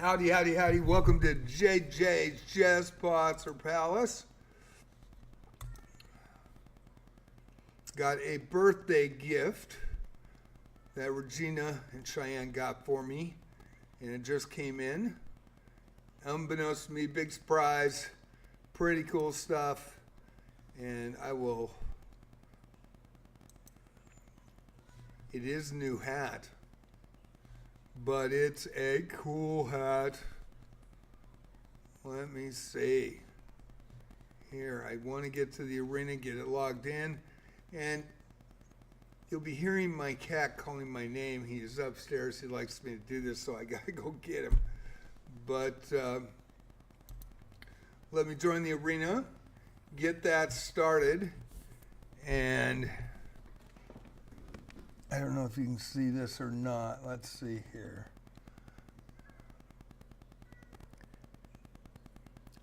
Howdy, howdy, howdy. Welcome to JJ's Jazz Potzer Palace. Got a birthday gift that Regina and Cheyenne got for me, and it just came in. Unbeknownst to me, big surprise, pretty cool stuff, and it is a new hat, but it's a cool hat. Let me see. Here, I want to get to the arena, get it logged in, and you'll be hearing my cat calling my name. He is upstairs. He likes me to do this, so I got to go get him. But let me join the arena, get that started, and I don't know if you can see this or not. Let's see here.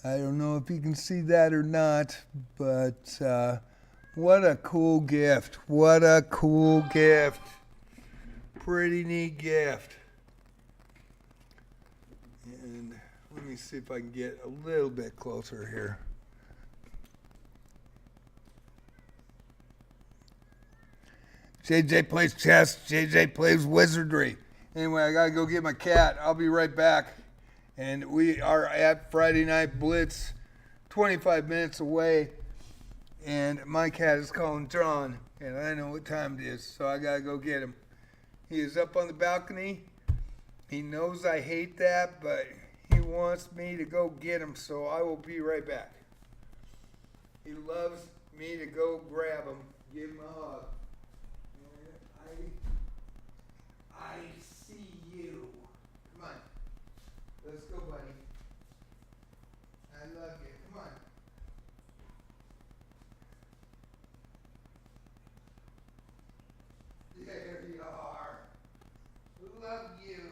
I don't know if you can see that or not, but what a cool gift. What a cool gift. Pretty neat gift. And let me see if I can get a little bit closer here. JJ plays chess, JJ plays wizardry. Anyway, I gotta go get my cat. I'll be right back. And we are at Friday Night Blitz, 25 minutes away. And my cat is calling John, and I know what time it is, so I gotta go get him. He is up on the balcony. He knows I hate that, but he wants me to go get him, so I will be right back. He loves me to go grab him, give him a hug. I see you. Come on. Let's go, buddy. I love you. Come on. There you are. Love you.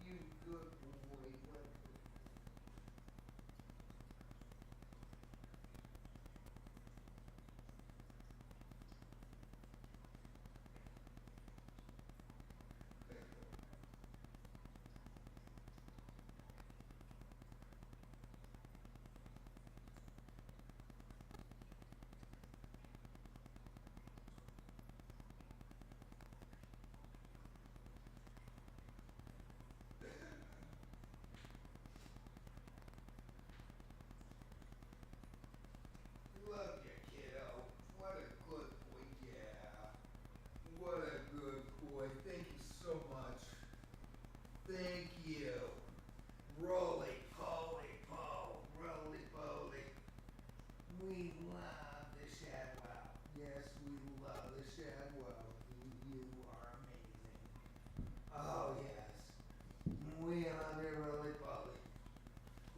You good boy. Love you, kiddo. What a good boy, yeah. What a good boy. Thank you so much. Thank you. Roly poly po, roly poly. We love the Shadwell. Yes, we love the Shadwell. You are amazing. Oh, yes. We love the roly poly.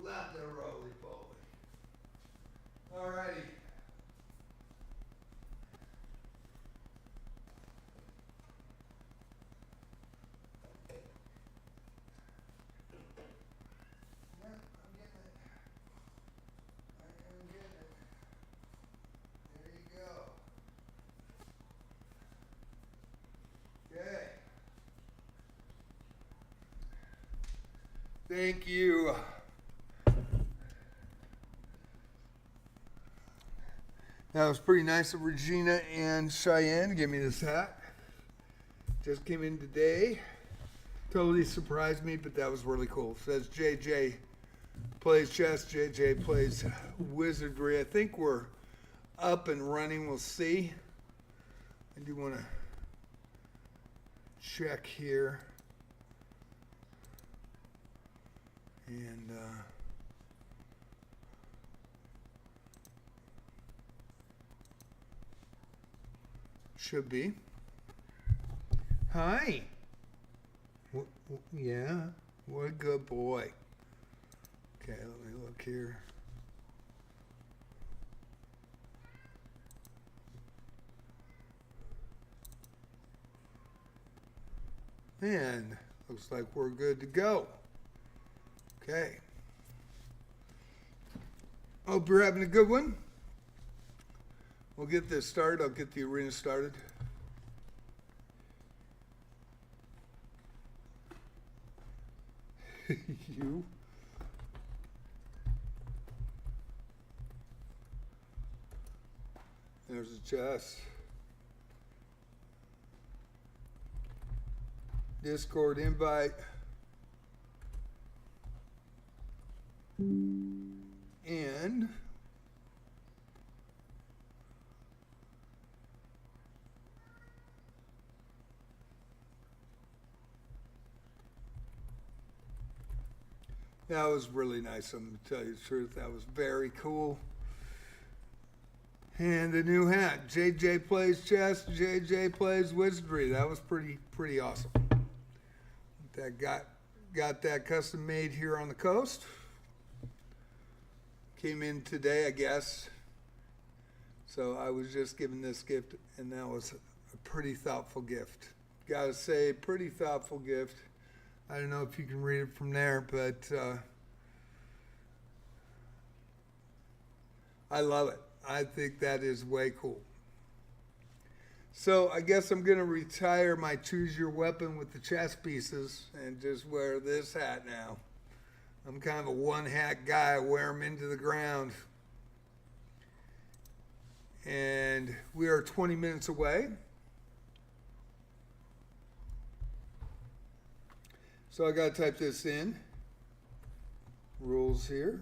Love the roly poly. Alrighty. Yeah, I'm getting it. I am getting it. There you go. Okay. Thank you. That was pretty nice of Regina and Cheyenne to give me this hat. Just came in today. Totally surprised me, but that was really cool. It says JJ plays chess, JJ plays wizardry. I think we're up and running. We'll see. I do want to check here. And should be. Hi. Yeah, what a good boy. Okay, let me look here. And looks like we're good to go. Okay. Hope you're having a good one. We'll get this started. I'll get the arena started. You. There's the chest. Discord invite. And that was really nice, I'm going to tell you the truth. That was very cool. And the new hat, JJ plays chess, JJ plays wizardry. That was pretty awesome. That got that custom made here on the coast. Came in today, I guess. So I was just given this gift, and that was a pretty thoughtful gift. Gotta say, pretty thoughtful gift. I don't know if you can read it from there, but I love it. I think that is way cool. So I guess I'm going to retire my choose your weapon with the chess pieces and just wear this hat now. I'm kind of a one hat guy. I wear them into the ground. And we are 20 minutes away. So I got to type this in. Rules here.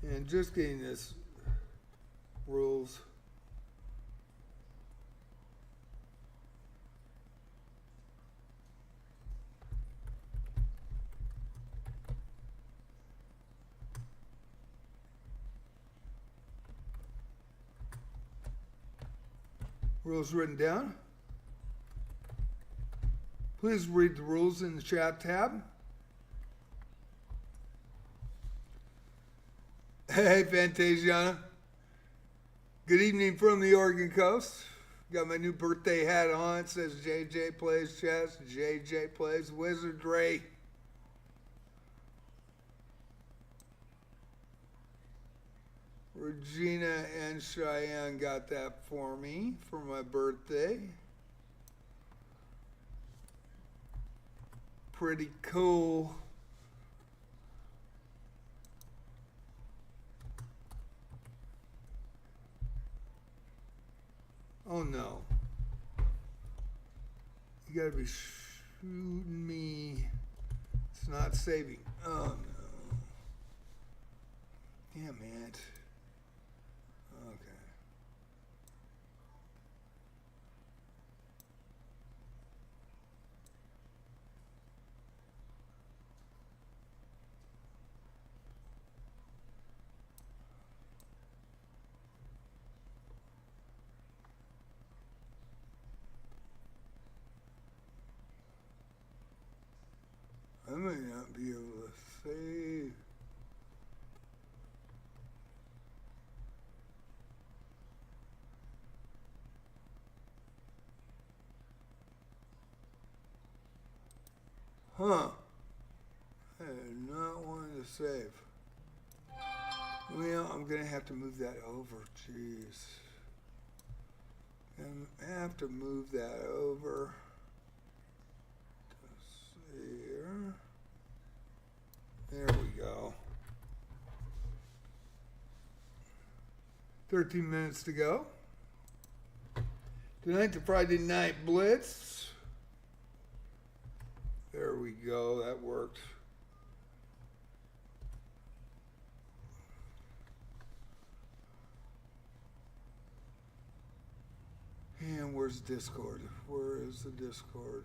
And just getting this rules. Rules written down. Please read the rules in the chat tab. Hey, Fantasiana. Good evening from the Oregon coast. Got my new birthday hat on. It says JJ Plays Chess, JJ Plays Wizardry. Regina and Cheyenne got that for me for my birthday. Pretty cool. Oh no. You gotta be shooting me. It's not saving. Oh no. Damn it. Okay. I may not be able to save. Huh. I did not want to save. Well, I'm going to have to move that over. Jeez. I have to move that over. Here. There we go. 13 minutes to go. Tonight, the Friday Night Blitz. There we go. That worked. And where's Discord? Where is the Discord?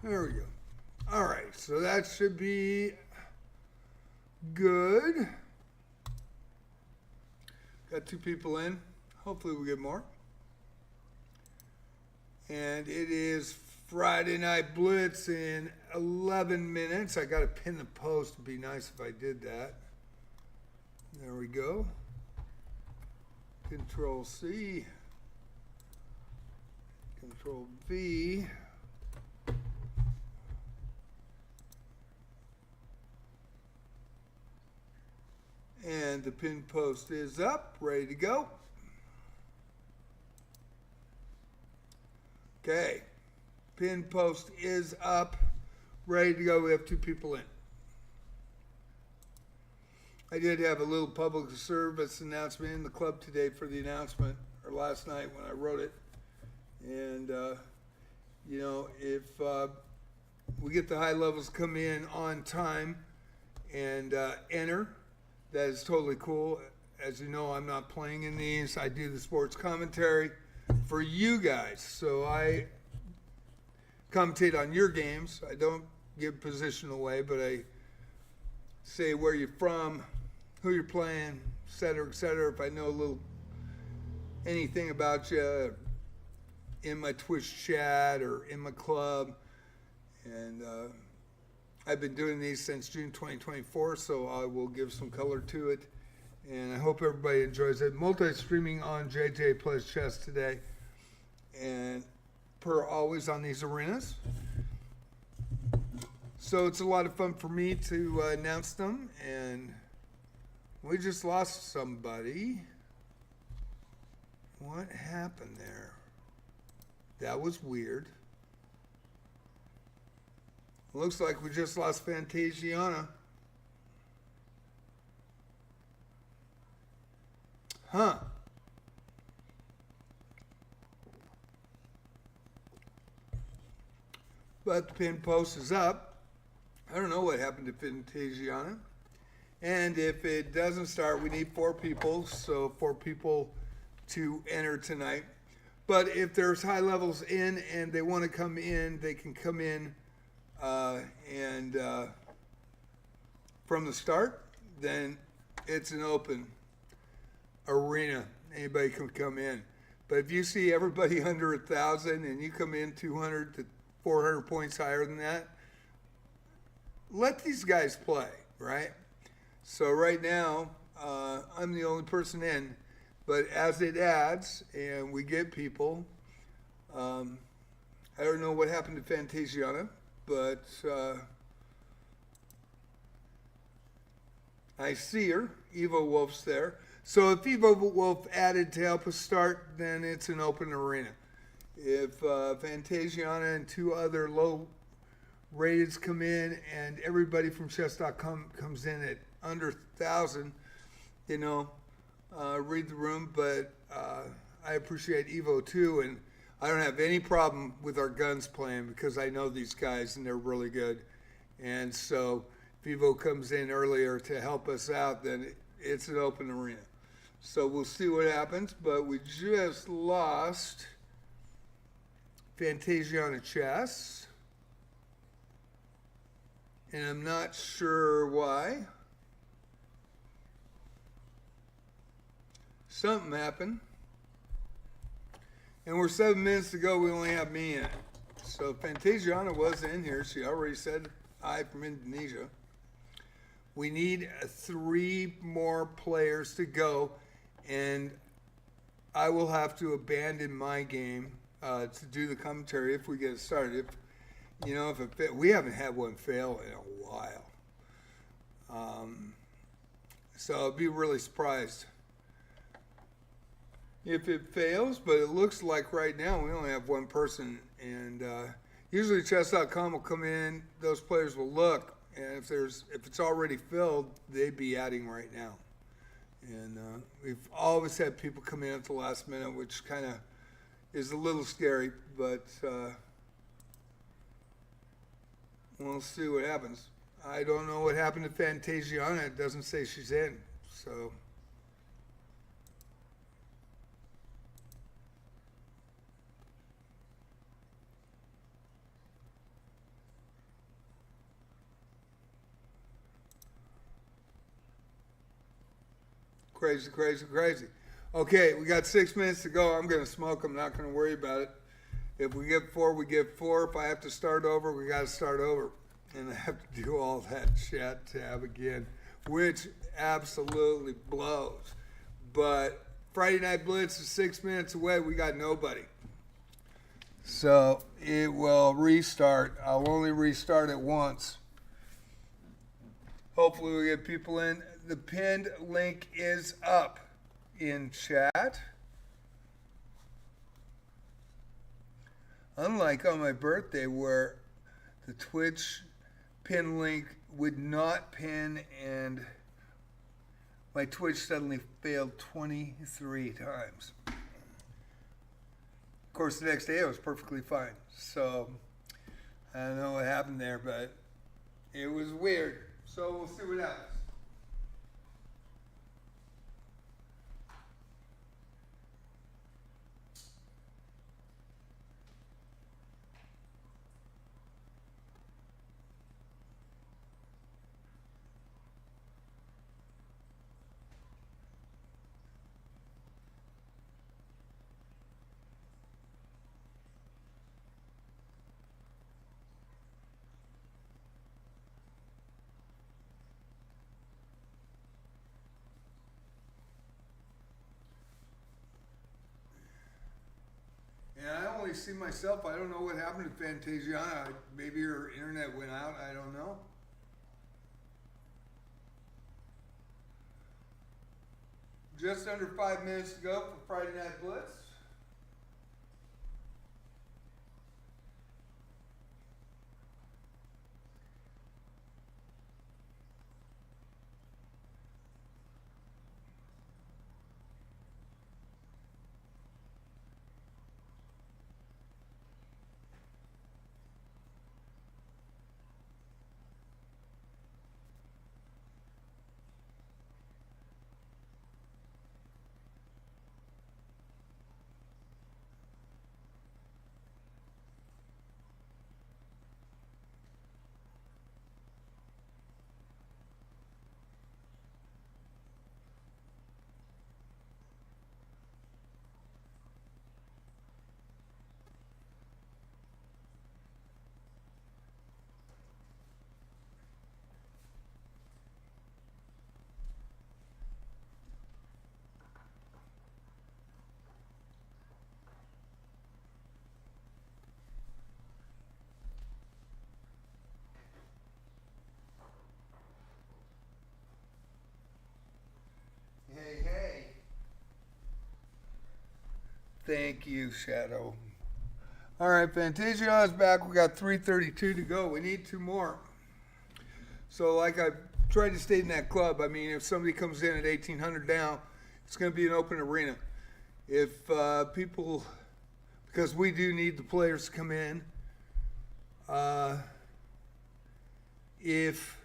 There we go. All right, so that should be good. Got 2 people in. Hopefully we get more. And it is Friday Night Blitz in 11 minutes. I got to pin the post. It'd be nice if I did that. There we go. Control C. Control V. And the pin post is up, ready to go. Okay, pin post is up, ready to go. We have 2 people in. I did have a little public service announcement in the club today for the announcement, or last night when I wrote it. And, you know, if we get the high levels come in on time and enter, that is totally cool. as you know, I'm not playing in these. I do the sports commentary for you guys. So I commentate on your games. I don't give position away, but I say where you're from, who you're playing, et cetera, et cetera. If I know a little anything about you in my Twitch chat or in my club. And I've been doing these since June 2024, so I will give some color to it. And I hope everybody enjoys it. Multi-streaming on JJ Plays Chess today. And per always on these arenas. So it's a lot of fun for me to announce them. And we just lost somebody. What happened there? That was weird. Looks like we just lost Fantasiana. Huh. But the pin post is up. I don't know what happened to Fantasiana. And if it doesn't start, we need 4 people. So 4 people to enter tonight. But if there's high levels in and they want to come in, they can come in and from the start, then it's an open arena. Anybody can come in. But if you see everybody under 1,000 and you come in 200 to 400 points higher than that, let these guys play, right? So right now, I'm the only person in. But as it adds and we get people, I don't know what happened to Fantasiana, but I see her. Evo Wolf's there. So if Evo Wolf added to help us start, then it's an open arena. If Fantasiana and 2 other low rateds come in and everybody from chess.com comes in at under 1,000, you know, read the room, but I appreciate Evo too, and I don't have any problem with our guns playing because I know these guys and they're really good. And so if Evo comes in earlier to help us out, then it's an open arena. So we'll see what happens, but we just lost Fantasiana Chess, and I'm not sure why. Something happened. And we're 7 minutes to go. We only have me in it. So Fantasiana was in here. She already said hi from Indonesia. We need 3 more players to go. And I will have to abandon my game to do the commentary if we get it started. If, you know, if we haven't had one fail in a while. So I'll be really surprised if it fails, but it looks like right now we only have 1 person, and usually chess.com will come in, those players will look, and if it's already filled, they'd be adding right now. And we've always had people come in at the last minute, which kind of is a little scary, but we'll see what happens. I don't know what happened to Fantasiana. It doesn't say she's in, so. Crazy, crazy, crazy. Okay, we got 6 minutes to go. I'm going to smoke. I'm not going to worry about it. If we get 4, we get 4. If I have to start over, we got to start over. And I have to do all that chat tab again, which absolutely blows. But Friday Night Blitz is 6 minutes away. We got nobody. So it will restart. I'll only restart it once. Hopefully we get people in. The pinned link is up in chat. Unlike on my birthday where the Twitch pin link would not pin and my Twitch suddenly failed 23 times. Of course, the next day it was perfectly fine. So I don't know what happened there, but it was weird. So we'll see what happens. only see myself. I don't know what happened to Fantasiana. Maybe her internet went out. I don't know. Just under 5 minutes to go for Friday Night Blitz. Hey, hey. Thank you, Shadow. All right, Fantasia is back. We got 3:32 to go. We need 2 more. So, like I tried to state in that club, I mean, if somebody comes in at 1,800 down, it's going to be an open arena. If people, because we do need the players to come in, if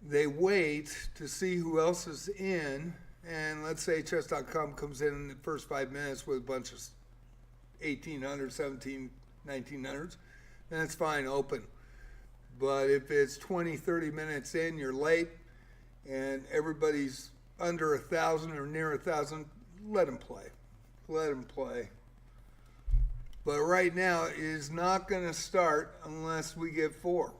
they wait to see who else is in, and let's say chess.com comes in the first 5 minutes with a bunch of 1,800, 17, 1,900s, then it's fine, open. But if it's 20, 30 minutes in, you're late, and everybody's under 1,000 or near 1,000, let them play. Let them play. But right now, it is not going to start unless we get 4.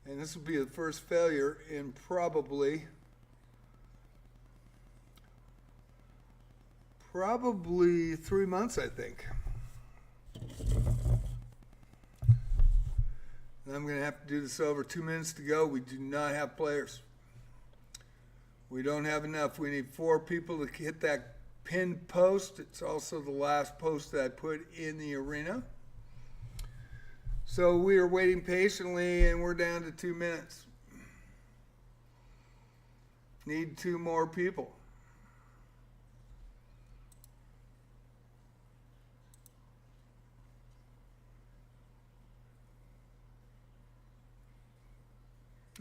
And this will be the first failure in probably 3 months, I think. And I'm going to have to do this over. 2 minutes to go. We do not have players. We don't have enough. We need 4 people to hit that pinned post. It's also the last post that I put in the arena. So we are waiting patiently, and we're down to 2 minutes. Need 2 more people.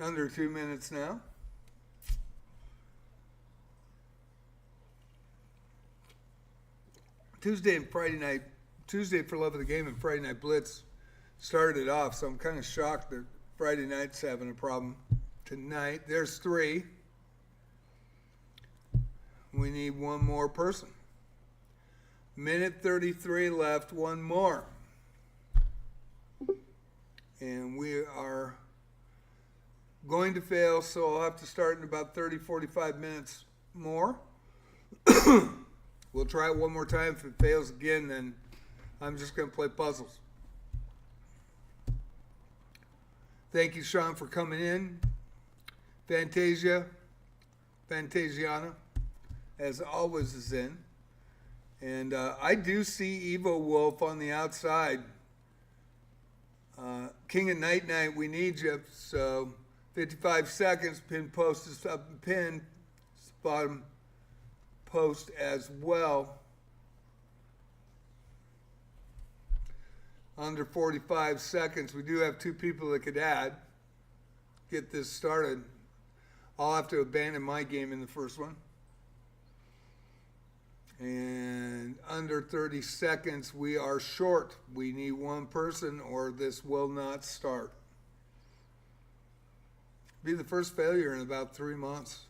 Under 2 minutes now. Tuesday and Friday night, Tuesday for Love of the Game and Friday Night Blitz started it off, so I'm kind of shocked that Friday night's having a problem tonight. There's 3. We need 1 more person. Minute 33 left, 1 more. And we are going to fail, so I'll have to start in about 30, 45 minutes more. We'll try it 1 more time. If it fails again, then I'm just going to play puzzles. Thank you, Sean, for coming in. Fantasiana, as always, is in. And I do see Evo Wolf on the outside. King of Night Night, we need you. So 55 seconds, pin post is up and pin. Bottom post as well. Under 45 seconds. We do have 2 people that could add. Get this started. I'll have to abandon my game in the first one. And under 30 seconds, we are short. We need 1 person or this will not start. Be the first failure in about 3 months.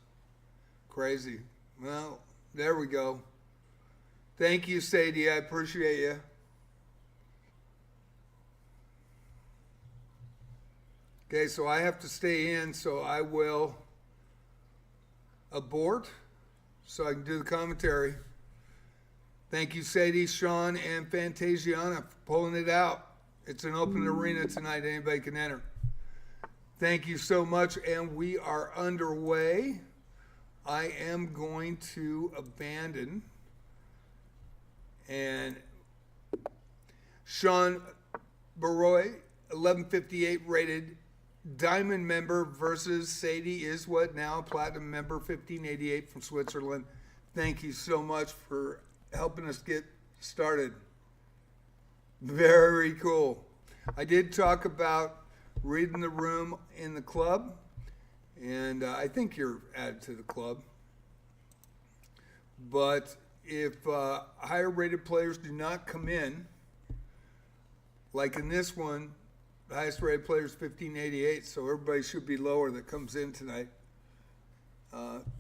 Crazy. Well, there we go. Thank you, Sadie. I appreciate you. Okay, so I have to stay in, so I will abort so I can do the commentary. Thank you, Sadie, Sean, and Fantasiana for pulling it out. It's an open arena tonight. Anybody can enter. Thank you so much, and we are underway. I am going to abandon. And Sean Baroy, 1158 rated Diamond member versus Sadie is what now, Platinum member, 1588 from Switzerland. Thank you so much for helping us get started. Very cool. I did talk about reading the room in the club, and I think you're added to the club. But if higher rated players do not come in, like in this one, the highest rated player is 1588, so everybody should be lower that comes in tonight.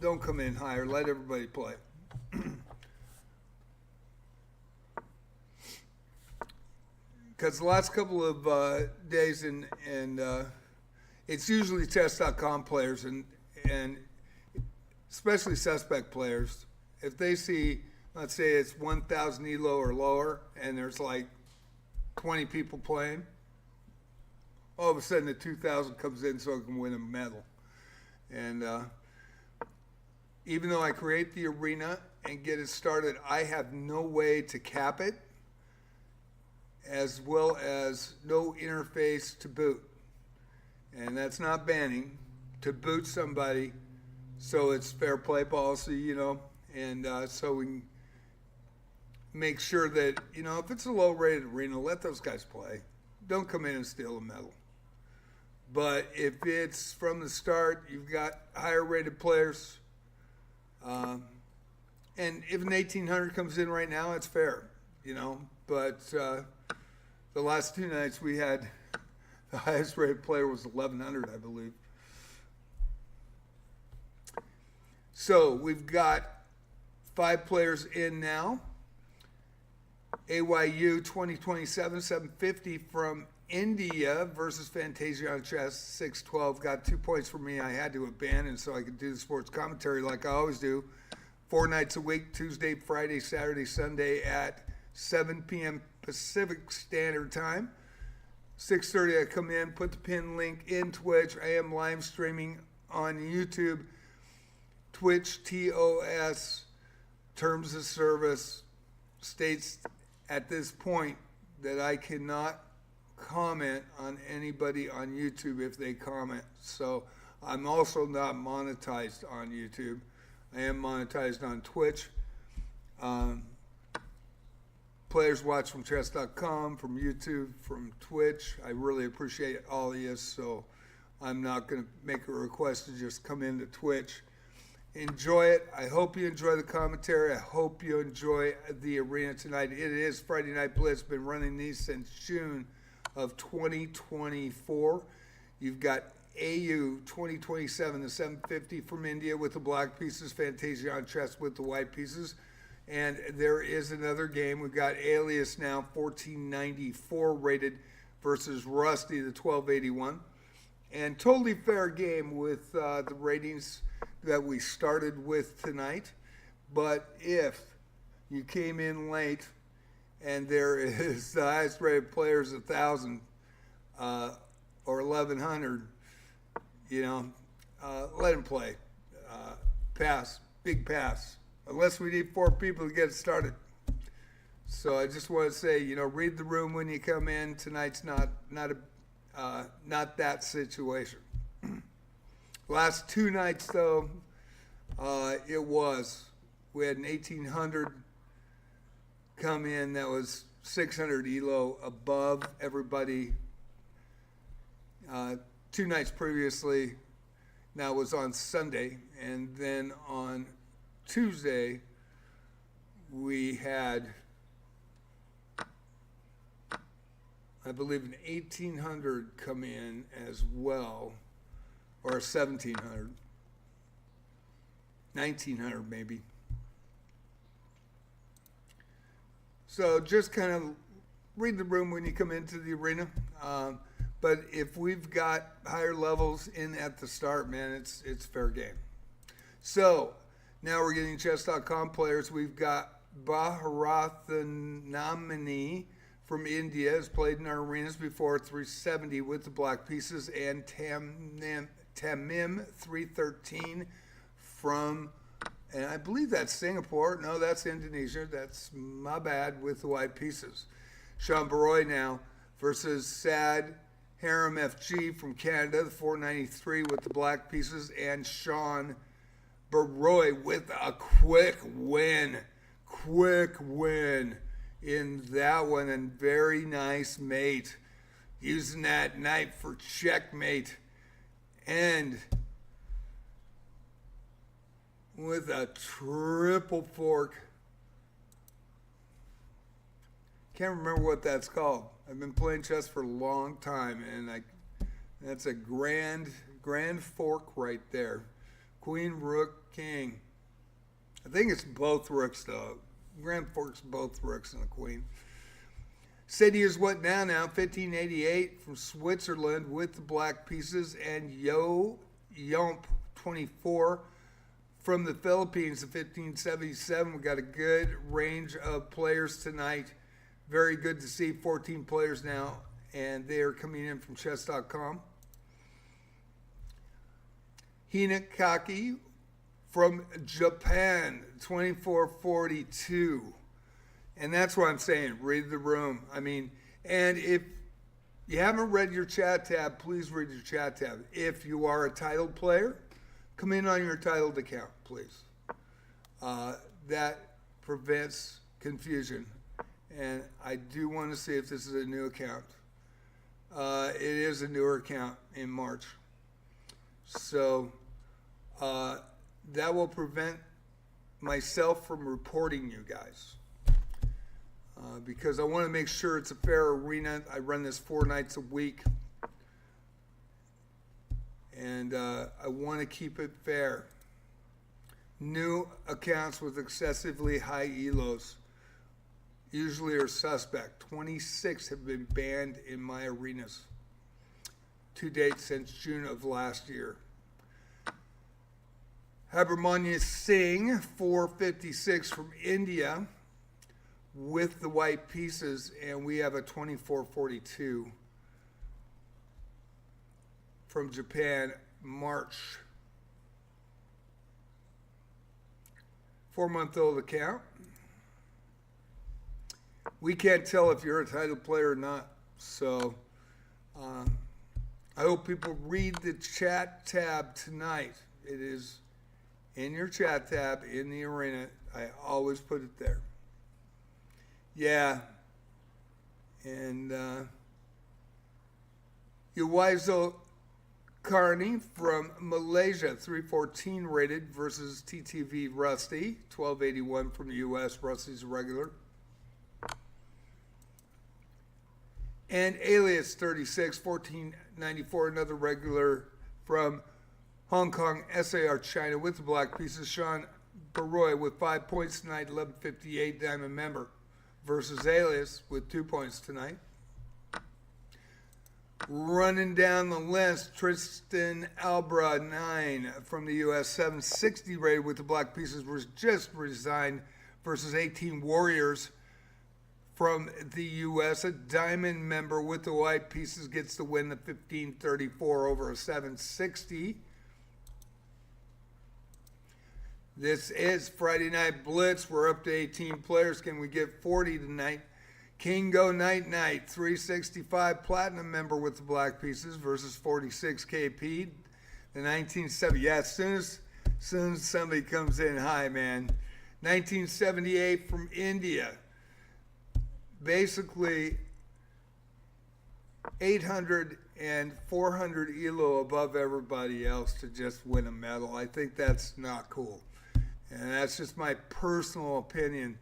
Don't come in higher. Let everybody play. Because the last couple of days, and it's usually chess.com players and especially suspect players, if they see, let's say it's 1,000 elo or lower, and there's like 20 people playing, all of a sudden the 2,000 comes in so I can win a medal. And even though I create the arena and get it started, I have no way to cap it, as well as no interface to boot. And that's not banning, to boot somebody, so it's fair play policy, you know, and so we can make sure that, you know, if it's a low-rated arena, let those guys play. Don't come in and steal a medal. But if it's from the start, you've got higher-rated players, and if an 1,800 comes in right now, it's fair, you know, but the last two nights we had the highest rated player was 1,100, I believe. So we've got 5 players in now. AYU 2027 750 from India versus Fantasia on Chess 612. Got 2 points for me. I had to abandon so I could do the sports commentary like I always do. 4 nights a week, Tuesday, Friday, Saturday, Sunday at 7 p.m. Pacific Standard Time. 6:30 I come in, put the pin link in Twitch. I am live streaming on YouTube. Twitch TOS terms of service states at this point that I cannot comment on anybody on YouTube if they comment. So I'm also not monetized on YouTube. I am monetized on Twitch. Players watch from chess.com, from YouTube, from Twitch. I really appreciate all of you, so I'm not going to make a request to just come into Twitch. Enjoy it. I hope you enjoy the commentary. I hope you enjoy the arena tonight. It is Friday Night Blitz. Been running these since June of 2024. You've got AU 2027, the 750 from India with the black pieces, Fantasia on Chess with the white pieces. And there is another game. We've got Alias now, 1494 rated versus Rusty, the 1281. And totally fair game with the ratings that we started with tonight. But if you came in late and there is the highest rated player is 1,000 or 1,100, you know, let him play. Pass, big pass. Unless we need 4 people to get it started. So I just want to say, you know, read the room when you come in. Tonight's not that situation. Last 2 nights, though, it was. We had an 1,800 come in that was 600 elo above everybody. 2 nights previously, now it was on Sunday, and then on Tuesday, we had, I believe, an 1,800 come in as well, or 1,700, 1,900 maybe. So just kind of read the room when you come into the arena. But if we've got higher levels in at the start, man, it's fair game. So now we're getting chess.com players. We've got Bharathanamani from India has played in our arenas before, 370 with the black pieces, and Tamim 313 from, and I believe that's Singapore. No, that's Indonesia. That's my bad, with the white pieces. Sean Baroy now versus Sad Harem FG from Canada, the 493 with the black pieces, and Sean Baroy with a quick win in that one, and very nice mate, using that knight for checkmate, and with a triple fork. Can't remember what that's called. I've been playing chess for a long time, and that's a grand fork right there. Queen, rook, king. I think it's both rooks though. Grand fork's both rooks and a queen. City is what now? 1588 from Switzerland with the black pieces, and Yomp 24 from the Philippines, the 1577. We got a good range of players tonight. Very good to see 14 players now, and they are coming in from chess.com. Hinakaki from Japan, 2442. And that's what I'm saying, read the room. I mean, and if you haven't read your chat tab, please read your chat tab. If you are a titled player, come in on your titled account, please. That prevents confusion. And I do want to see if this is a new account. It is a newer account in March. So that will prevent myself from reporting you guys. Because I want to make sure it's a fair arena. I run this 4 nights a week. And I want to keep it fair. New accounts with excessively high ELOs usually are suspect. 26 have been banned in my arenas to date since June of last year. Habramanya Singh, 456 from India with the white pieces, and we have a 2442 from Japan, March. 4-month-old account. We can't tell if you're a titled player or not, so I hope people read the chat tab tonight. It is in your chat tab in the arena. I always put it there. Yeah. And Uwaizo Carney from Malaysia, 314 rated versus TTV Rusty, 1281 from the U.S. Rusty's a regular. And Alias 36, 1494, another regular from Hong Kong, SAR China with the black pieces. Sean Baroy with 5 points tonight, 1158 diamond member versus Alias with 2 points tonight. Running down the list, Tristan Albra, 9 from the U.S., 760 rated with the black pieces, was just resigned versus 18 Warriors from the U.S. A diamond member with the white pieces gets to win the 1534 over a 760. This is Friday Night Blitz. We're up to 18 players. Can we get 40 tonight? Kingo Night Night, 365 platinum member with the black pieces versus 46 KP. The 1970, yeah, as soon as somebody comes in high, man. 1978 from India. Basically 800 and 400 ELO above everybody else to just win a medal. I think that's not cool. And that's just my personal opinion.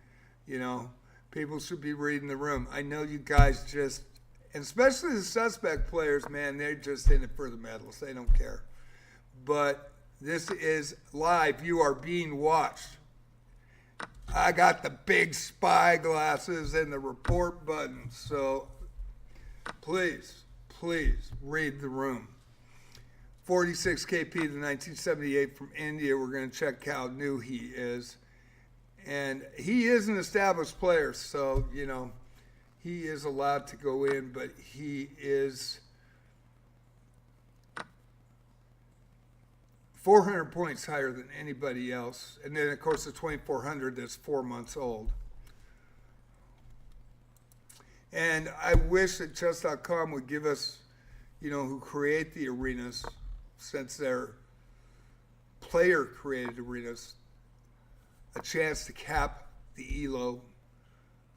You know, people should be reading the room. I know you guys just, and especially the suspect players, man, they're just in it for the medals. They don't care. But this is live. You are being watched. I got the big spy glasses and the report button. So please read the room. 46 KP, the 1978 from India. We're going to check how new he is. And he is an established player, so, he is allowed to go in, but he is 400 points higher than anybody else. And then, of course, the 2400 that's 4 months old. And I wish that chess.com would give us, who create the arenas, since they're player-created arenas, a chance to cap the ELO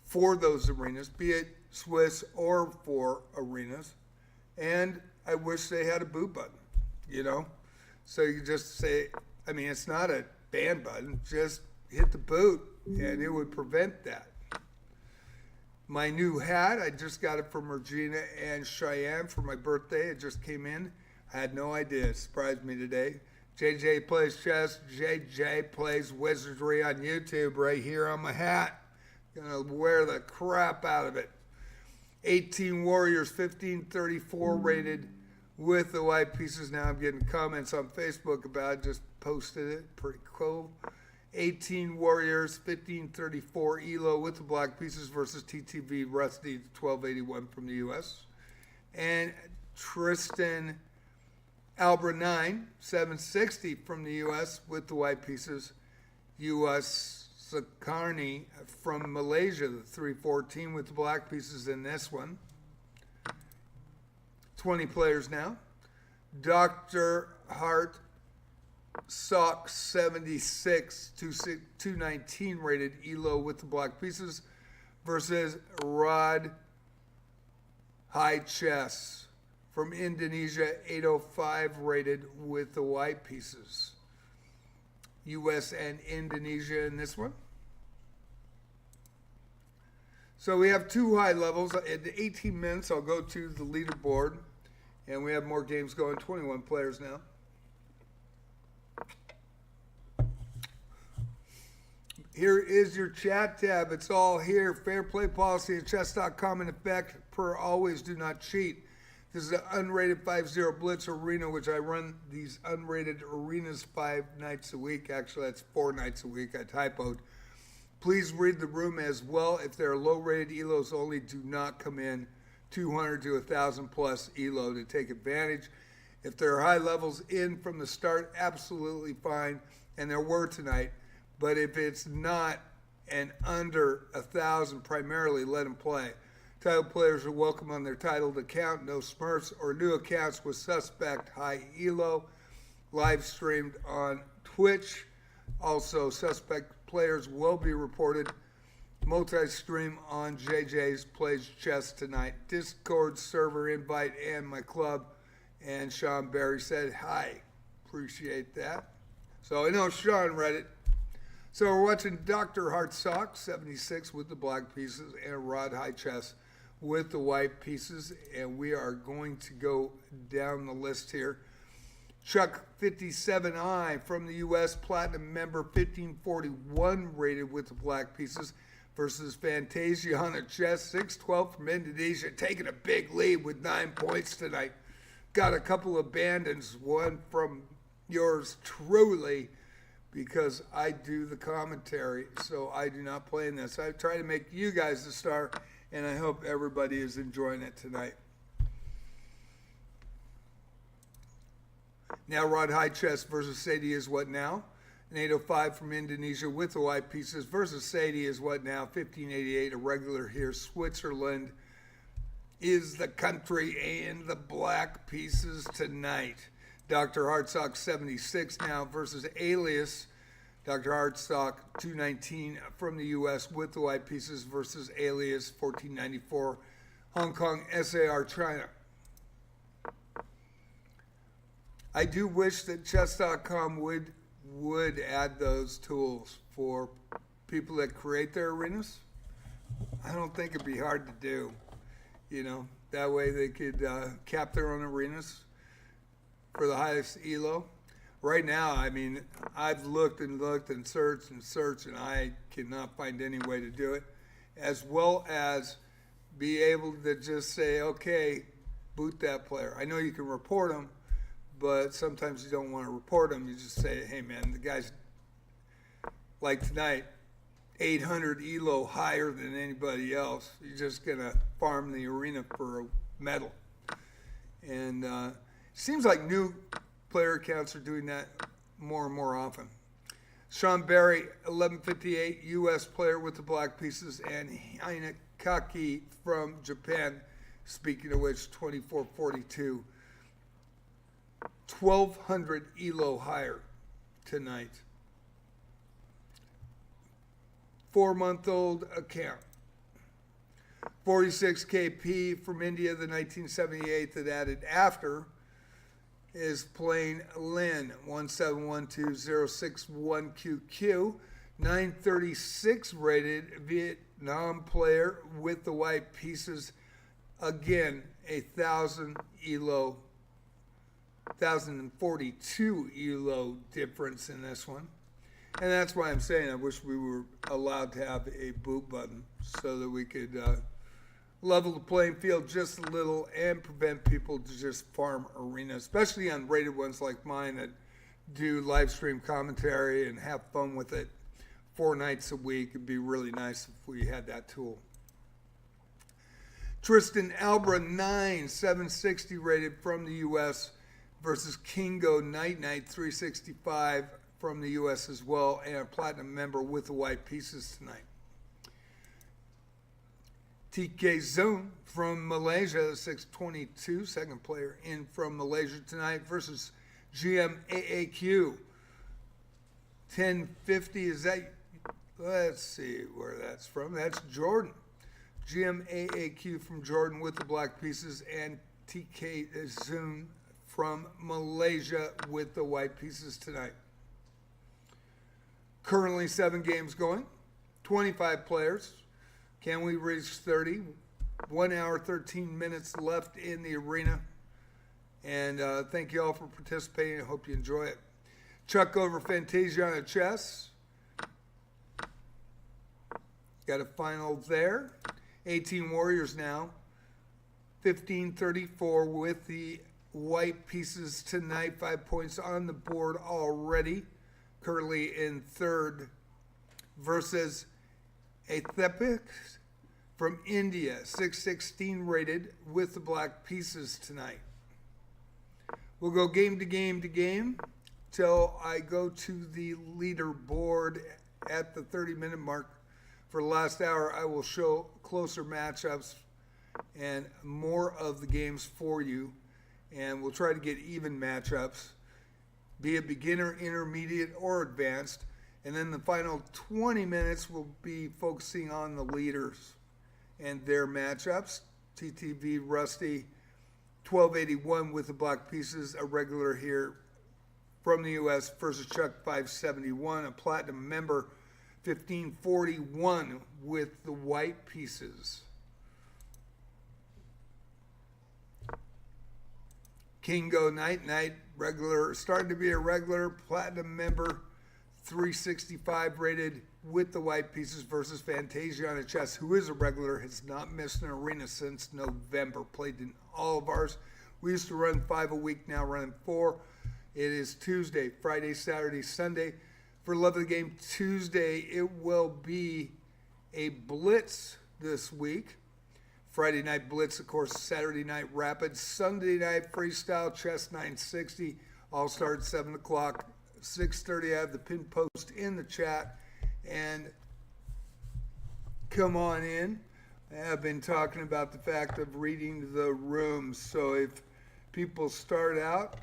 for those arenas, be it Swiss or for arenas. And I wish they had a boot button, So you just say, it's not a ban button, just hit the boot, and it would prevent that. My new hat, I just got it from Regina and Cheyenne for my birthday. It just came in. I had no idea. It surprised me today. JJ Plays Chess, JJ Plays Wizardry on YouTube right here on my hat. Gonna wear the crap out of it. 18 Warriors, 1534 rated with the white pieces. Now I'm getting comments on Facebook about it. Just posted it. Pretty cool. 18 Warriors, 1534 ELO with the black pieces versus TTV Rusty 1281 from the U.S. And Tristan Albra 9, 760 from the U.S. with the white pieces. U.S. Sakarni from Malaysia, the 314 with the black pieces in this one. 20 players now. Dr. Hart Sock 76, 219 rated ELO with the black pieces versus Rod High Chess from Indonesia, 805 rated with the white pieces. U.S. and Indonesia in this one. So we have two high levels. At 18 minutes, I'll go to the leaderboard. And we have more games going, 21 players now. Here is your chat tab. It's all here. Fair play policy at chess.com in effect. Per always, do not cheat. This is an unrated 5-0 Blitz Arena, which I run these unrated arenas 5 nights a week. Actually, that's 4 nights a week. I typoed. Please read the room as well. If there are low-rated ELOs only, do not come in 200 to 1,000 plus ELO to take advantage. If there are high levels in from the start, absolutely fine. And there were tonight. But if it's not and under 1,000 primarily, let them play. Titled players are welcome on their titled account. No Smurfs or new accounts with suspect high ELO. Live streamed on Twitch. Also, suspect players will be reported. Multi-stream on JJ's Plays Chess tonight. Discord server invite and my club. And Sean Berry said hi. Appreciate that. So I know Sean read it. So we're watching Dr. Hartsock, 76 with the black pieces, and Rod High Chess with the white pieces. And we are going to go down the list here. Chuck 57I from the U.S. Platinum member, 1541 rated with the black pieces versus Fantasia on a chess, 612 from Indonesia, taking a big lead with 9 points tonight. Got a couple of abandons, one from yours truly, because I do the commentary, so I do not play in this. I try to make you guys the star, and I hope everybody is enjoying it tonight. Now Rod High Chess versus Sadie is what now? An 805 from Indonesia with the white pieces versus Sadie is what now? 1588, a regular here. Switzerland is the country and the black pieces tonight. Dr. Hartsock 76 now versus Alias. Dr. Hartsock 219 from the U.S. with the white pieces versus Alias 1494. Hong Kong SAR China. I do wish that chess.com would add those tools for people that create their arenas. I don't think it'd be hard to do. That way they could cap their own arenas for the highest ELO. Right now, I've looked and searched, and I cannot find any way to do it, as well as be able to just say, okay, boot that player. I know you can report them, but sometimes you don't want to report them. You just say, hey, man, the guy's like tonight, 800 elo higher than anybody else. You're just going to farm the arena for a medal. And seems like new player accounts are doing that more and more often. Sean Barry, 1158, U.S. player with the black pieces, and Hinekaki from Japan, speaking of which, 2442. 1,200 elo higher tonight. 4-month-old account. 46 KP from India, the 1978 that added after, is playing Lin, 1712061QQ, 936 rated Vietnam player with the white pieces. Again, 1,042 elo difference in this one. And that's why I'm saying I wish we were allowed to have a boot button so that we could level the playing field just a little and prevent people to just farm arena, especially on rated ones like mine that do live stream commentary and have fun with it 4 nights a week. It'd be really nice if we had that tool. Tristan Albra, 760 rated from the U.S. versus Kingo Night 365 from the U.S. as well, and a platinum member with the white pieces tonight. TK Zone from Malaysia, 622, second player in from Malaysia tonight versus GMAAQ. 1050, is that, let's see where that's from. That's Jordan. GMAAQ from Jordan with the black pieces, and TK Zone from Malaysia with the white pieces tonight. Currently 7 games going, 25 players. Can we reach 30? 1 hour, 13 minutes left in the arena. And thank you all for participating. I hope you enjoy it. Chuck over Fantasia on a chess. Got a final there. 18 Warriors now. 1534 with the white pieces tonight. 5 points on the board already. Currently in third versus Athepic from India, 616 rated with the black pieces tonight. We'll go game to game to game till I go to the leaderboard at the 30-minute mark. For the last hour, I will show closer matchups and more of the games for you, and we'll try to get even matchups, be it beginner, intermediate, or advanced. And then the final 20 minutes will be focusing on the leaders and their matchups. TTV Rusty, 1281 with the black pieces, a regular here from the U.S. versus Chuck, 571, a platinum member, 1541 with the white pieces. Kingo Night, regular, starting to be a regular, platinum member, 365 rated with the white pieces versus Fantasia on a chess, who is a regular, has not missed an arena since November, played in all of ours. We used to run 5 a week, now running 4. It is Tuesday, Friday, Saturday, Sunday. For Love of the Game Tuesday, it will be a Blitz this week. Friday night Blitz, of course, Saturday night Rapid, Sunday night Freestyle Chess 960, all start at 7 o'clock, 6:30. I have the pin post in the chat, and come on in. I have been talking about the fact of reading the rooms, so if people start out,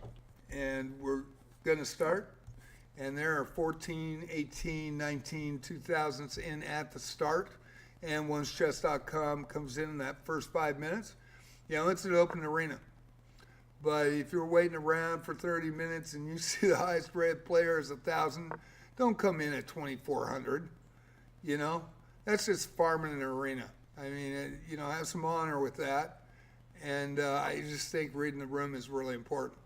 and we're going to start, and there are 14, 18, 19, 2000s in at the start, and once chess.com comes in that first 5 minutes, it's an open arena. But if you're waiting around for 30 minutes and you see the highest rated player is 1,000, don't come in at 2,400. That's just farming an arena. I mean, have some honor with that. And I just think reading the room is really important.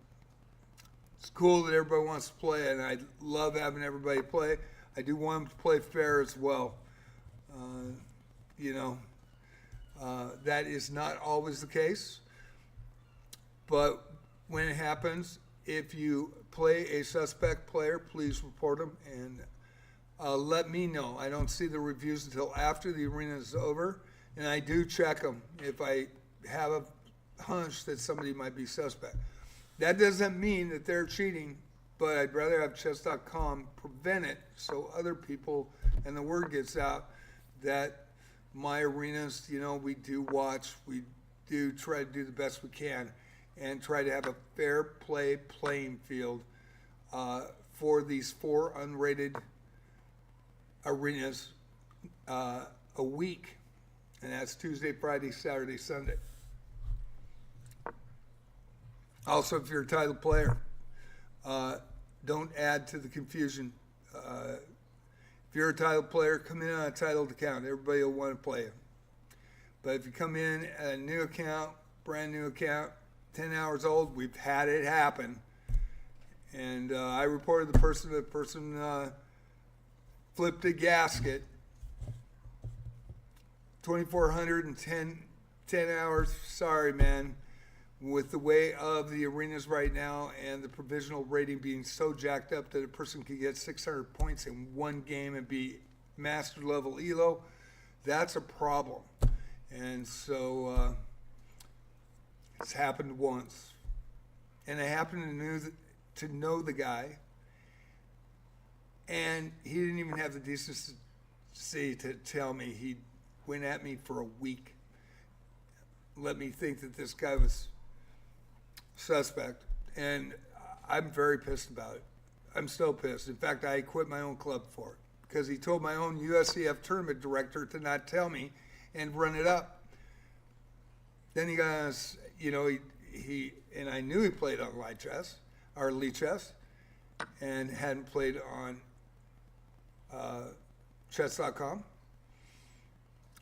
It's cool that everybody wants to play, and I love having everybody play. I do want them to play fair as well. That is not always the case. But when it happens, if you play a suspect player, please report them, and let me know. I don't see the reviews until after the arena is over, and I do check them if I have a hunch that somebody might be suspect. That doesn't mean that they're cheating, but I'd rather have chess.com prevent it so other people and the word gets out that my arenas, we do watch, we do try to do the best we can and try to have a fair play playing field for these 4 unrated arenas a week, and that's Tuesday, Friday, Saturday, Sunday. Also, if you're a title player, don't add to the confusion. If you're a title player, come in on a titled account. Everybody will want to play you. But if you come in at a new account, brand new account, 10 hours old, we've had it happen. And I reported the person flipped a gasket. 2,410 hours. Sorry, man. With the way of the arenas right now and the provisional rating being so jacked up that a person could get 600 points in one game and be master level ELO, that's a problem. And so it's happened once. And I happened to know the guy, and he didn't even have the decency to tell me. He went at me for a week, let me think that this guy was suspect, and I'm very pissed about it. I'm still pissed. In fact, I quit my own club for it because he told my own USCF tournament director to not tell me and run it up. Then he got us, he and I knew he played on light chess or Lee chess and hadn't played on chess.com.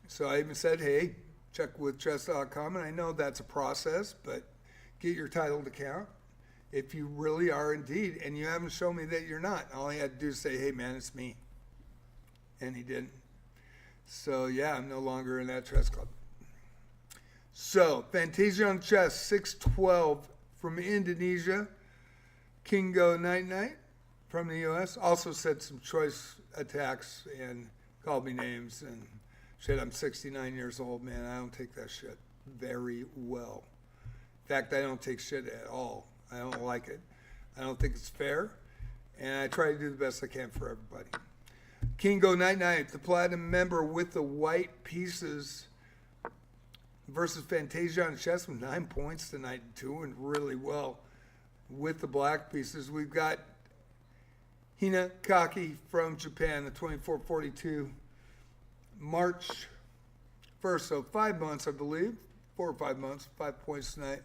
So I even said, hey, check with chess.com, and I know that's a process, but get your titled account if you really are indeed, and you haven't shown me that you're not. All he had to do is say, hey, man, it's me. And he didn't. So, yeah, I'm no longer in that chess club. So, Fantasia on Chess, 612 from Indonesia. Kingo Night Night from the U.S. also said some choice attacks and called me names and shit. I'm 69 years old, man. I don't take that shit very well. In fact, I don't take shit at all. I don't like it. I don't think it's fair, and I try to do the best I can for everybody. Kingo Night Night, the platinum member with the white pieces versus Fantasia on Chess with 9 points tonight, doing really well with the black pieces. We've got Hina Kaki from Japan, the 2442, March 1st, so 5 months, I believe, 4 or 5 months, 5 points tonight.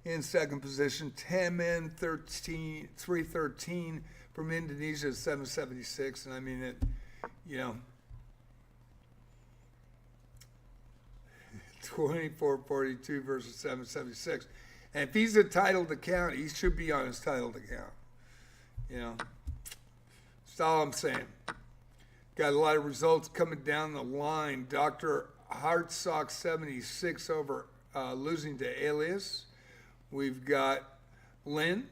In second position, 313 from Indonesia, 776, and I mean it, 2442 versus 776. And if he's a titled account, he should be on his titled account. That's all I'm saying. Got a lot of results coming down the line. Dr. Hartsock 76 over losing to Alias. We've got Lin,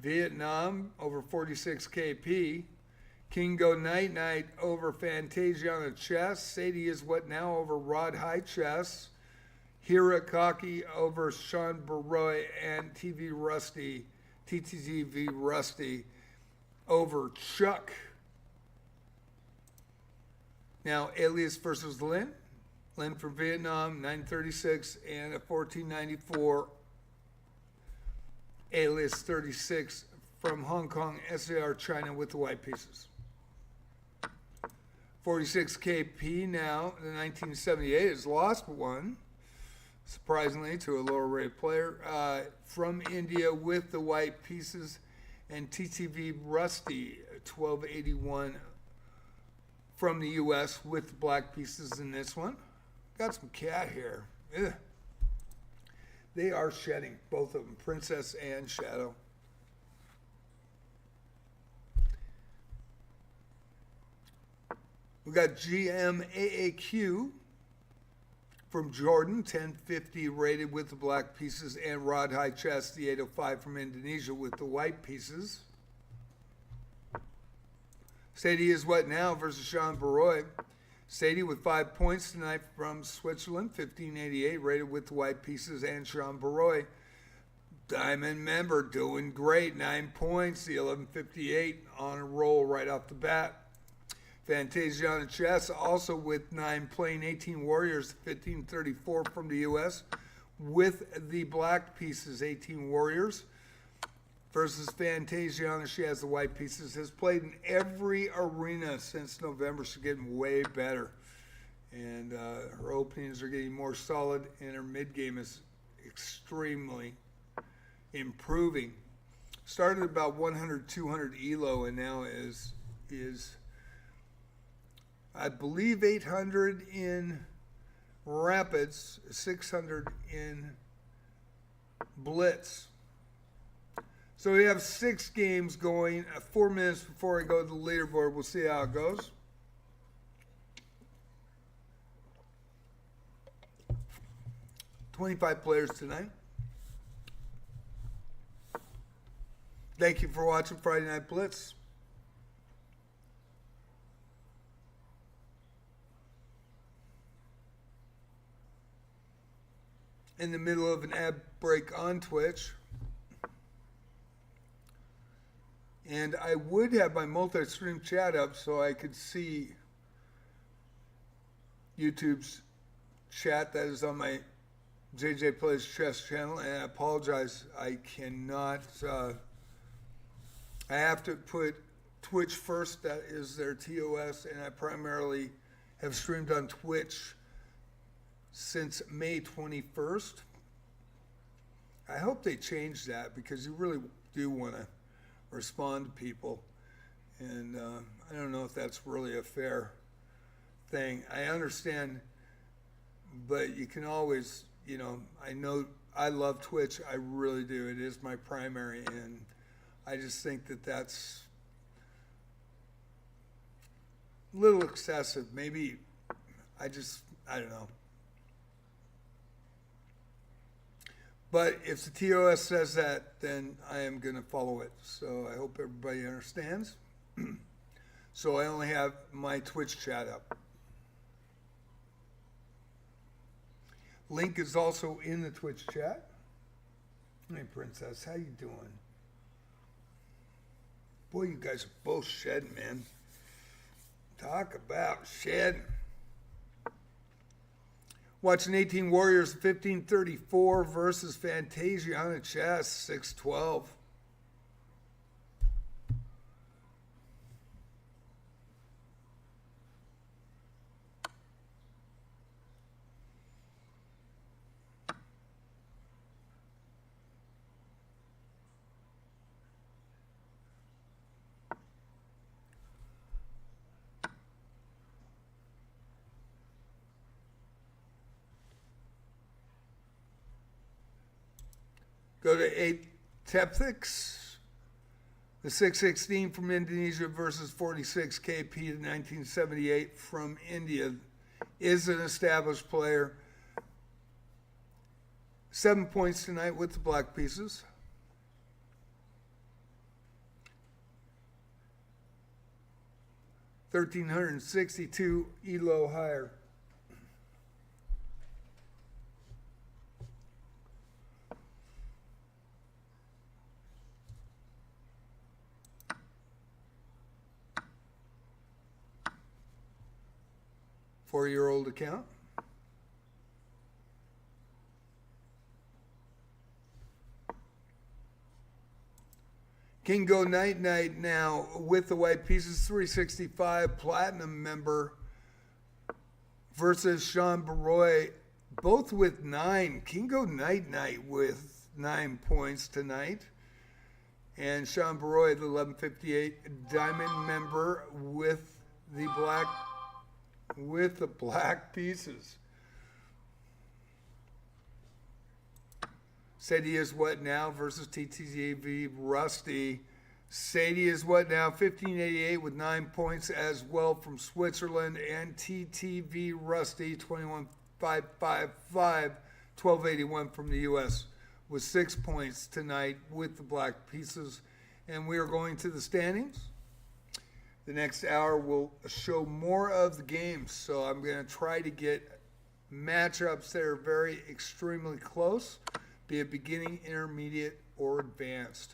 Vietnam over 46 KP. Kingo Night Night over Fantasia on the Chess. Sadie is what now over Rod High Chess. Hirakaki over Sean Baroy and TTV Rusty over Chuck. Now Alias versus Lin. Lin from Vietnam, 936 and a 1494. Alias 36 from Hong Kong, SAR China with the white pieces. 46 KP now, the 1978 has lost one, surprisingly, to a lower rated player from India with the white pieces, and TTV Rusty 1281 from the US with the black pieces in this one. Got some cat hair. Ugh. They are shedding, both of them, Princess and Shadow. We got GMAAQ from Jordan, 1050 rated with the black pieces, and Rod High Chess, the 805 from Indonesia with the white pieces. Sadie is what now versus Sean Baroy. Sadie with 5 points tonight from Switzerland, 1588, rated with the white pieces, and Sean Baroy, Diamond member, doing great, 9 points, the 1158 on a roll right off the bat. Fantasia on the chess, also with 9, playing 18 Warriors, 1534 from the U.S., with the black pieces, 18 Warriors, versus Fantasia. She has the white pieces, has played in every arena since November. She's getting way better. And her openings are getting more solid, and her mid-game is extremely improving. Started about 100, 200 ELO, and now is I believe 800 in Rapids, 600 in Blitz. So we have 6 games going. 4 minutes before I go to the leaderboard. We'll see how it goes. $25 players tonight. Thank you for watching Friday Night Blitz. In the middle of an ad break on Twitch. And I would have my multi-stream chat up so I could see YouTube's chat that is on my JJ Plays Chess channel. And I apologize, I cannot. I have to put Twitch first. That is their TOS. And I primarily have streamed on Twitch since May 21st. I hope they change that because you really do want to respond to people. And I don't know if that's really a fair thing. I understand, but you can always, I know I love Twitch. I really do. It is my primary, and I just think that that's a little excessive. Maybe I don't know. But if the TOS says that, then I am going to follow it. So I hope everybody understands. So I only have my Twitch chat up. Link is also in the Twitch chat. Hey, Princess, how you doing? Boy, you guys are both shedding, man. Talk about shedding. Watching 18 Warriors, 1534 versus Fantasia on the chess, 612. Go to 8 Tepthix, the 616 from Indonesia versus 46 KP, the 1978 from India, is an established player. 7 points tonight with the black pieces. $1,362 ELO higher. Four-year-old account. King Go Night Night now with the white pieces, 365 platinum member versus Sean Baroy, both with 9. King Go Night Night with 9 points tonight. And Sean Baroy, the 1158 diamond member with the black pieces. Sadie is what now versus TTV Rusty. Sadie is what now, 1588 with 9 points as well from Switzerland, and TTV Rusty 21555 1281 from the US with 6 points tonight with the black pieces. And we are going to the standings. The next hour will show more of the games, so I'm going to try to get matchups that are very extremely close, be it beginning, intermediate, or advanced.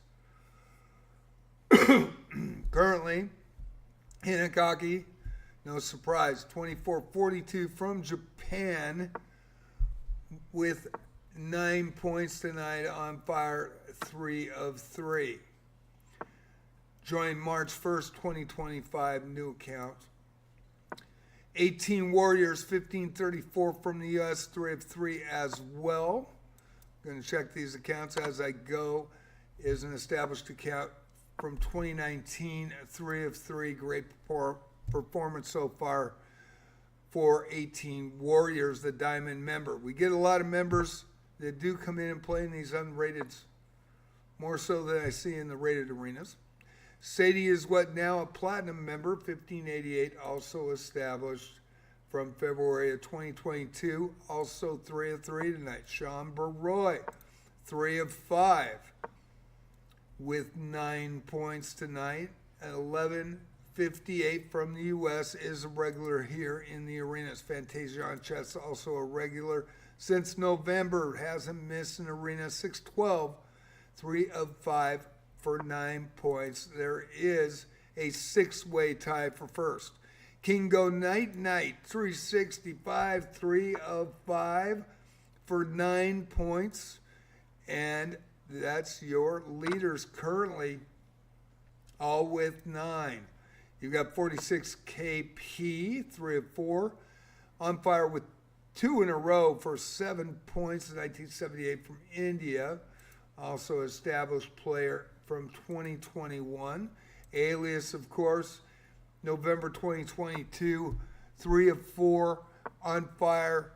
Currently, Hinakaki, no surprise, 24-42 from Japan with 9 points tonight. On fire, 3 of 3. Joined March 1st, 2025, new account. 18 Warriors, 15-34 from the U.S., 3 of 3 as well. I'm going to check these accounts as I go. Is an established account from 2019, 3 of 3. Great performance so far for 18 Warriors, the Diamond member. We get a lot of members that do come in and play in these unrateds, more so than I see in the rated arenas. Sadie is what now a platinum member, 1588, also established from February of 2022, also 3 of 3 tonight. Sean Baroy, 3 of 5 with 9 points tonight. 1158 from the U.S. is a regular here in the arenas. Fantasia on chess, also a regular since November, hasn't missed an arena. 612, 3 of 5 for 9 points. There is a 6-way tie for first. Kingo Night Night, 365, 3 of 5 for 9 points. And that's your leaders currently, all with 9. You've got 46 KP, 3 of 4. On fire with 2 in a row for 7 points, 1978 from India. Also established player from 2021. Alias, of course, November 2022, 3 of 4. On fire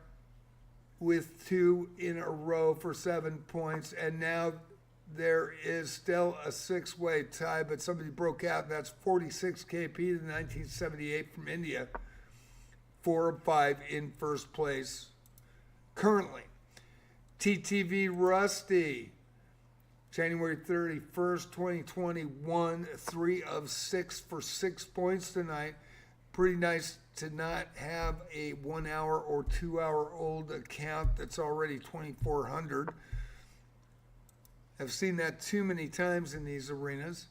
with 2 in a row for 7 points. And now there is still a 6-way tie, but somebody broke out, and that's 46 KP to 1978 from India. 4 of 5 in first place currently. TTV Rusty, January 31st, 2021, 3 of 6 for 6 points tonight. Pretty nice to not have a 1 hour or 2 hour old account that's already 2,400. I've seen that too many times in these arenas.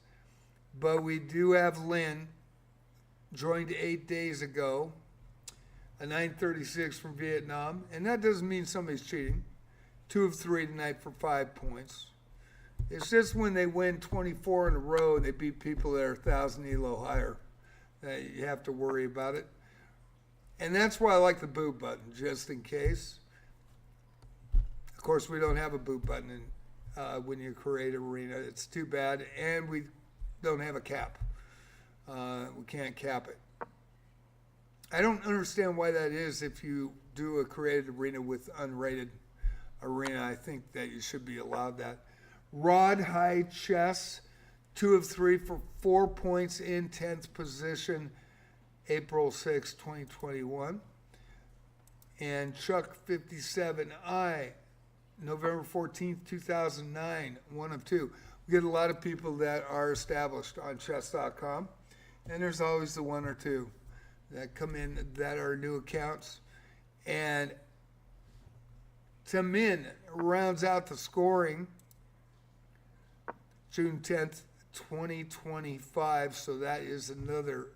But we do have Lynn, joined 8 days ago, a 936 from Vietnam. And that doesn't mean somebody's cheating. 2 of 3 tonight for 5 points. It's just when they win 24 in a row and they beat people that are 1,000 elo higher that you have to worry about it. And that's why I like the boot button, just in case. Of course, we don't have a boot button when you create an arena. It's too bad. And we don't have a cap. We can't cap it. I don't understand why that is. If you do a created arena with unrated arena, I think that you should be allowed that. Rod High Chess, 2 of 3 for 4 points in 10th position, April 6, 2021. And Chuck 57I, November 14th, 2009, 1 of 2. We get a lot of people that are established on chess.com, and there's always the 1 or 2 that come in that are new accounts. And Tamin rounds out the scoring June 10th, 2025. So that is another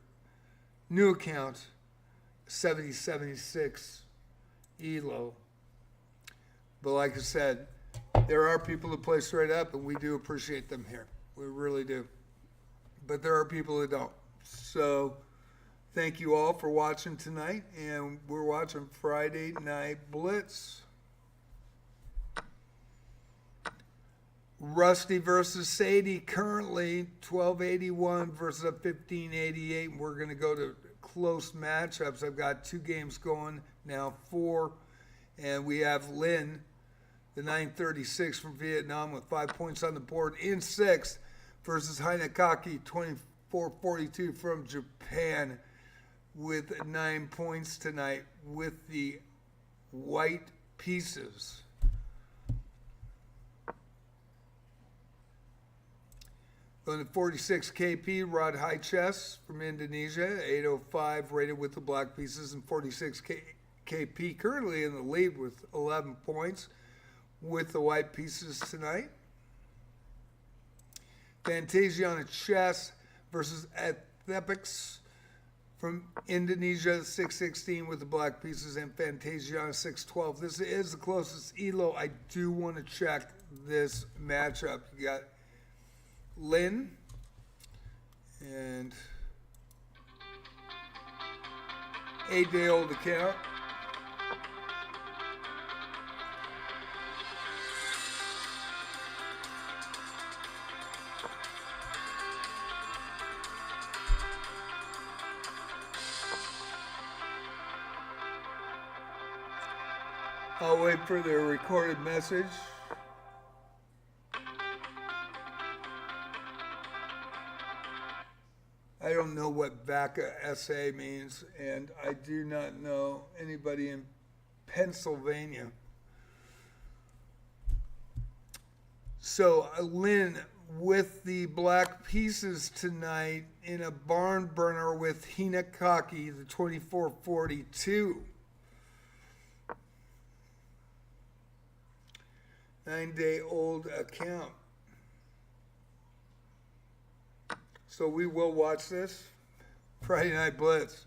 new account, 7076 ELO. But like I said, there are people that play straight up, and we do appreciate them here. We really do. But there are people that don't. So thank you all for watching tonight, and we're watching Friday Night Blitz. Rusty versus Sadie, currently 1281 versus a 1588. We're going to go to close matchups. I've got 2 games going, now 4. And we have Lynn, the 936 from Vietnam, with 5 points on the board in 6th, versus Hinakaki, 2442 from Japan, with 9 points tonight with the white pieces. On the 46 KP, Rod High Chess from Indonesia, 805 rated with the black pieces, and 46 KP currently in the lead with 11 points with the white pieces tonight. Fantasia on a chess versus Athepics from Indonesia, 616 with the black pieces, and Fantasia on a 612. This is the closest ELO. I do want to check this matchup. You got Lynn and 8-day-old account. I'll wait for their recorded message. I don't know what VACA SA means, and I do not know anybody in Pennsylvania. So Lynn with the black pieces tonight in a barn burner with Hinakaki, the 2442. 9-day-old account. So we will watch this Friday Night Blitz.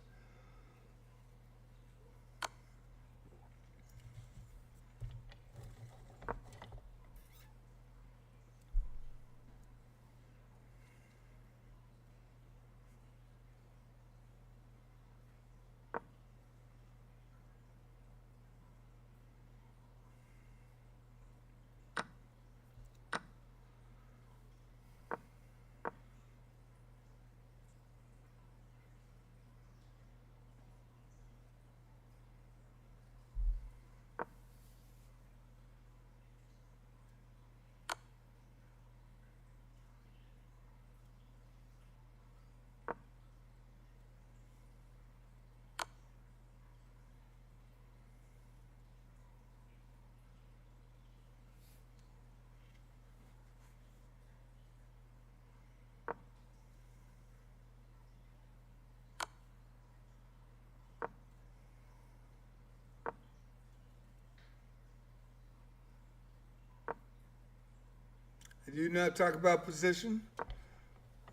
I do not talk about position.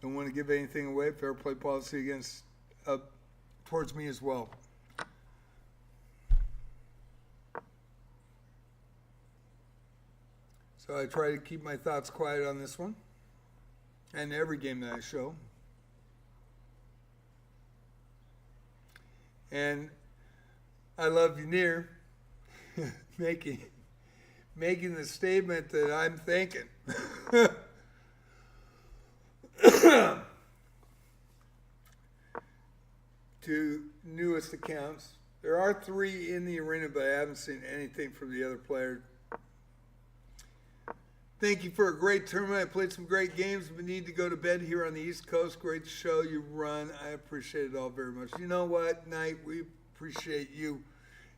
Don't want to give anything away. Fair play policy against towards me as well. So I try to keep my thoughts quiet on this one and every game that I show. And I love Unir making the statement that I'm thinking. To newest accounts. There are 3 in the arena, but I haven't seen anything from the other players. Thank you for a great tournament. I played some great games, but need to go to bed here on the East Coast. Great show you run. I appreciate it all very much. You know what, Knight? We appreciate you.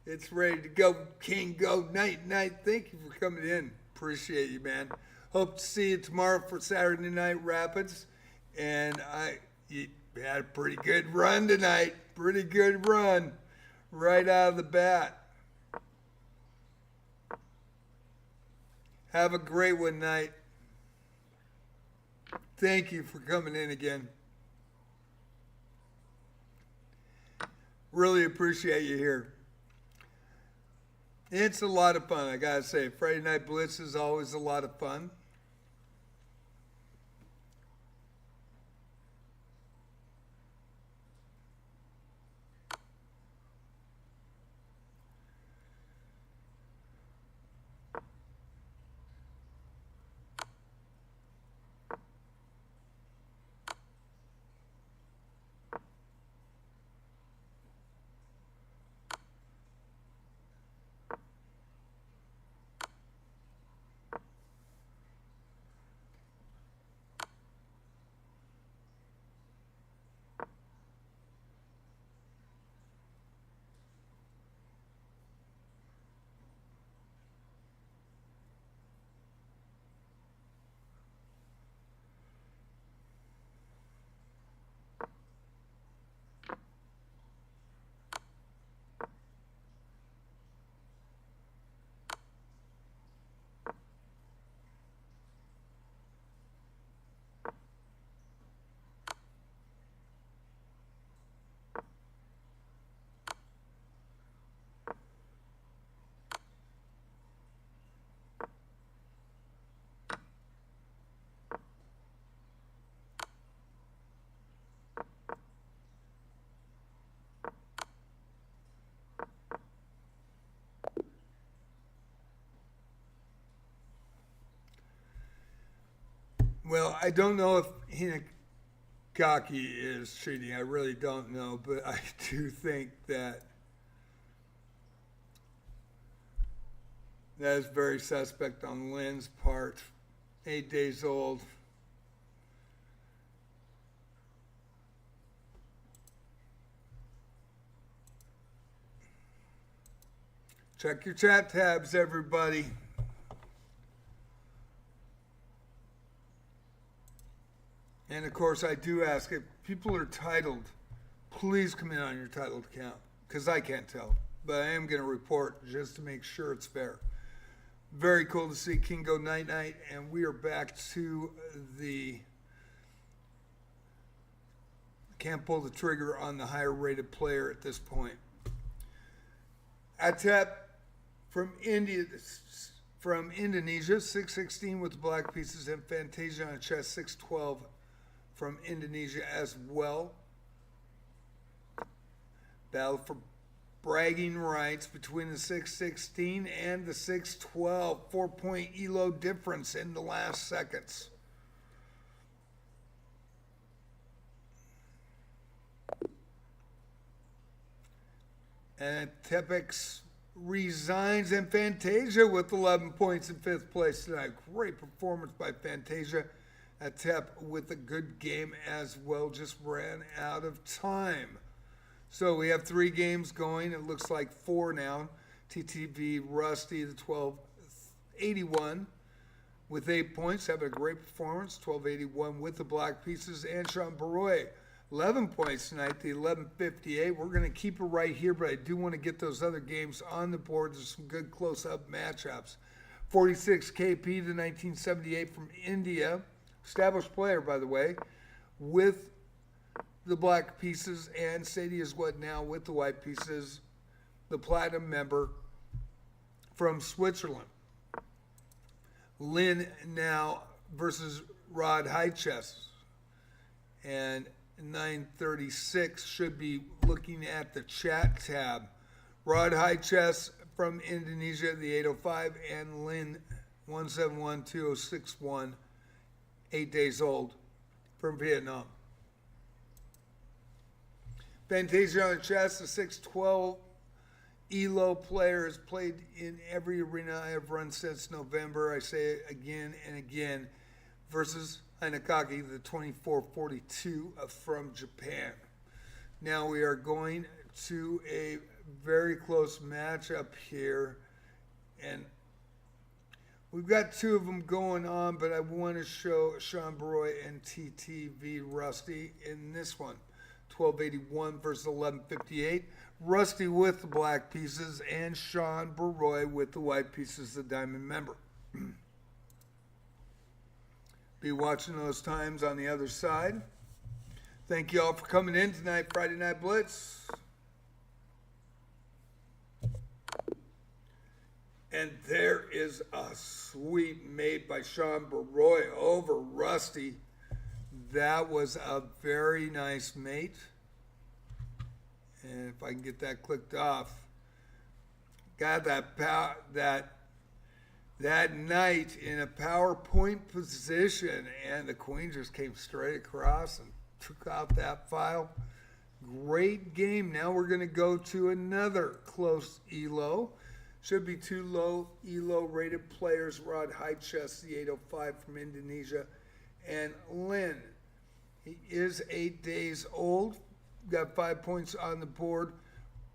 It's ready to go. King, go. Night. Thank you for coming in. Appreciate you, man. Hope to see you tomorrow for Saturday Night Rapids. And you had a pretty good run tonight. Pretty good run right out of the bat. Have a great one, Knight. Thank you for coming in again. Really appreciate you here. It's a lot of fun, I gotta say. Friday Night Blitz is always a lot of fun. Well, I don't know if Hinakaki is cheating. I really don't know, but I do think that that is very suspect on Lynn's part. 8 days old. Check your chat tabs, everybody. And of course, I do ask if people are titled, please come in on your titled account, because I can't tell. But I am going to report just to make sure it's fair. Very cool to see Kingo Night Night, and we are back to the can't pull the trigger on the higher rated player at this point. Atep from Indonesia, 616 with the black pieces, and Fantasia on chest, 612 from Indonesia as well. Battle for bragging rights between the 616 and the 612. 4-point ELO difference in the last seconds. And Tepix resigns, and Fantasia with 11 points in 5th place tonight. Great performance by Fantasia. Atep with a good game as well, just ran out of time. So we have 3 games going. It looks like 4 now. TTV Rusty, the 1281 with 8 points, having a great performance. 1281 with the black pieces, and Sean Baroy, 11 points tonight, the 1158. We're going to keep it right here, but I do want to get those other games on the board. There's some good close-up matchups. 46 KP, the 1978 from India. Established player, by the way, with the black pieces, and Sadie is what now with the white pieces, the platinum member from Switzerland. Lynn now versus Rod Highchest, and 936 should be looking at the chat tab. Rod Highchest from Indonesia, the 805, and Lynn 1712061, 8 days old, from Vietnam. Fantasia on the chest, the 612 ELO player, has played in every arena I have run since November. I say it again and again. Versus Hinakaki, the 2442 from Japan. Now we are going to a very close matchup here, and we've got 2 of them going on, but I want to show Sean Baroy and TTV Rusty in this one. 1281 versus 1158. Rusty with the black pieces, and Sean Baroy with the white pieces, the diamond member. Be watching those times on the other side. Thank you all for coming in tonight, Friday Night Blitz. And there is a sweep made by Sean Baroy over Rusty. That was a very nice mate. And if I can get that clicked off. Got that knight in a PowerPoint position, and the queen just came straight across and took out that file. Great game. Now we're going to go to another close ELO. Should be 2 low ELO rated players. Rod Highchest, the 805 from Indonesia, and Lynn. He is 8 days old. Got 5 points on the board.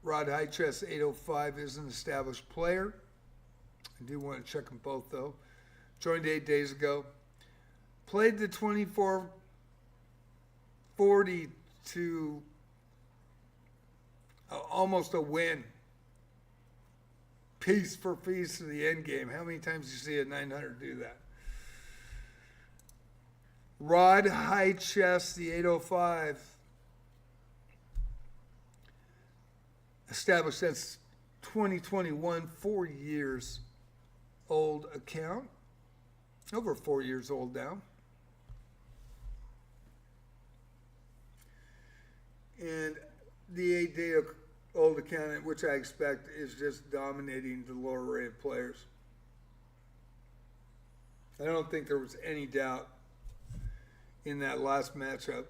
Rod Highchest, 805, is an established player. I do want to check them both, though. Joined 8 days ago. Played the 2440 to almost a win. Piece for piece to the end game. How many times do you see a 900 do that? Rod Highchest, the 805. Established since 2021, 4 years old account. Over 4 years old now. And the 8-day-old account, which I expect is just dominating the lower rated players. I don't think there was any doubt in that last matchup.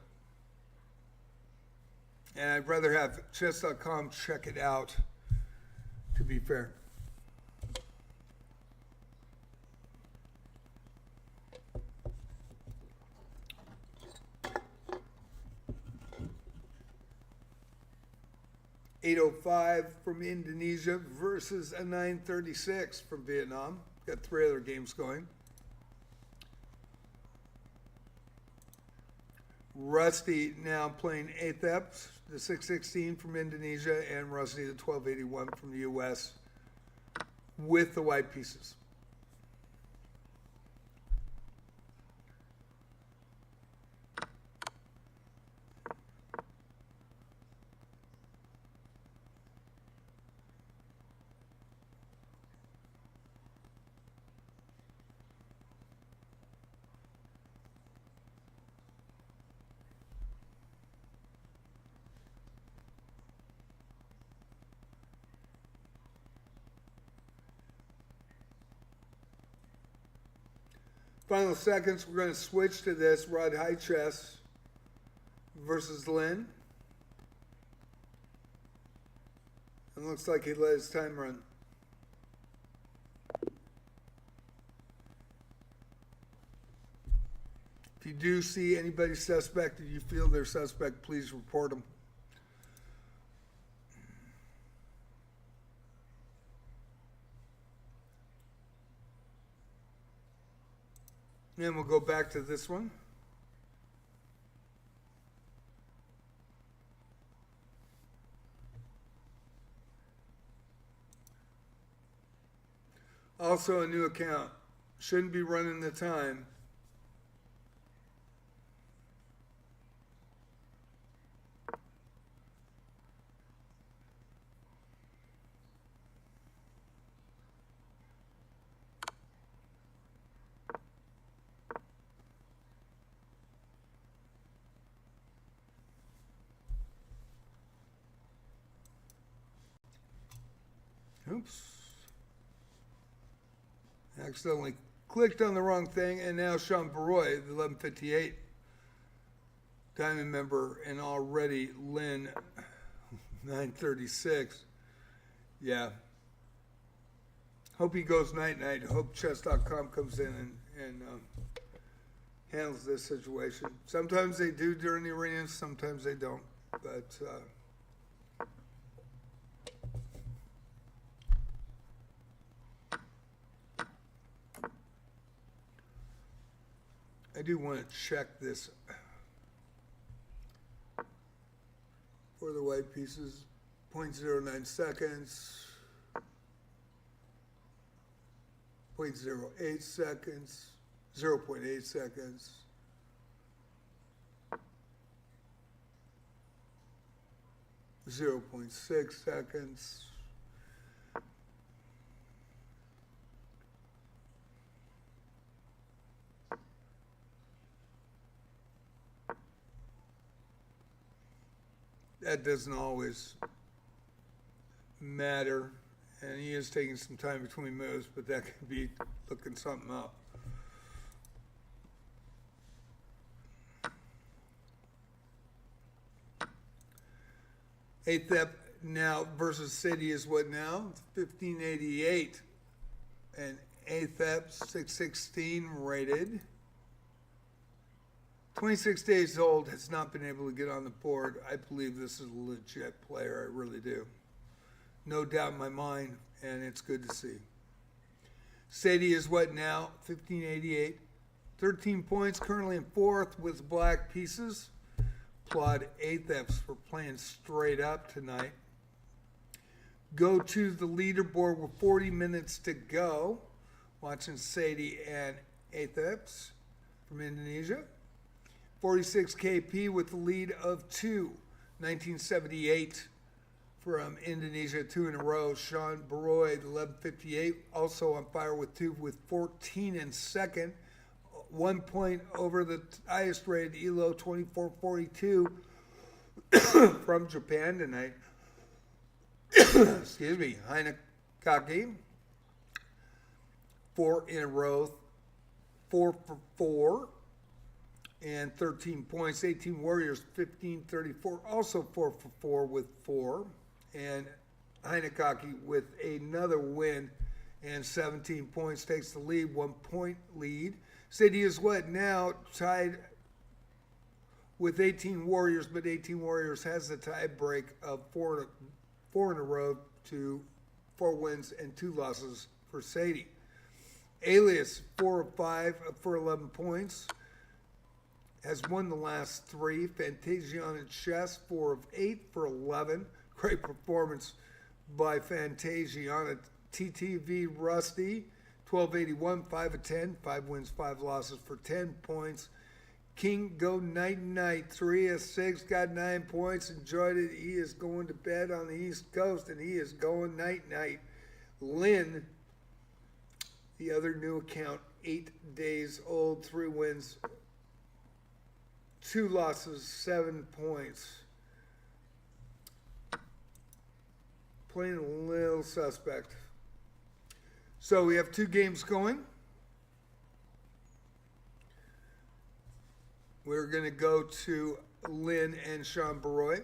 And I'd rather have chess.com check it out, to be fair. .805 from Indonesia versus a 936 from Vietnam. Got 3 other games going. Rusty now playing Atheps, the 616 from Indonesia, and Rusty the 1281 from the US with the white pieces. Final seconds, we're going to switch to this Rod High Chess versus Lin. It looks like he let his time run. If you do see anybody suspect, or you feel they're suspect, please report them. And we'll go back to this one. Also a new account. Shouldn't be running the time. Oops. Accidentally clicked on the wrong thing, and now Sean Baroy, the 1158 Diamond member, and already Lynn 936. Yeah. Hope he goes night-night. Hope chess.com comes in and handles this situation. Sometimes they do during the arena, sometimes they don't. But I do want to check this for the white pieces. 0.09 seconds. 0.08 seconds. 0.8 seconds. Zero 0.6 seconds. That doesn't always matter, and he is taking some time between moves, but that could be looking something up. Athep now versus City is what now? 1588, and Athep 616 rated. 26 days old, has not been able to get on the board. I believe this is a legit player, I really do. No doubt in my mind, and it's good to see. Sadie is what now? 1588. 13 points, currently in 4th with black pieces. Applaud Atheps for playing straight up tonight. Go to the leaderboard with 40 minutes to go. Watching Sadie and Atheps from Indonesia. 46 KP with the lead of 2. 1978 from Indonesia, 2 in a row. Sean Baroy, 1158, also on fire with 2 with 14 in second. 1 point over the highest rated Elo, 2442 from Japan tonight. Excuse me, Heinekaki. 4 in a row, 4 for 4. and 13 points. 18 Warriors, 15-34, also 4 for 4 with 4. And Heinekaki with another win and 17 points takes the lead, 1 point lead. Sadie is what now tied with 18 Warriors, but 18 Warriors has the tie break of four in a row to 4 wins and 2 losses for Sadie. Alias, 4 of 5 for 11 points, has won the last 3. Fantasia Chess, 4 of 8 for 11. Great performance by Fantasia. TTV Rusty, 1281, 5 of 10, 5 wins, 5 losses for 10 points. King Go Night Night, 3 of 6, got 9 points, enjoyed it. He is going to bed on the East Coast, and he is going night night. Lynn, the other new account, 8 days old, 3 wins, 2 losses, 7 points. Playing a little suspect. So we have 2 games going. We're going to go to Lynn and Sean Baroy.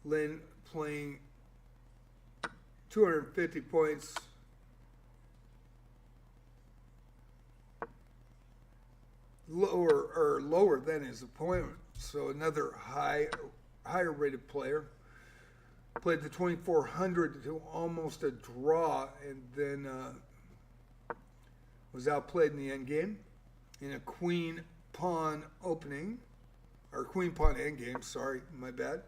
Lynn playing 250 points. Lower than his opponent. So another higher rated player. Played the 2400 to almost a draw, and then was outplayed in the end game in a queen pawn opening, or queen pawn end game. Sorry, my bad.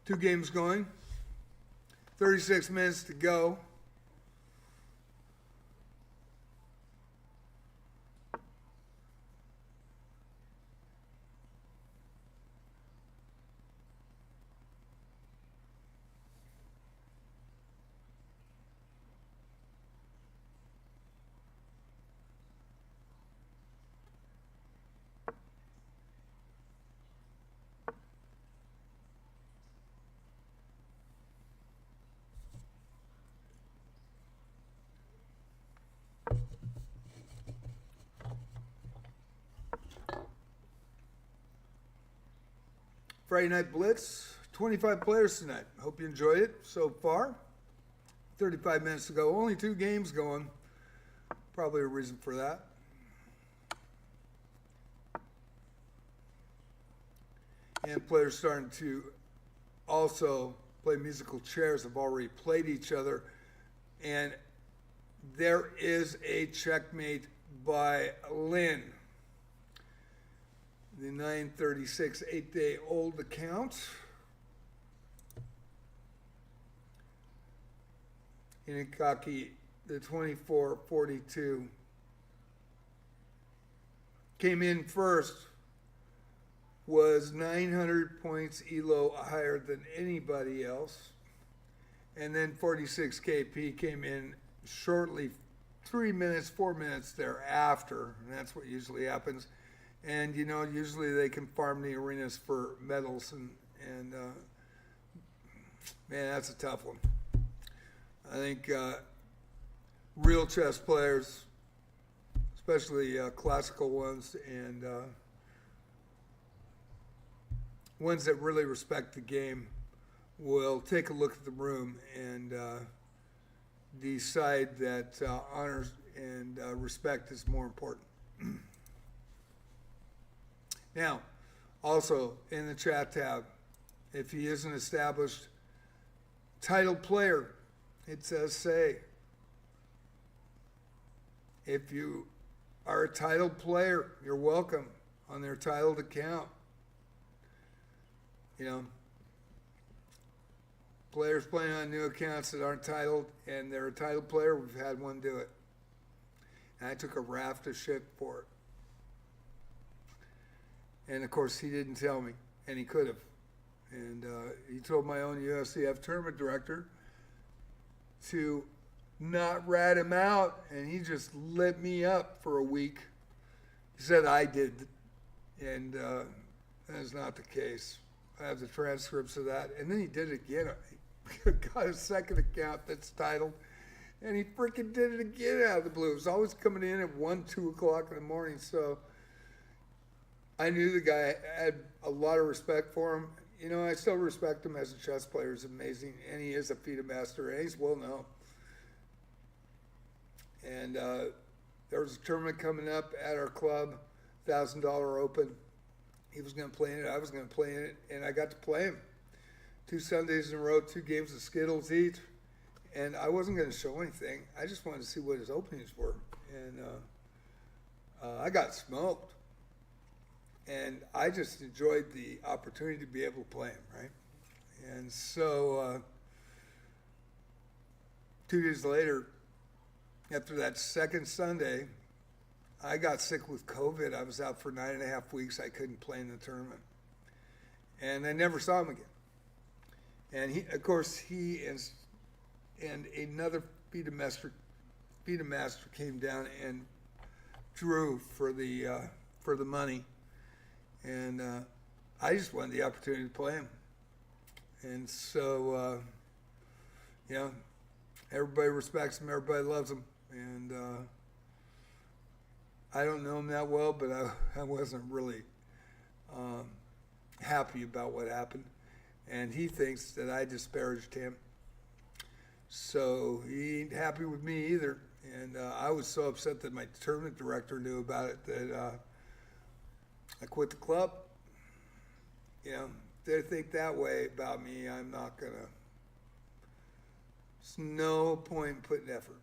Two games going. 36 minutes to go. Friday Night Blitz, 25 players tonight. Hope you enjoyed it so far. 35 minutes to go. Only 2 games going. Probably a reason for that. And players starting to also play musical chairs, have already played each other. And there is a checkmate by Lynn. The 936 8-day-old account. Inukaki, the 2442. Came in first, was 900 points ELO higher than anybody else. And then 46 KP came in shortly, 3 minutes, 4 minutes thereafter. And that's what usually happens. And, you know, usually they can farm the arenas for medals, and man, that's a tough one. I think real chess players, especially classical ones, and ones that really respect the game, will take a look at the room and decide that honor and respect is more important. Now, also in the chat tab, if he is an established titled player, it says say. If you are a titled player, you're welcome on their titled account. You know, players playing on new accounts that aren't titled and they're a titled player, we've had one do it. And I took a raft of shit for it. And of course, he didn't tell me, and he could have. And he told my own USCF tournament director to not rat him out, and he just lit me up for a week. He said I did, and that is not the case. I have the transcripts of that. And then he did it again. I got a second account that's titled, and he freaking did it again out of the blue. It was always coming in at 1, 2 o'clock in the morning, so I knew the guy. I had a lot of respect for him. You know, I still respect him as a chess player. He's amazing, and he is a FIDE master, and he's well known. And there was a tournament coming up at our club, $1,000 open. He was going to play in it. I was going to play in it, and I got to play him 2 Sundays in a row, 2 games of Skittles each. And I wasn't going to show anything. I just wanted to see what his openings were. And I got smoked. And I just enjoyed the opportunity to be able to play him, right? And so 2 days later, after that second Sunday, I got sick with COVID. I was out for 9.5 weeks. I couldn't play in the tournament. And I never saw him again. And he, of course, he and another FIDE master came down and drew for the money. And I just wanted the opportunity to play him. And so, you know, everybody respects him, everybody loves him. And I don't know him that well, but I wasn't really happy about what happened. And he thinks that I disparaged him. So he ain't happy with me either. And I was so upset that my tournament director knew about it that I quit the club. You know, if they think that way about me, I'm not going to. There's no point in putting effort.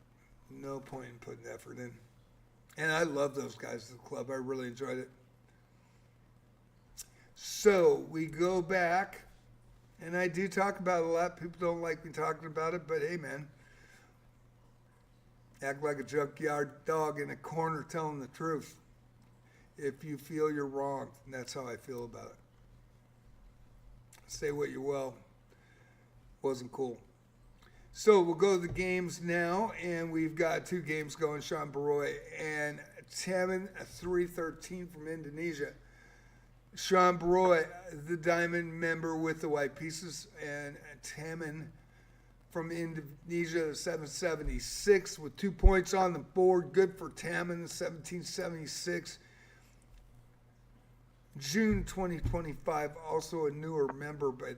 No point in putting effort in. And I love those guys at the club. I really enjoyed it. So we go back, and I do talk about it a lot. People don't like me talking about it, but hey, man. Act like a junkyard dog in a corner telling the truth. If you feel you're wrong, and that's how I feel about it. Say what you will. Wasn't cool. So we'll go to the games now, and we've got 2 games going. Sean Baroy and Taman 313 from Indonesia. Sean Baroy, the diamond member with the white pieces, and Taman from Indonesia, 776 with 2 points on the board. Good for Taman, 1776. June 2025, also a newer member, but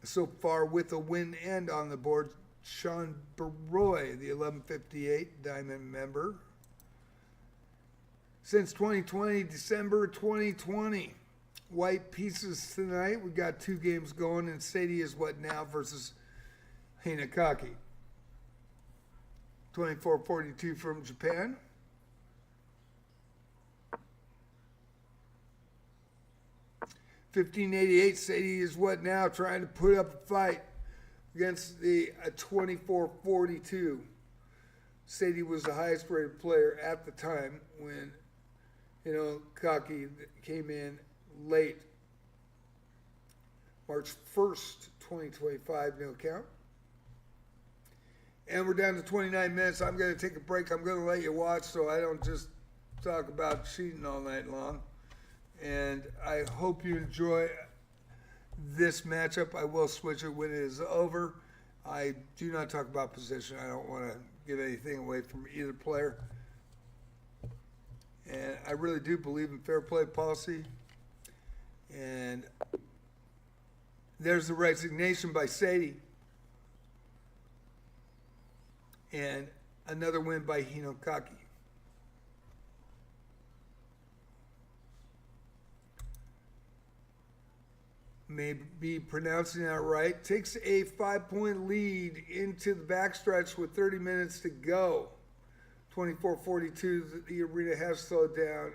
so far with a win and on the board, Sean Baroy, the 1158 diamond member. Since 2020, December 2020. White pieces tonight. We got 2 games going, and Sadie is what now versus Hinakaki. 2442 from Japan. $15.88, Sadie is what now, trying to put up a fight against the 24.42. Sadie was the highest rated player at the time when, you know, Kaki came in late. March 1st, 2025, no count. And we're down to 29 minutes. I'm going to take a break. I'm going to let you watch so I don't just talk about cheating all night long. And I hope you enjoy this matchup. I will switch it when it is over. I do not talk about position. I don't want to give anything away from either player. And I really do believe in fair play policy. And there's the resignation by Sadie. and another win by Hinokaki. May be pronouncing that right. Takes a 5-point lead into the backstretch with 30 minutes to go. 24-42, the arena has slowed down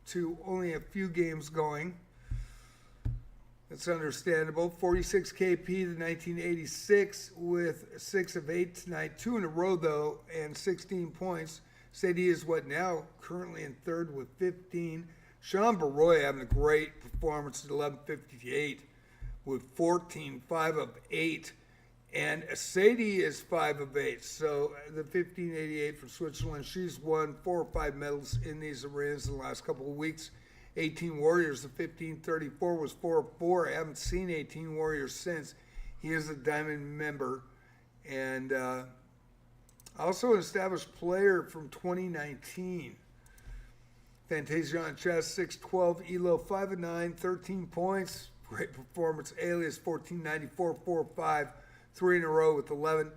to only a few games going. That's understandable. 46 KP, the 1986 with 6 of 8 tonight. 2 in a row, though, and 16 points. Sadie is what now? Currently in third with 15. Sean Baroy having a great performance at 11:58 with 14, 5 of 8. And Sadie is 5 of 8. So the 1588 from Switzerland, she's won 4 or 5 medals in these arenas in the last couple of weeks. 18 Warriors, the 1534 was 4 of 4. I haven't seen 18 Warriors since. He is a Diamond member. And also an established player from 2019. Fantasia on chess, 612. Elo, 5 of 9, 13 points. Great performance. Alias, 1494, 4 of 5. 3 in a row with 11.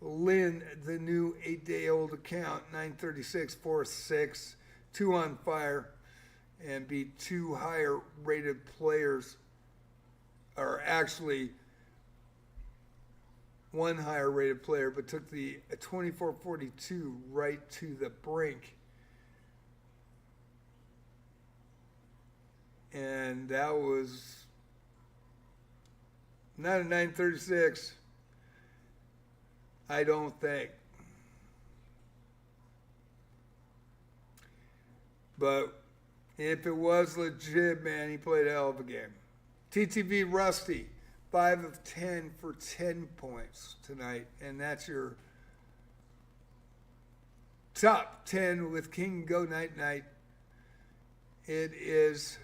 Lynn, the new 8-day-old account, 936, 4 of 6. 2 on fire. And beat 2 higher rated players, or actually 1 higher rated player, but took the 24-42 right to the brink. And that was not a 936, I don't think. But if it was legit, man, he played a hell of a game. TTV Rusty, 5 of 10 for 10 points tonight. And that's your top 10 with King Go Night Night. It is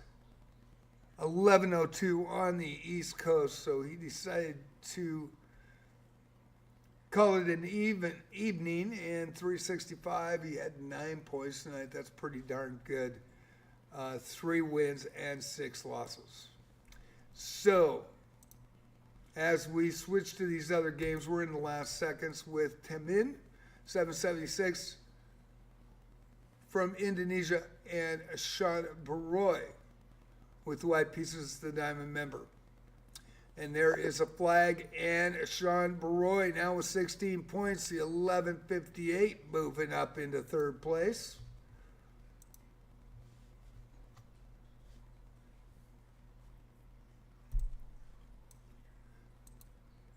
11:02 on the East Coast, so he decided to call it an even evening. And 365, he had 9 points tonight. That's pretty darn good. 3 wins and 6 losses. So, as we switch to these other games, we're in the last seconds with Temin, 776 from Indonesia, and Sean Baroy with the white pieces, the diamond member. And there is a flag, and Sean Baroy now with 16 points, the 11:58 moving up into third place.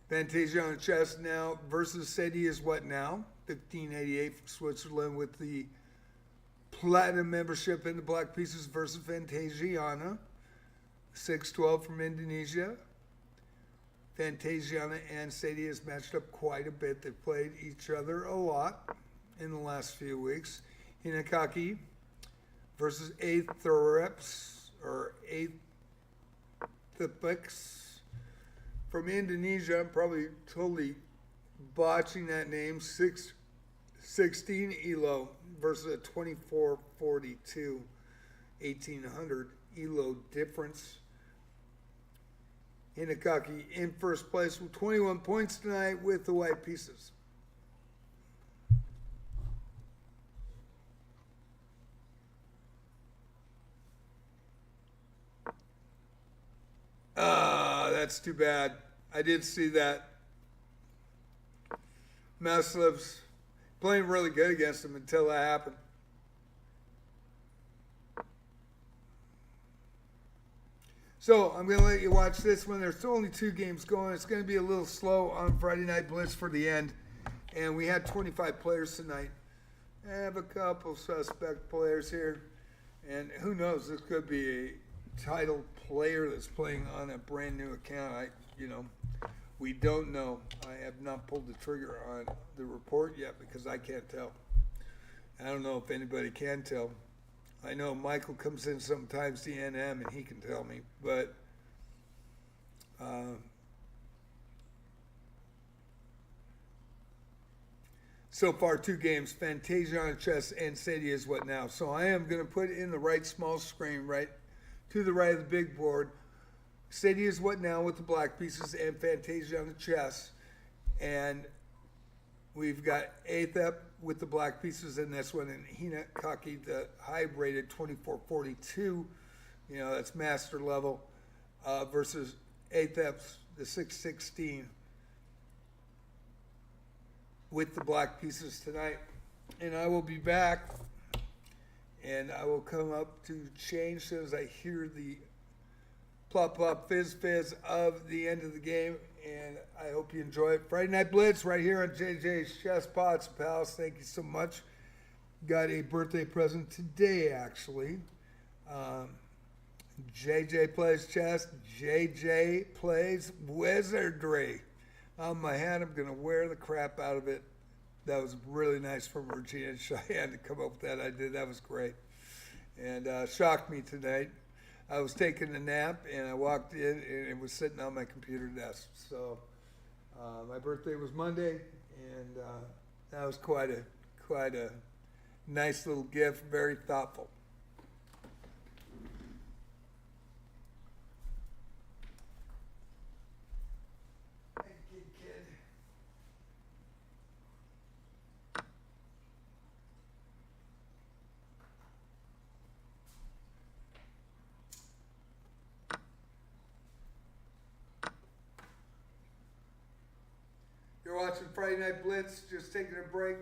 Fantasia on chess now versus Sadie is what now? 1588 from Switzerland with the platinum membership in the black pieces versus Fantasiana. 612 from Indonesia. Fantasiana and Sadie has matched up quite a bit. They've played each other a lot in the last few weeks. Hinokaki versus Aethreps or Aethreps from Indonesia. I'm probably totally botching that name. 616 Elo versus a 2442 1800 Elo difference. Hinokaki in first place with 21 points tonight with the white pieces. That's too bad. I did see that. Maslow's playing really good against him until that happened. So I'm going to let you watch this one. There's only 2 games going. It's going to be a little slow on Friday Night Blitz for the end. And we had 25 players tonight. I have a couple suspect players here. And who knows, this could be a title player that's playing on a brand new account. We don't know. I have not pulled the trigger on the report yet because I can't tell. I don't know if anybody can tell. I know Michael comes in sometimes, the NM, and he can tell me, but so far 2 games, Fantasia on chess and Sadie is what now. So I am going to put in the right small screen, right to the right of the big board. Sadie is what now with the black pieces and Fantasia on the chess. And We've got Athep with the black pieces in this one, and Hinakaki, the high-rated 2442. You know, that's master level, versus Athep's the 616 with the black pieces tonight. And I will be back, and I will come up to change as soon as I hear the plop, plop, fizz, fizz of the end of the game. And I hope you enjoy it. Friday Night Blitz right here on JJ's Chess Pots Pals. Thank you so much. Got a birthday present today, actually. JJ plays chess. JJ plays wizardry. On my hand, I'm going to wear the crap out of it. That was really nice from Regina and Cheyenne to come up with that idea. That was great. And shocked me tonight. I was taking a nap, and I walked in, and it was sitting on my computer desk. So my birthday was Monday, and that was quite a nice little gift, very thoughtful. Thank you, kid. You're watching Friday Night Blitz, just taking a break.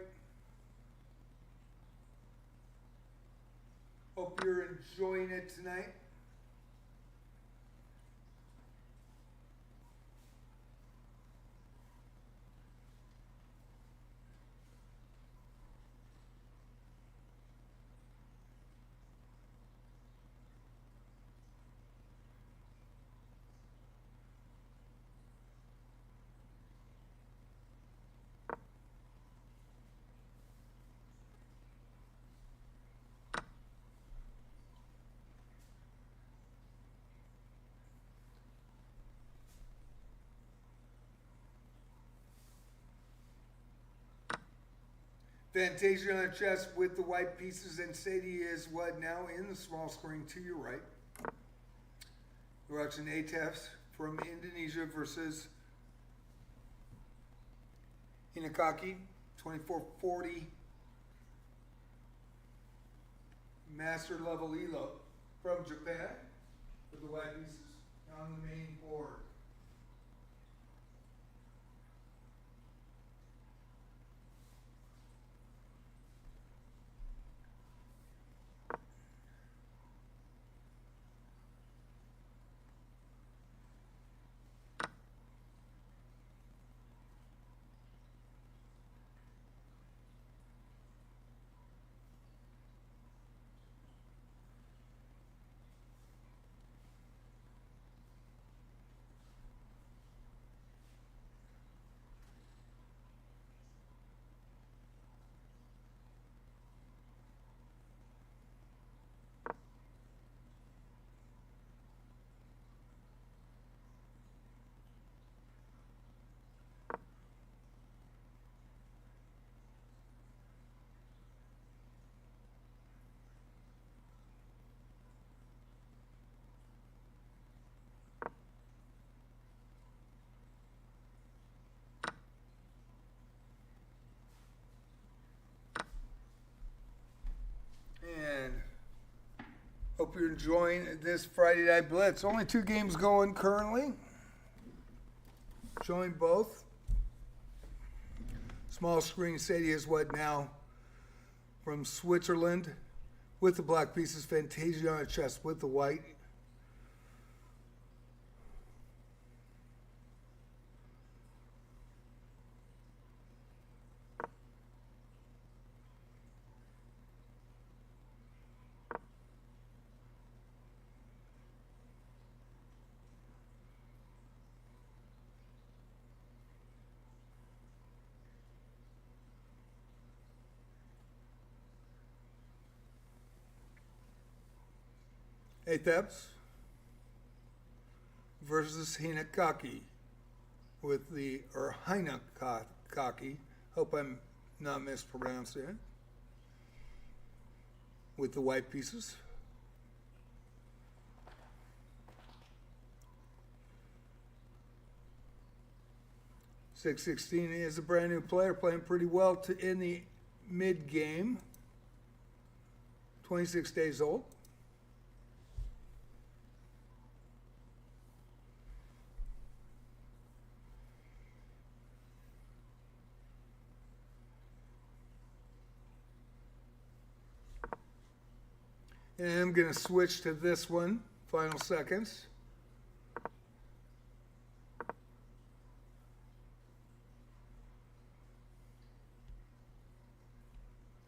Hope you're enjoying it tonight. Fantasia on the chest with the white pieces, and Sadie is what now in the small screen to your right. We're watching ATEFs from Indonesia versus Hinakaki, 2440 master level ELO from Japan with the white pieces on the main board. And hope you're enjoying this Friday Night Blitz. Only 2 games going currently. Showing both. Small screen Sadie is what now from Switzerland with the black pieces. Fantasia on a chest with the white. Athebs versus Hinakaki with the, or Hinakaki, hope I'm not mispronouncing it, with the white pieces. 616 is a brand new player playing pretty well in the mid game. 26 days old. And I'm going to switch to this one, final seconds.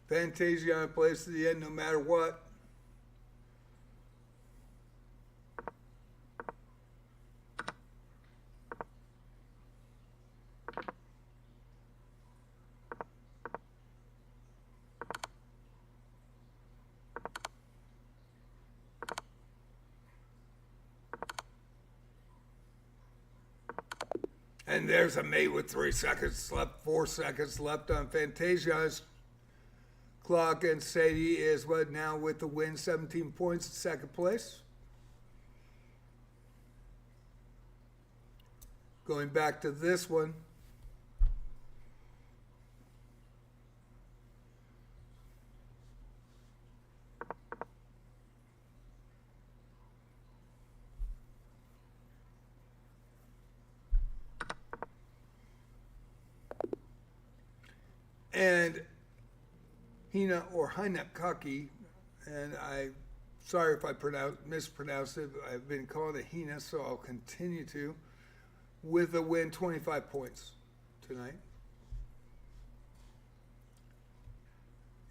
Fantasia plays to the end no matter what. And there's a mate with 3 seconds left, 4 seconds left on Fantasia's clock, and Sadie is what now with the win, 17 points in second place. Going back to this one. And Hina or Hinakaki, and sorry if I mispronounced it. I've been calling it Hina, so I'll continue to, with a win, 25 points tonight.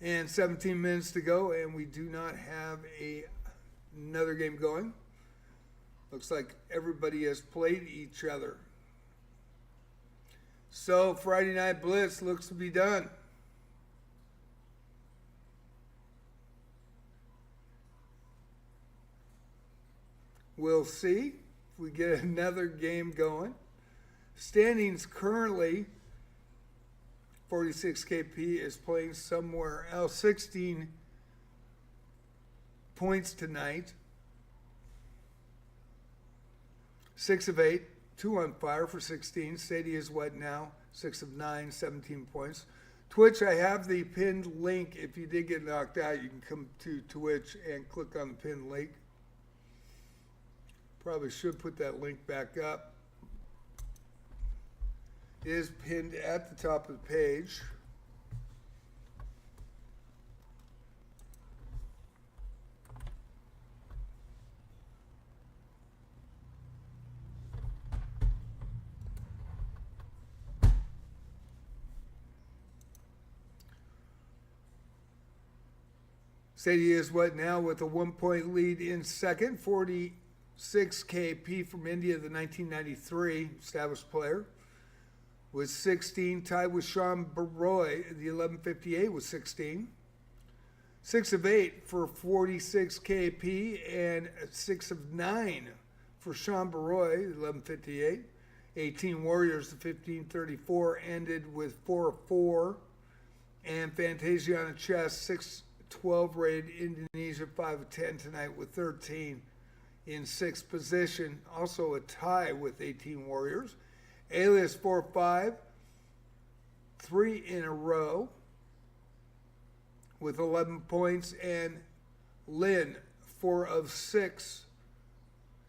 And 17 minutes to go, and we do not have another game going. Looks like everybody has played each other. So Friday Night Blitz looks to be done. We'll see if we get another game going. Standings currently, 46 KP is playing somewhere else. 16 points tonight. 6 of 8. 2 on fire for 16. Sadie is what now? 6 of 9, 17 points. Twitch, I have the pinned link. If you did get knocked out, you can come to Twitch and click on the pinned link. Probably should put that link back up. It is pinned at the top of the page. Sadie is what now with a 1-point lead in second, 46 KP from India, the 1993 established player, with 16, tied with Sean Baroy, the 1158 with 16. 6 of 8 for 46 KP and 6 of 9 for Sean Baroy, the 1158. 18 Warriors, the 1534, ended with 4 of 4. And Fantasia on a chess, 6-12 rated Indonesia, 5 of 10 tonight with 13 in 6th position. Also a tie with 18 Warriors. Alias 4-5, 3 in a row with 11 points. And Lynn, 4 of 6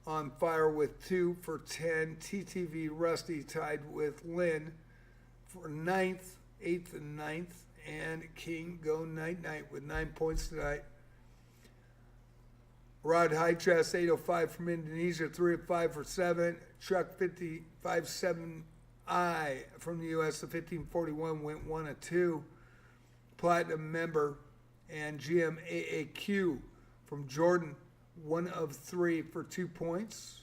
on fire with 2 for 10. TTV Rusty tied with Lynn for 9th, 8th and 9th. And King go night-night with 9 points tonight. Rod High Chest, 805 from Indonesia, 3 of 5 for 7. Chuck 557I from the U.S., the 1541 went 1 of 2. Platinum member. And GMAAQ from Jordan, 1 of 3 for 2 points.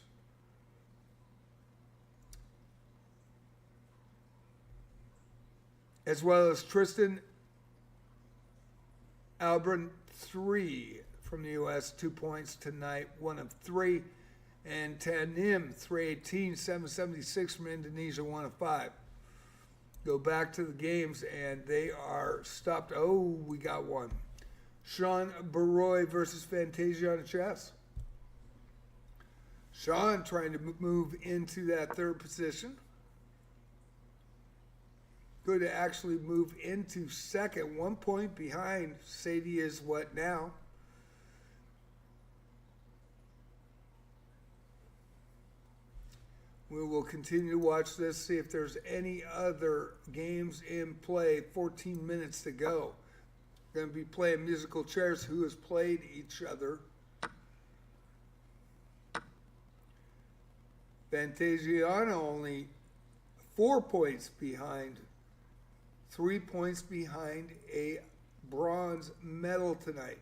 As well as Tristan Albron, 3 from the U.S., 2 points tonight, 1 of 3. And Tanim, 318, 776 from Indonesia, 1 of 5. Go back to the games, and they are stopped. Oh, we got one. Sean Baroy versus Fantasia on chess. Sean trying to move into that 3rd position. could actually move into second, 1 point behind. Sadie is what now? We will continue to watch this, see if there's any other games in play. 14 minutes to go. Going to be playing musical chairs. Who has played each other? Fantasiana only 4 points behind, 3 points behind a bronze medal tonight.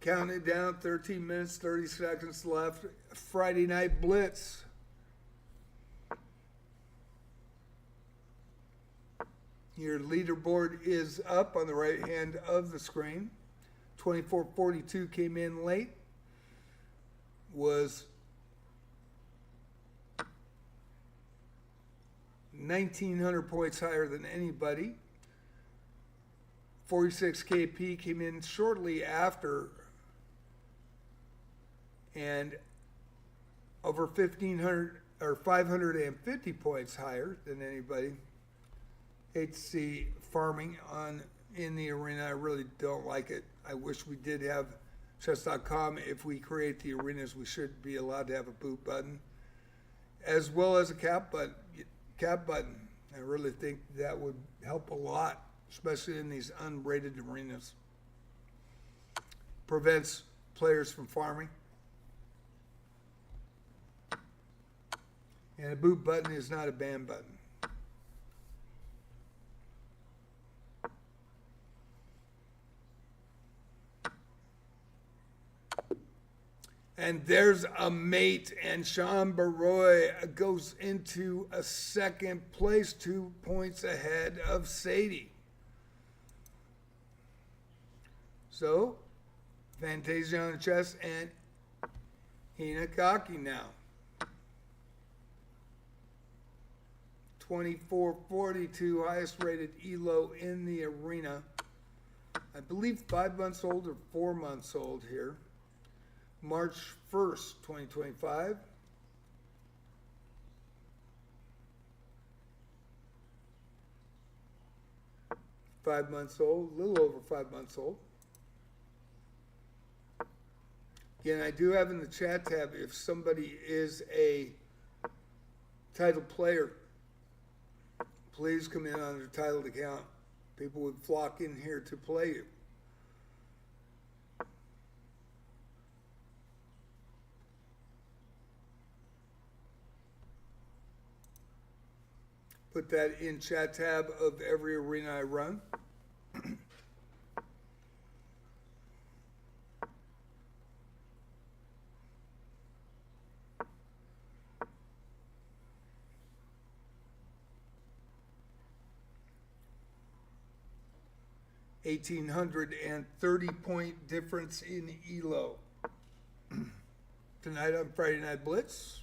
Counting down, 13 minutes, 30 seconds left. Friday Night Blitz. Your leaderboard is up on the right hand of the screen. 2442 came in late. Was 1,900 points higher than anybody. 46 KP came in shortly after and over 1,500 or 550 points higher than anybody. Hate to see farming on in the arena. I really don't like it. I wish we did have chess.com. If we create the arenas, we should be allowed to have a boot button as well as a cap button. I really think that would help a lot, especially in these unrated arenas. Prevents players from farming. And a boot button is not a ban button. And there's a mate, and Sean Baroy goes into a second place, 2 points ahead of Sadie. So, Fantasia on the chess and Hinakaki now. 2442, highest rated ELO in the arena. I believe 5 months old or 4 months old here. March 1st, 2025. Five months old, a little over 5 months old. Again, I do have in the chat tab, if somebody is a title player, please come in on their titled account. People would flock in here to play you. Put that in chat tab of every arena I run. $1,830-point difference in ELO. Tonight on Friday Night Blitz.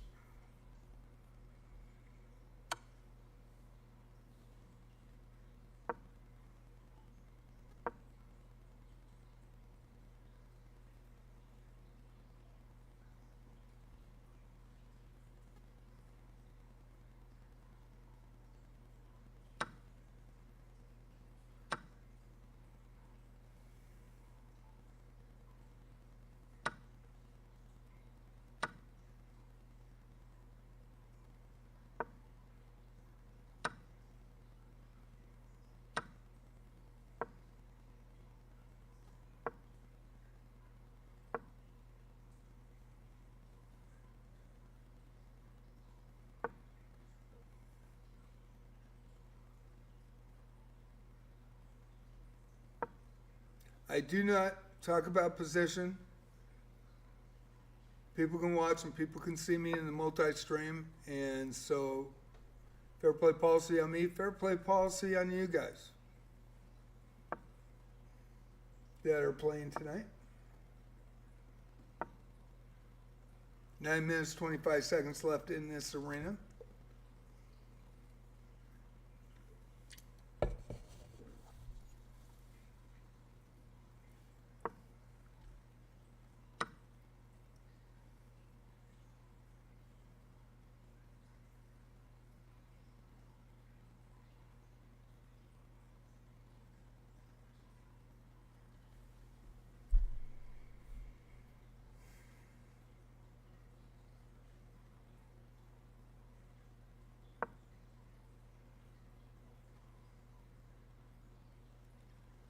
I do not talk about position. People can watch and people can see me in the multi-stream. And so, fair play policy on me, fair play policy on you guys. that are playing tonight. 9 minutes, 25 seconds left in this arena.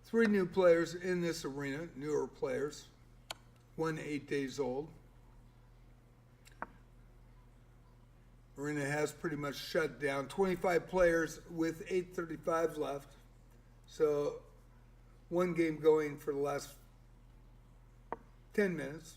Three new players in this arena, newer players. One 8 days old. Arena has pretty much shut down. 25 players with 8:35 left. So one game going for the last 10 minutes.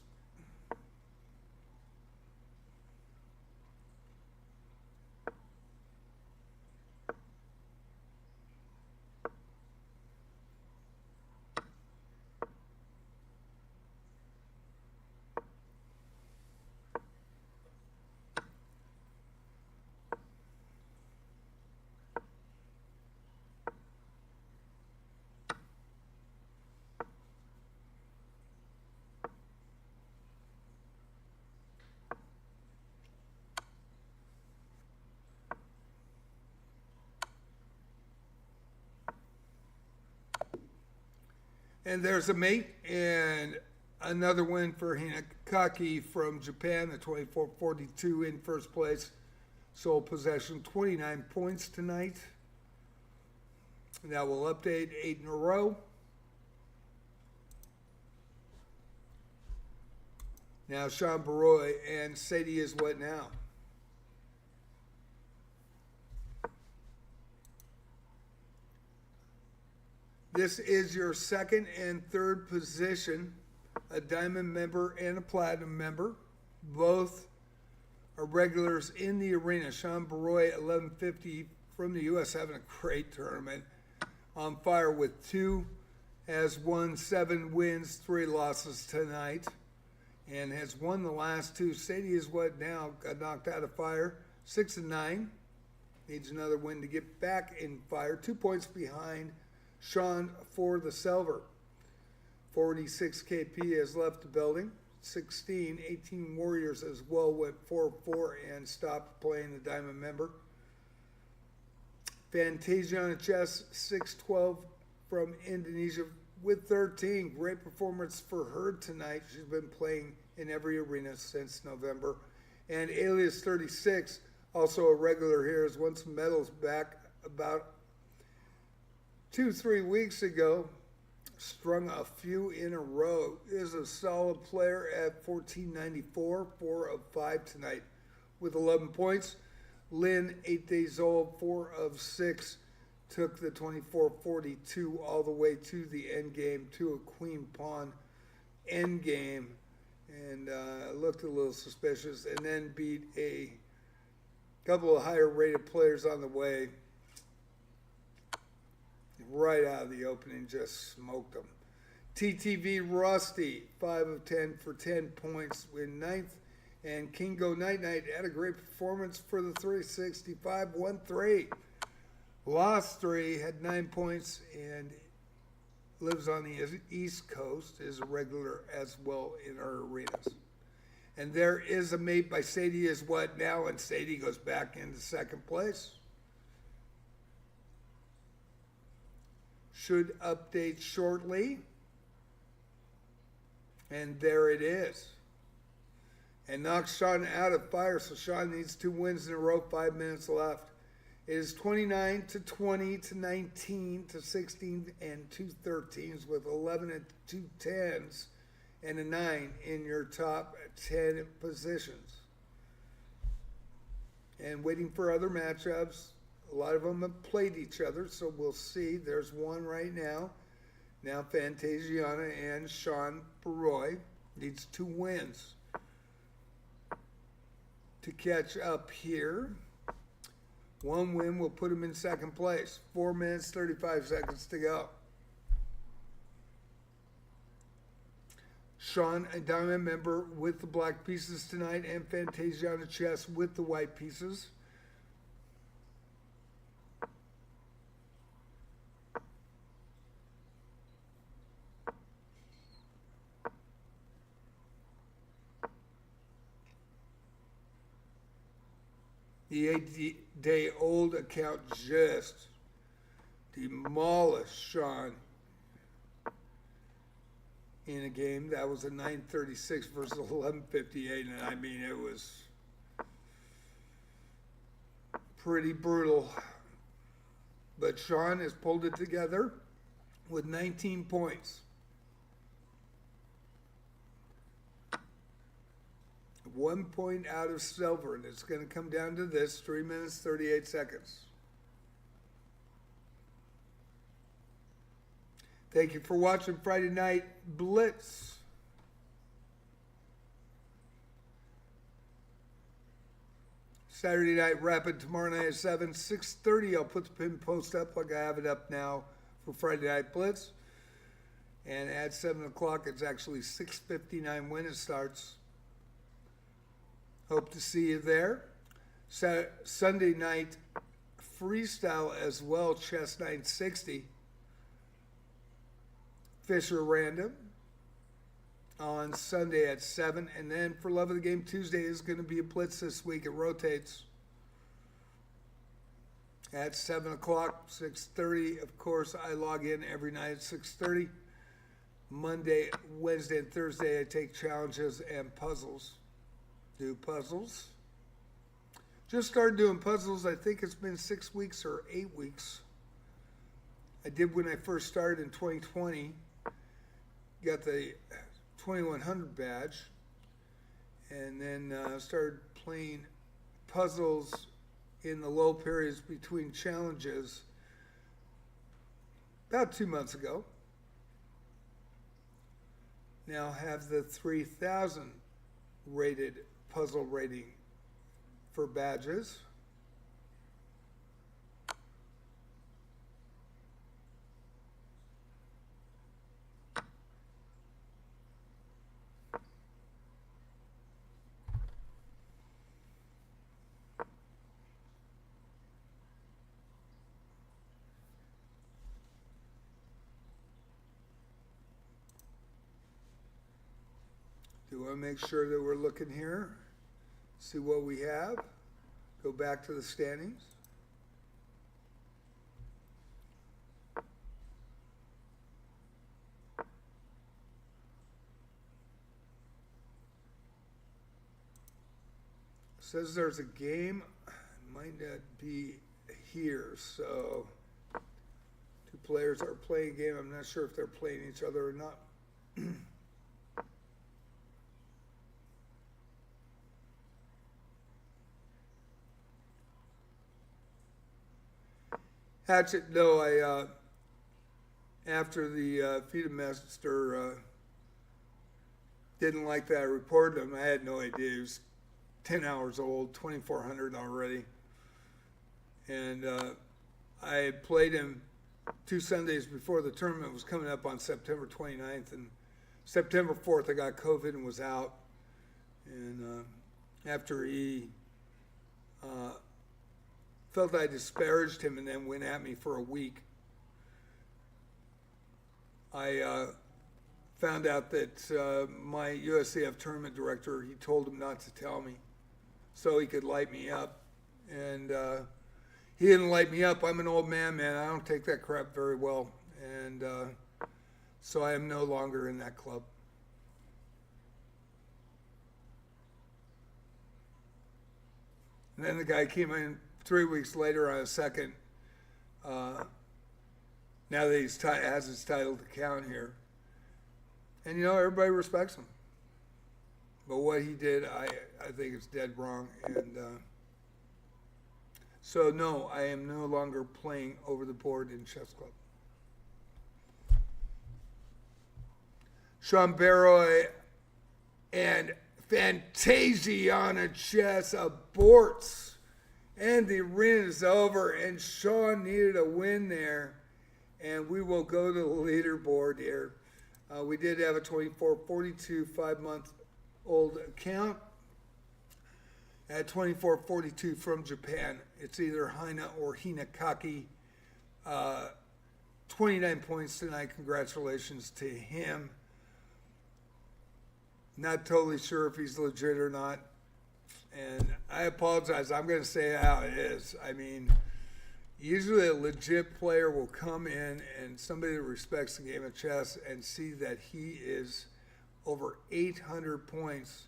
And there's a mate and another win for Hinakaki from Japan, the 24-42 in first place. Sole possession, 29 points tonight. That will update 8 in a row. Now Sean Baroy and Sadie is what now? This is your second and third position, a diamond member and a platinum member. Both are regulars in the arena. Sean Baroy, 1150 from the U.S., having a great tournament. On fire with 2, has won 7 wins, 3 losses tonight, and has won the last 2. Sadie is what now? Got knocked out of fire, 6-9. Needs another win to get back in fire. 2 points behind Sean for the silver. 46 KP has left the building. 18 Warriors as well went 4-4 and stopped playing the diamond member. Fantasia on chess, 6-12 from Indonesia with 13. Great performance for her tonight. She's been playing in every arena since November. And Alias 36, also a regular here, has won some medals back about 2-3 weeks ago. Strung a few in a row. Is a solid player at 1494, 4 of 5 tonight with 11 points. Lynn, 8 days old, 4 of 6, took the 24-42 all the way to the end game, to a queen pawn end game, and looked a little suspicious, and then beat a couple of higher rated players on the way. Right out of the opening, just smoked them. TTV Rusty, 5 of 10 for 10 points in 9th. And Kingo Night Night had a great performance for the 365, won 3. Lost 3, had 9 points, and lives on the East Coast, is a regular as well in our arenas. And there is a mate by Sadie is what now, and Sadie goes back into second place. Should update shortly. And there it is. And knocks Sean out of fire, so Sean needs 2 wins in a row, 5 minutes left. It is 29 to 20 to 19 to 16 and 2 13s with 11 and 2 10s and a 9 in your top 10 positions. And waiting for other matchups. A lot of them have played each other, so we'll see. There's one right now. Now Fantasiana and Sean Baroy needs 2 wins to catch up here. 1 win will put him in second place. 4 minutes, 35 seconds to go. Sean, a diamond member with the black pieces tonight, and Fantasia on the chest with the white pieces. The 8-day-old account just demolished Sean in a game that was a 936 versus 1158, and I mean, it was pretty brutal. But Sean has pulled it together with 19 points. 1 point out of silver, and it's going to come down to this: 3 minutes, 38 seconds. Thank you for watching Friday Night Blitz. Saturday Night Rapid tomorrow night at 7, 6:30. I'll put the pin post up like I have it up now for Friday Night Blitz. And at 7 o'clock, it's actually 6:59 when it starts. Hope to see you there. Sunday night freestyle as well, chess 960. Fisher Random on Sunday at 7. And then for Love of the Game, Tuesday is going to be a Blitz this week. It rotates at 7 o'clock, 6:30. Of course, I log in every night at 6:30. Monday, Wednesday, and Thursday, I take challenges and puzzles. Do puzzles. Just started doing puzzles. I think it's been 6 weeks or 8 weeks. I did when I first started in 2020. Got the 2100 badge, and then started playing puzzles in the low periods between challenges about 2 months ago. Now have the 3000 rated puzzle rating for badges. Do I make sure that we're looking here? See what we have. Go back to the standings. Says there's a game. Might not be here, so 2 players are playing a game. I'm not sure if they're playing each other or not. Hatchet, no, I, after the FIDA master didn't like that I reported him, I had no idea. He was 10 hours old, 2400 already. And I had played him 2 Sundays before the tournament was coming up on September 29th. And September 4th, I got COVID and was out. And after he felt I disparaged him and then went at me for a week, I found out that my USCF tournament director, he told him not to tell me so he could light me up. And he didn't light me up. I'm an old man. I don't take that crap very well. And so I am no longer in that club. And then the guy came in 3 weeks later on a second. Now that he has his title to count here. And you know, everybody respects him. But what he did, I think it's dead wrong. And so no, I am no longer playing over the board in chess club. Sean Barrow and Fantasiana Chess aborts. And the arena is over, and Sean needed a win there. And we will go to the leaderboard here. We did have a 2442 5-month-old account at 2442 from Japan. It's either Haina or Hinakaki. 29 points tonight. Congratulations to him. Not totally sure if he's legit or not. And I apologize. I'm going to say how it is. I mean, usually a legit player will come in and somebody that respects the game of chess and see that he is over 800 points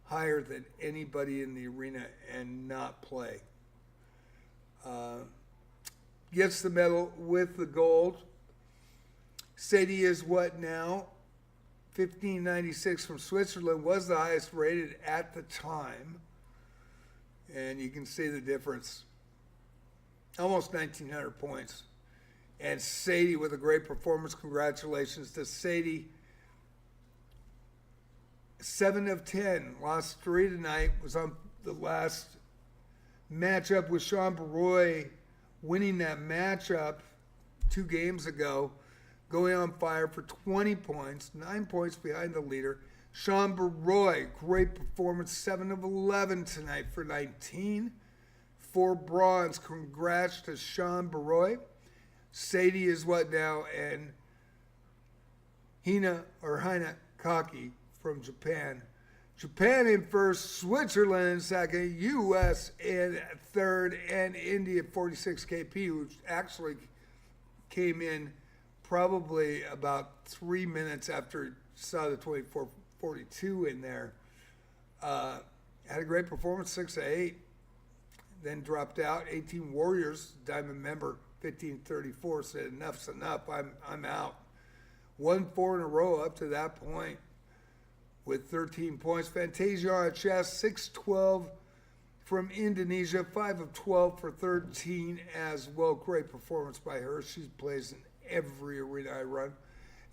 higher than anybody in the arena and not play. Gets the medal with the gold. Sadie is what now? 1596 from Switzerland, was the highest rated at the time. And you can see the difference. Almost 1900 points. And Sadie with a great performance. Congratulations to Sadie. 7 of 10, lost 3 tonight, was on the last matchup with Sean Baroy, winning that matchup 2 games ago, going on fire for 20 points, 9 points behind the leader. Sean Baroy, great performance, 7 of 11 tonight for 19. 4 bronze, congrats to Sean Baroy. Sadie is what now, and Hina Kaki from Japan. Japan in first, Switzerland in second, U.S. in third, and India 46 KP, which actually came in probably about 3 minutes after saw the 2442 in there. Had a great performance, 6 of 8, then dropped out. 18 Warriors, Diamond member, 1534, said enough's enough, I'm out. Won 4 in a row up to that point with 13 points. Fantasia on chess, 6-12 from Indonesia, 5 of 12 for 13 as well. Great performance by her. She plays in every arena I run.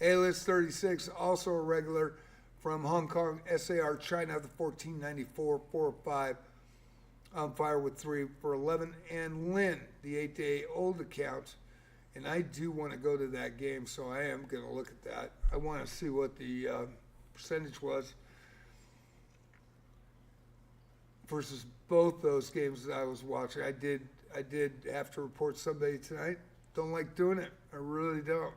A-List 36, also a regular from Hong Kong, SAR China, the 1494, 4-5, on fire with 3 for 11. And Lynn, the 8-day-old account, and I do want to go to that game, so I am going to look at that. I want to see what the percentage was versus both those games that I was watching. I did have to report somebody tonight. Don't like doing it. I really don't.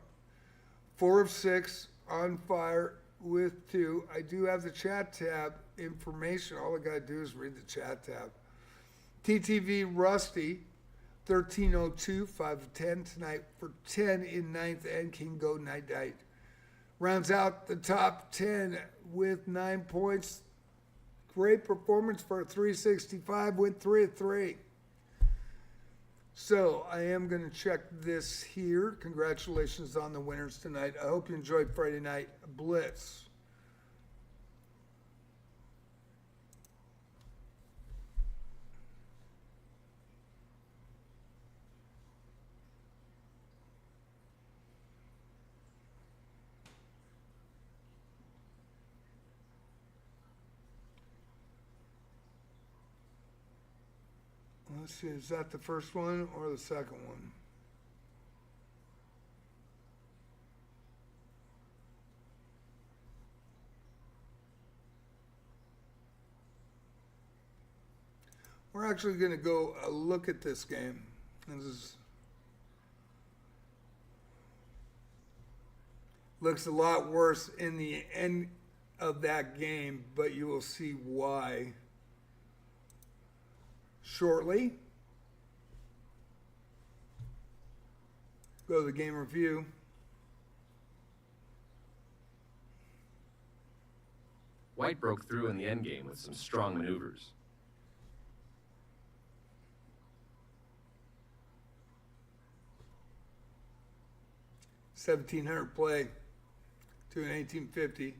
4 of 6 on fire with 2. I do have the chat tab information. All I got to do is read the chat tab. TTV Rusty, 1302, 5 of 10 tonight for 10 in 9th, and King Go Night Night. Rounds out the top 10 with 9 points. Great performance for a 365, went 3 of 3. So I am going to check this here. Congratulations on the winners tonight. I hope you enjoyed Friday Night Blitz. Let's see, is that the first one or the second one? We're actually going to go look at this game. This is, looks a lot worse in the end of that game, but you will see why shortly. Go to the game review. White broke through in the endgame with some strong maneuvers. $1,700 play to an 1850.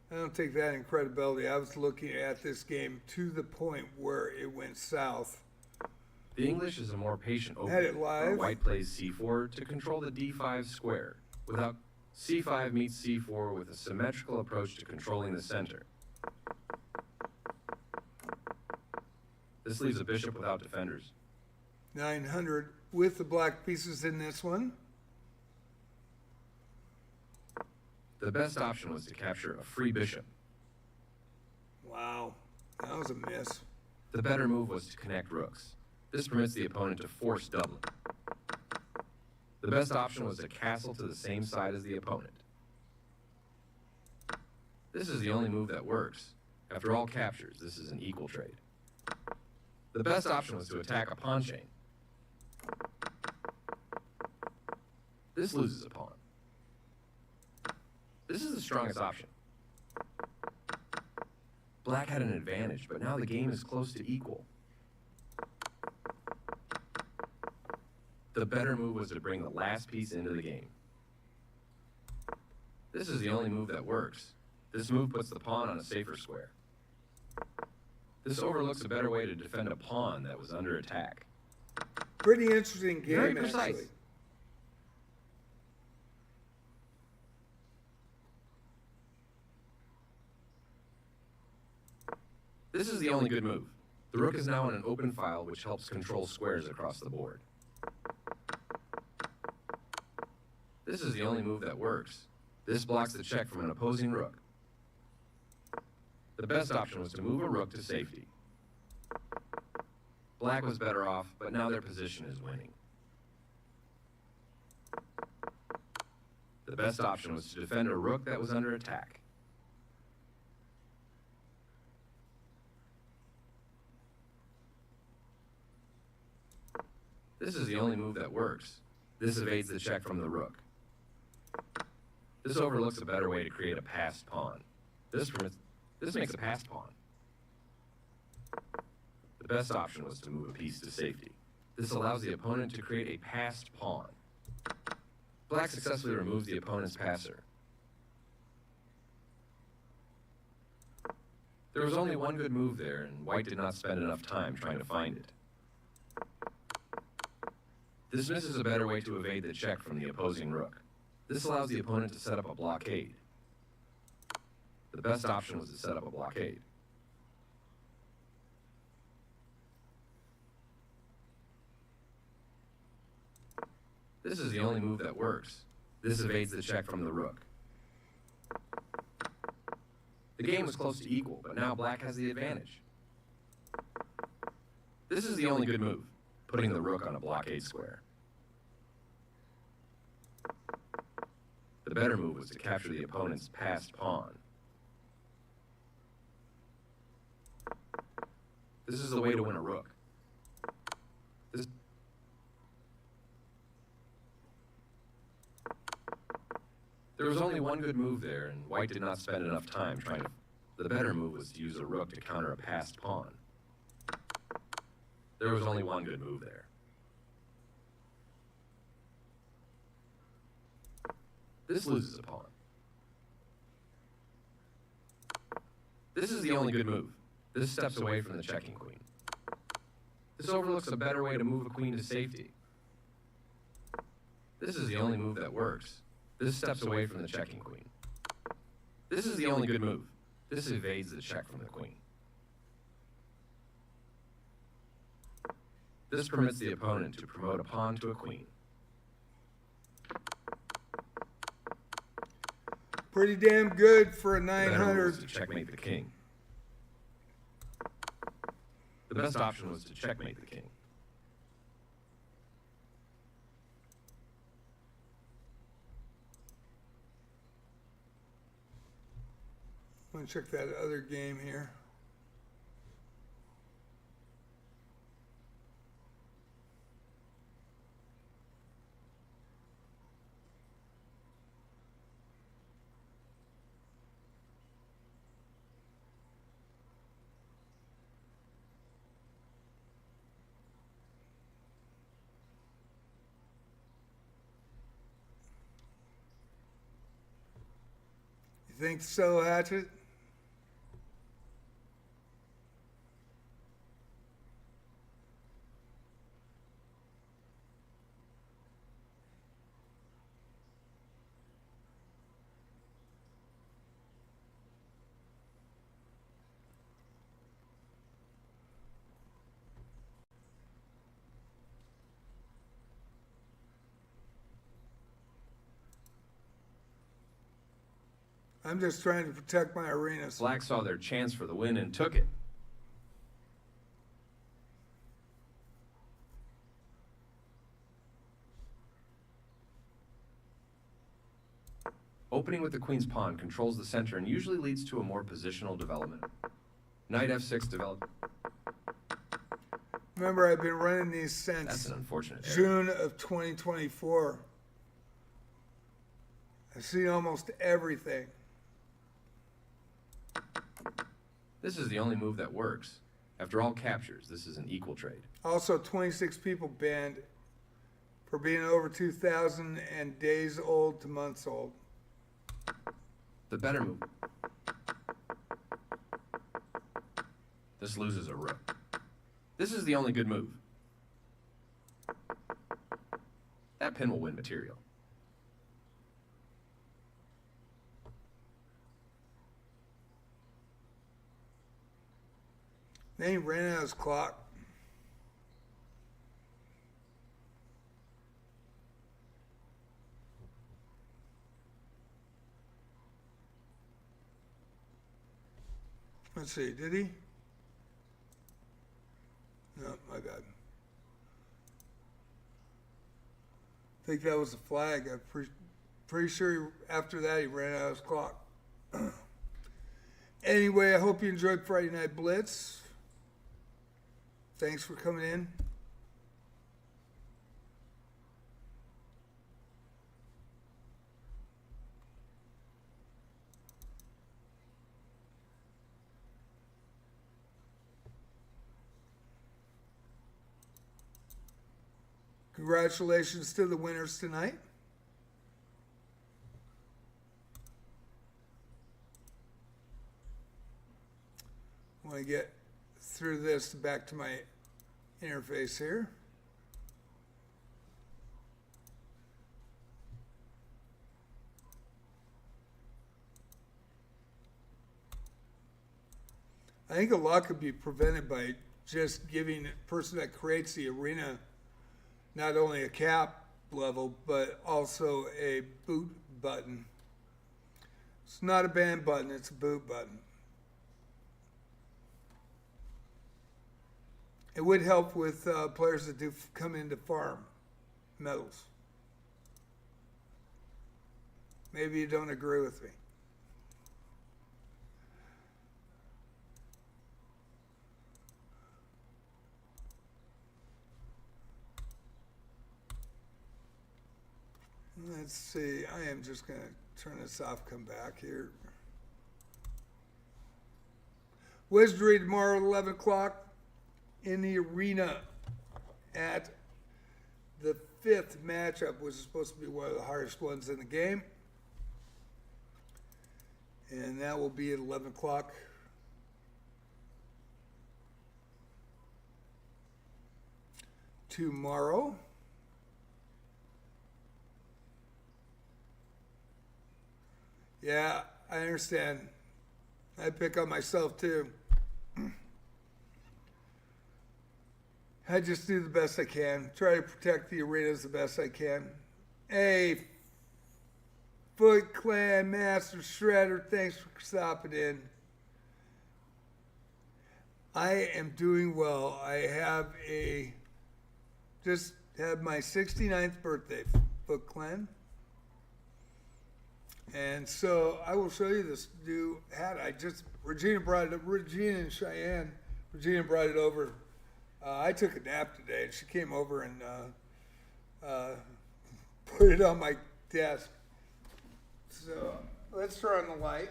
I don't take that in credibility. I was looking at this game to the point where it went south. The English is a more patient Had it opening, live. where White plays c4 to control the d5 square, without c5 meets c4 with a symmetrical approach to controlling the center. This leaves a bishop without defenders. 900 with the black pieces in this one. The best option was to capture a free bishop. Wow, that was a miss. The better move was to connect rooks. This permits the opponent to force doubling. The best option was to castle to the same side as the opponent. This is the only move that works. After all captures, this is an equal trade. The best option was to attack a pawn chain. This loses a pawn. This is the strongest option. Black had an advantage, but now the game is close to equal. The better move was to bring the last piece into the game. This is the only move that works. This move puts the pawn on a safer square. This overlooks a better way to defend a pawn that was under attack. Pretty interesting game, Very precise. actually. This is the only good move. The rook is now in an open file, which helps control squares across the board. This is the only move that works. This blocks the check from an opposing rook. The best option was to move a rook to safety. Black was better off, but now their position is winning. The best option was to defend a rook that was under attack. This is the only move that works. This evades the check from the rook. This overlooks a better way to create a passed pawn. This makes a passed pawn. The best option was to move a piece to safety. This allows the opponent to create a passed pawn. Black successfully removes the opponent's passer. There was only one good move there, and white did not spend enough time trying to find it. This misses a better way to evade the check from the opposing rook. This allows the opponent to set up a blockade. The best option was to set up a blockade. This is the only move that works. This evades the check from the rook. The game was close to equal, but now black has the advantage. This is the only good move, putting the rook on a blockade square. The better move was to capture the opponent's passed pawn. This is the way to win a rook. There was only one good move there, and white did not spend enough time trying to... The better move was to use a rook to counter a passed pawn. There was only one good move there. This loses a pawn. This is the only good move. This steps away from the checking queen. This overlooks a better way to move a queen to safety. This is the only move that works. This steps away from the checking queen. This is the only good move. This evades the check from the queen. This permits the opponent to promote a pawn to a queen. Pretty damn good for a The better move was 900. to checkmate the king. The best option was to checkmate the king. Let me check that other game here. You think so, Hatchet? I'm just trying to protect my arenas. Black saw their chance for the win and took it. Opening with the queen's pawn controls the center and usually leads to a more positional development. Knight f6 developed. Remember, I've been running these That's since an unfortunate error. June of 2024. I've seen almost everything. This is the only move that works. After all captures, this is an equal trade. Also, 26 people banned for being over 2,000 and days old to months old. The better move. This loses a rook. This is the only good move. That pin will win material. Then he ran out his clock. Let's see, did he? No, my bad. I think that was a flag. I'm pretty sure after that he ran out of his clock. Anyway, I hope you enjoyed Friday Night Blitz. Thanks for coming in. Congratulations to the winners tonight. I want to get through this back to my interface here. I think a lot could be prevented by just giving the person that creates the arena not only a cap level, but also a boot button. It's not a ban button, it's a boot button. It would help with players that do come in to farm medals. Maybe you don't agree with me. Let's see, I am just going to turn this off, come back here. Wizardry tomorrow at 11 o'clock in the arena at the 5th matchup, which is supposed to be one of the hardest ones in the game. And that will be at 11 o'clock. Tomorrow. Yeah, I understand. I pick on myself too. I just do the best I can. Try to protect the arenas the best I can. Hey, Foot Clan Master Shredder, thanks for stopping in. I am doing well. I have just had my 69th birthday, Foot Clan. And so I will show you this new hat. Regina and Cheyenne, Regina brought it over. I took a nap today and she came over and put it on my desk. So let's turn on the light.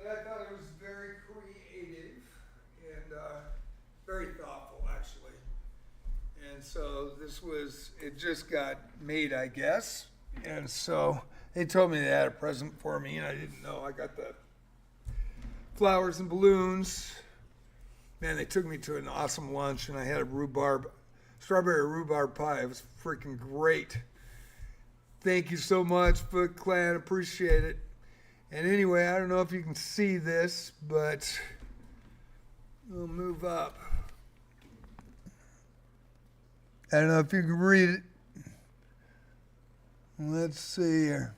I thought it was very creative and very thoughtful, actually. And so it just got made, I guess. And so they told me they had a present for me, and I didn't know. I got the flowers and balloons. Man, they took me to an awesome lunch, and I had a strawberry rhubarb pie. It was freaking great. Thank you so much, Foot Clan. Appreciate it. And anyway, I don't know if you can see this, but we'll move up. I don't know if you can read it. Let's see here.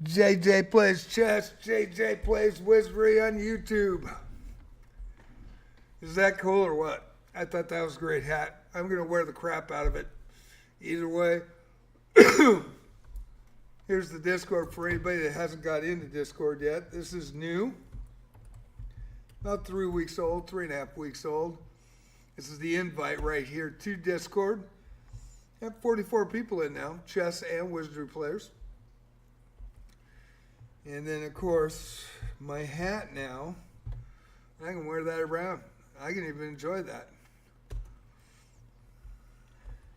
JJ Plays Chess, JJ Plays Wizardry on YouTube. Is that cool or what? I thought that was a great hat. I'm going to wear the crap out of it. Either way, here's the Discord for anybody that hasn't got into Discord yet. This is new. About 3 weeks old, 3.5 weeks old. This is the invite right here to Discord. I have 44 people in now, chess and wizardry players. And then, of course, my hat now. I can wear that around. I can even enjoy that.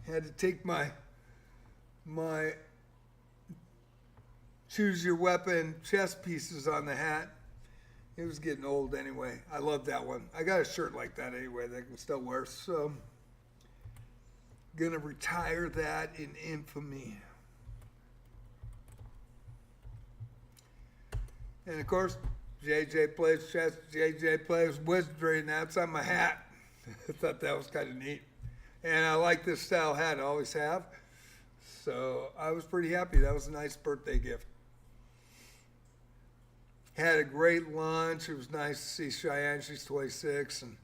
Had to take my choose your weapon chess pieces on the hat. It was getting old anyway. I love that one. I got a shirt like that anyway that I can still wear. So, gonna retire that in infamy. And of course, JJ Plays Chess, JJ Plays Wizardry, and that's on my hat. I thought that was kind of neat. And I like this style hat, I always have. So I was pretty happy. That was a nice birthday gift. Had a great lunch. It was nice to see Cheyenne. She's 26. And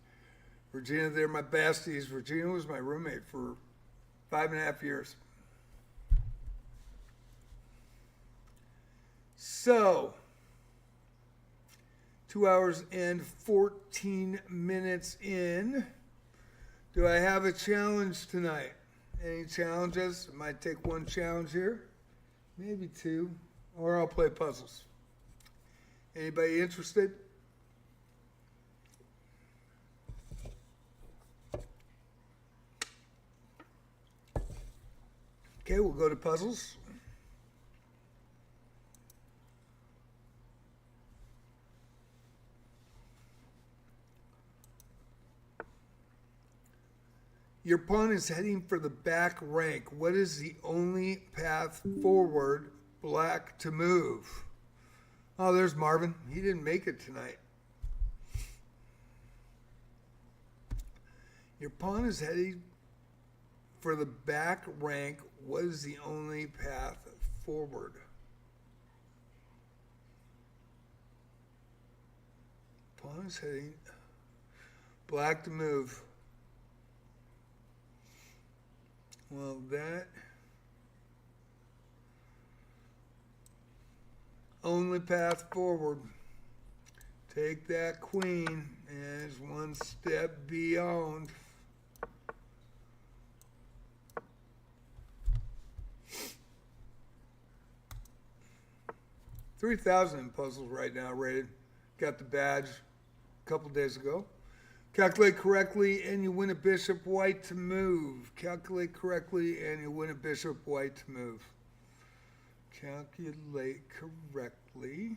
Regina, they're my besties. Regina was my roommate for 5.5 years. So, 2 hours and 14 minutes in. Do I have a challenge tonight? Any challenges? I might take one challenge here, maybe two, or I'll play puzzles. Anybody interested? Okay, we'll go to puzzles. Your pawn is heading for the back rank. What is the only path forward black to move? Oh, there's Marvin. He didn't make it tonight. Your pawn is heading for the back rank. What is the only path forward? Pawn is heading black to move. Well, that only path forward. Take that queen as one step beyond. $3,000 puzzles right now rated. Got the badge a couple days ago. Calculate correctly and you win a bishop white to move. Calculate correctly and you win a bishop white to move. Calculate correctly.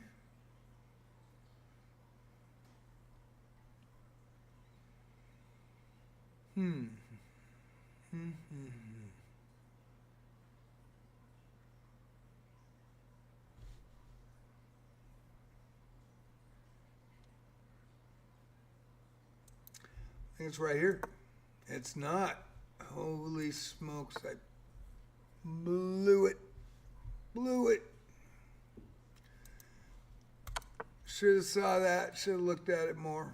I think it's right here. It's not. Holy smokes, I blew it. Blew it. Should have saw that. Should have looked at it more.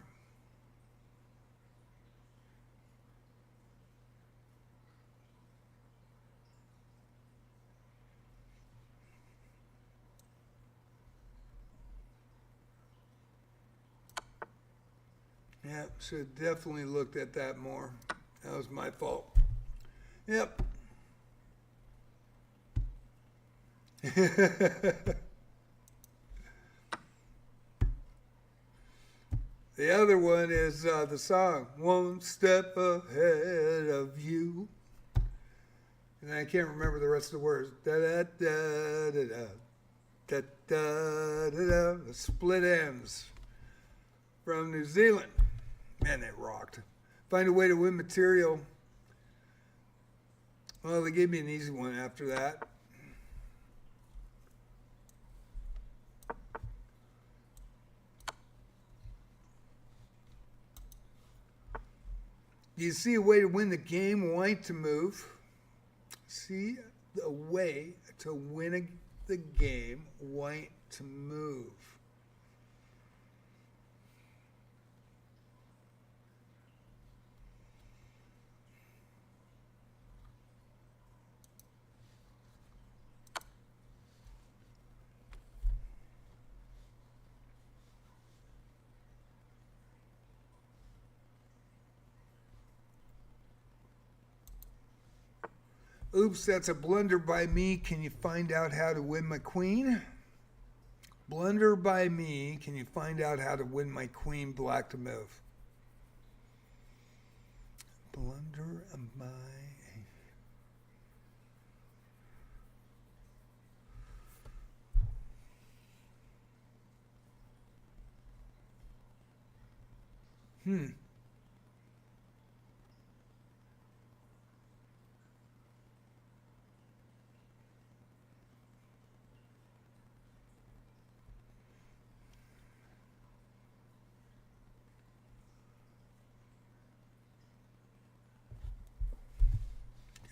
Yep, should have definitely looked at that more. That was my fault. Yep. The other one is the song, One Step Ahead of You. And I can't remember the rest of the words. Da-da-da-da-da. Da-da-da-da. The Split Ends from New Zealand. Man, they rocked. Find a way to win material Well, they gave me an easy one after that. Do you see a way to win the game? White to move. See a way to win the game. White to move. Oops, that's a blunder by me. Can you find out how to win my queen? Blunder by me. Can you find out how to win my queen? Black to move. Blunder by...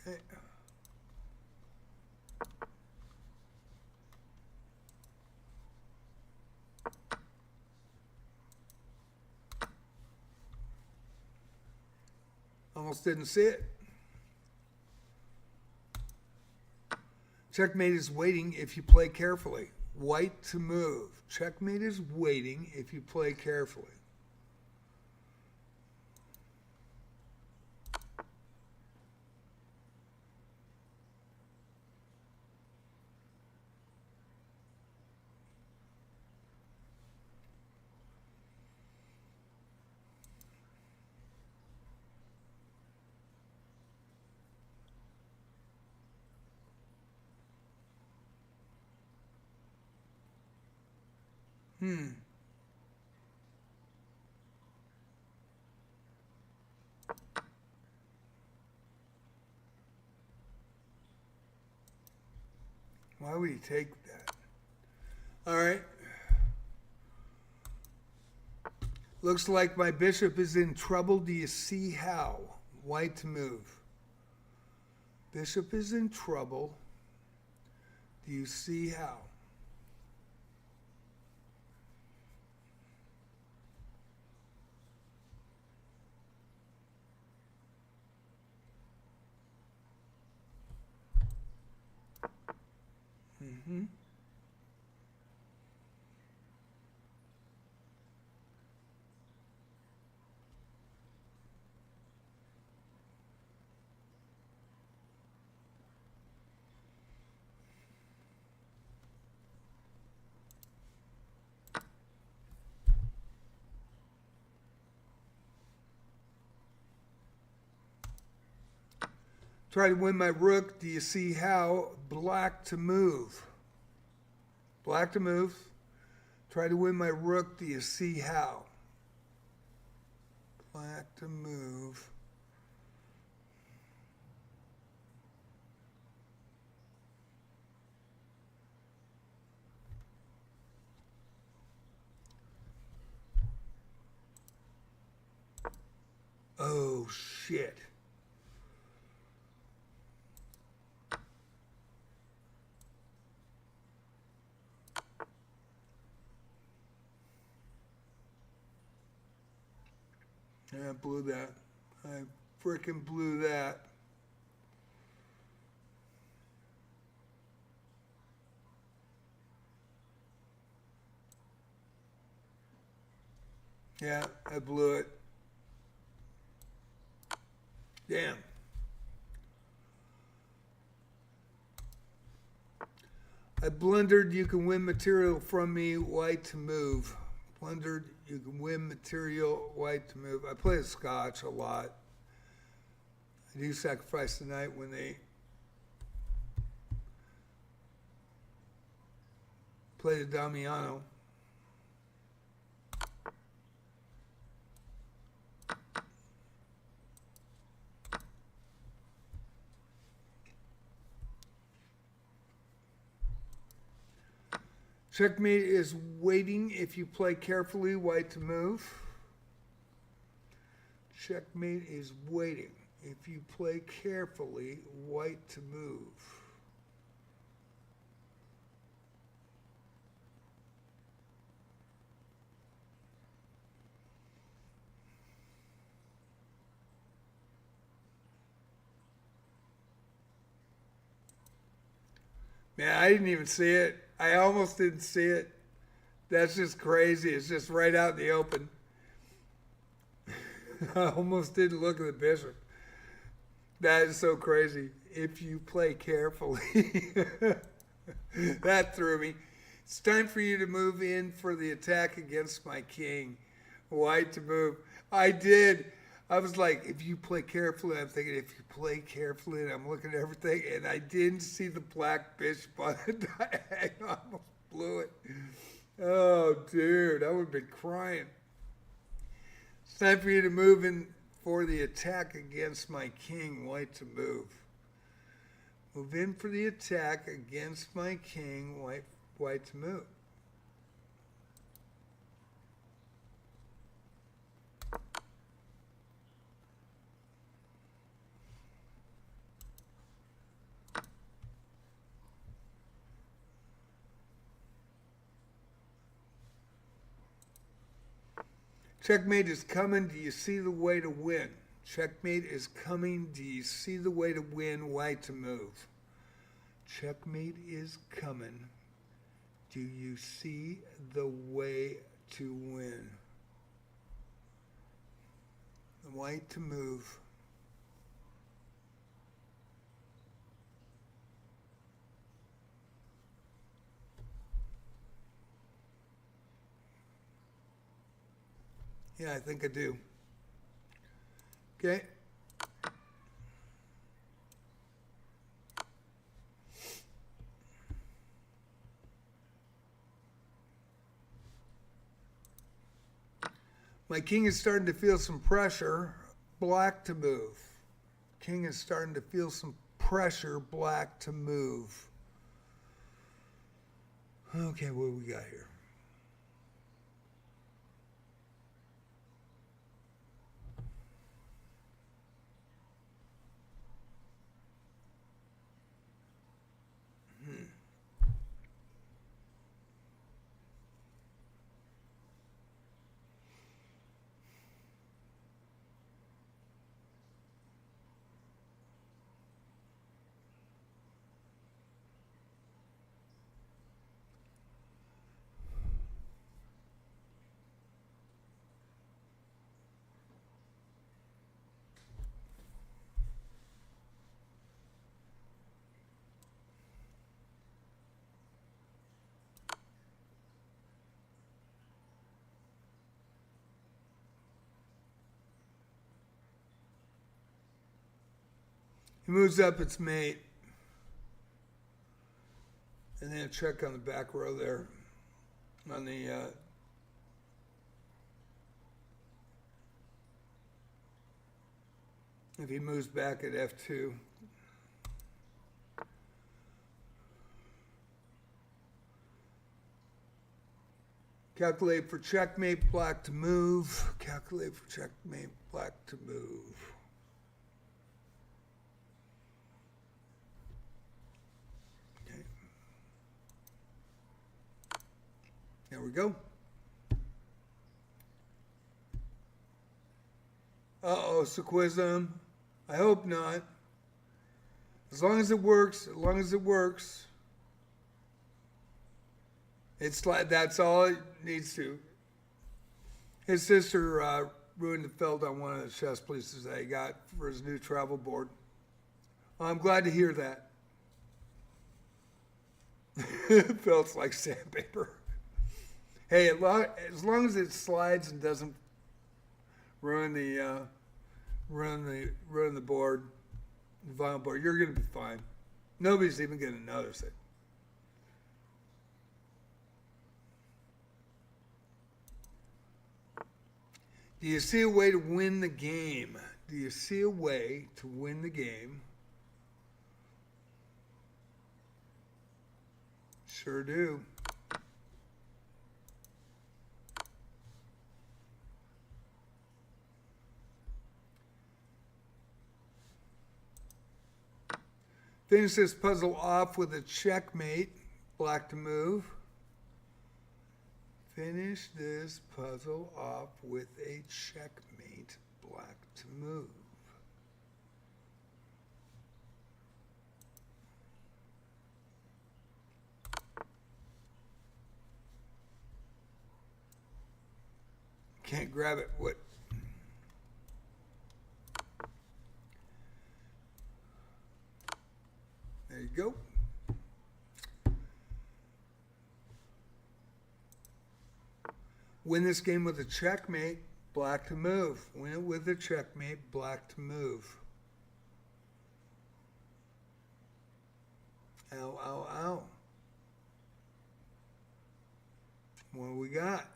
Okay. Almost didn't see it. Checkmate is waiting if you play carefully. White to move. Checkmate is waiting if you play carefully. Why would he take that? All right. Looks like my bishop is in trouble. Do you see how? White to move. Bishop is in trouble. Do you see how? Try to win my rook. Do you see how? Black to move. Black to move. Try to win my rook. Do you see how? Black to move. Oh, shit. Yeah, I blew that. I freaking blew that. Yeah, I blew it. Damn. I blundered. You can win material from me. White to move. Blundered. You can win material. White to move. I play a Scotch a lot. I do sacrifice tonight when they play the Damiano. Checkmate is waiting if you play carefully, white to move. Checkmate is waiting if you play carefully, white to move. Man, I didn't even see it. I almost didn't see it. That's just crazy. It's just right out in the open. I almost didn't look at the bishop. That is so crazy. If you play carefully. That threw me. It's time for you to move in for the attack against my king. White to move. I did. I was like, if you play carefully, I'm thinking, if you play carefully, and I'm looking at everything, and I didn't see the black bishop on the diagonal. I almost blew it. Oh, dude, I would have been crying. It's time for you to move in for the attack against my king, white to move. Move in for the attack against my king, white to move. Checkmate is coming. Do you see the way to win? Checkmate is coming. Do you see the way to win? White to move. Checkmate is coming. Do you see the way to win? White to move. Yeah, I think I do. Okay. My king is starting to feel some pressure. Black to move. King is starting to feel some pressure. Black to move. Okay, what do we got here? He moves up its mate. And then a check on the back row there. On the if he moves back at F2. Calculate for checkmate, black to move. Calculate for checkmate, black to move. Okay. There we go. Uh-oh, Sequism. I hope not. As long as it works, as long as it works. It's like, that's all it needs to. His sister ruined the felt on one of the chess pieces that he got for his new travel board. I'm glad to hear that. It feels like sandpaper. Hey, as long as it slides and doesn't ruin the board, the vinyl board, you're gonna be fine. Nobody's even gonna notice it. Do you see a way to win the game? Do you see a way to win the game? Sure do. Finish this puzzle off with a checkmate. Black to move. Finish this puzzle off with a checkmate. Black to move. Can't grab it. What? There you go. Win this game with a checkmate, black to move. Win it with a checkmate, black to move. Ow, ow, ow. What do we got?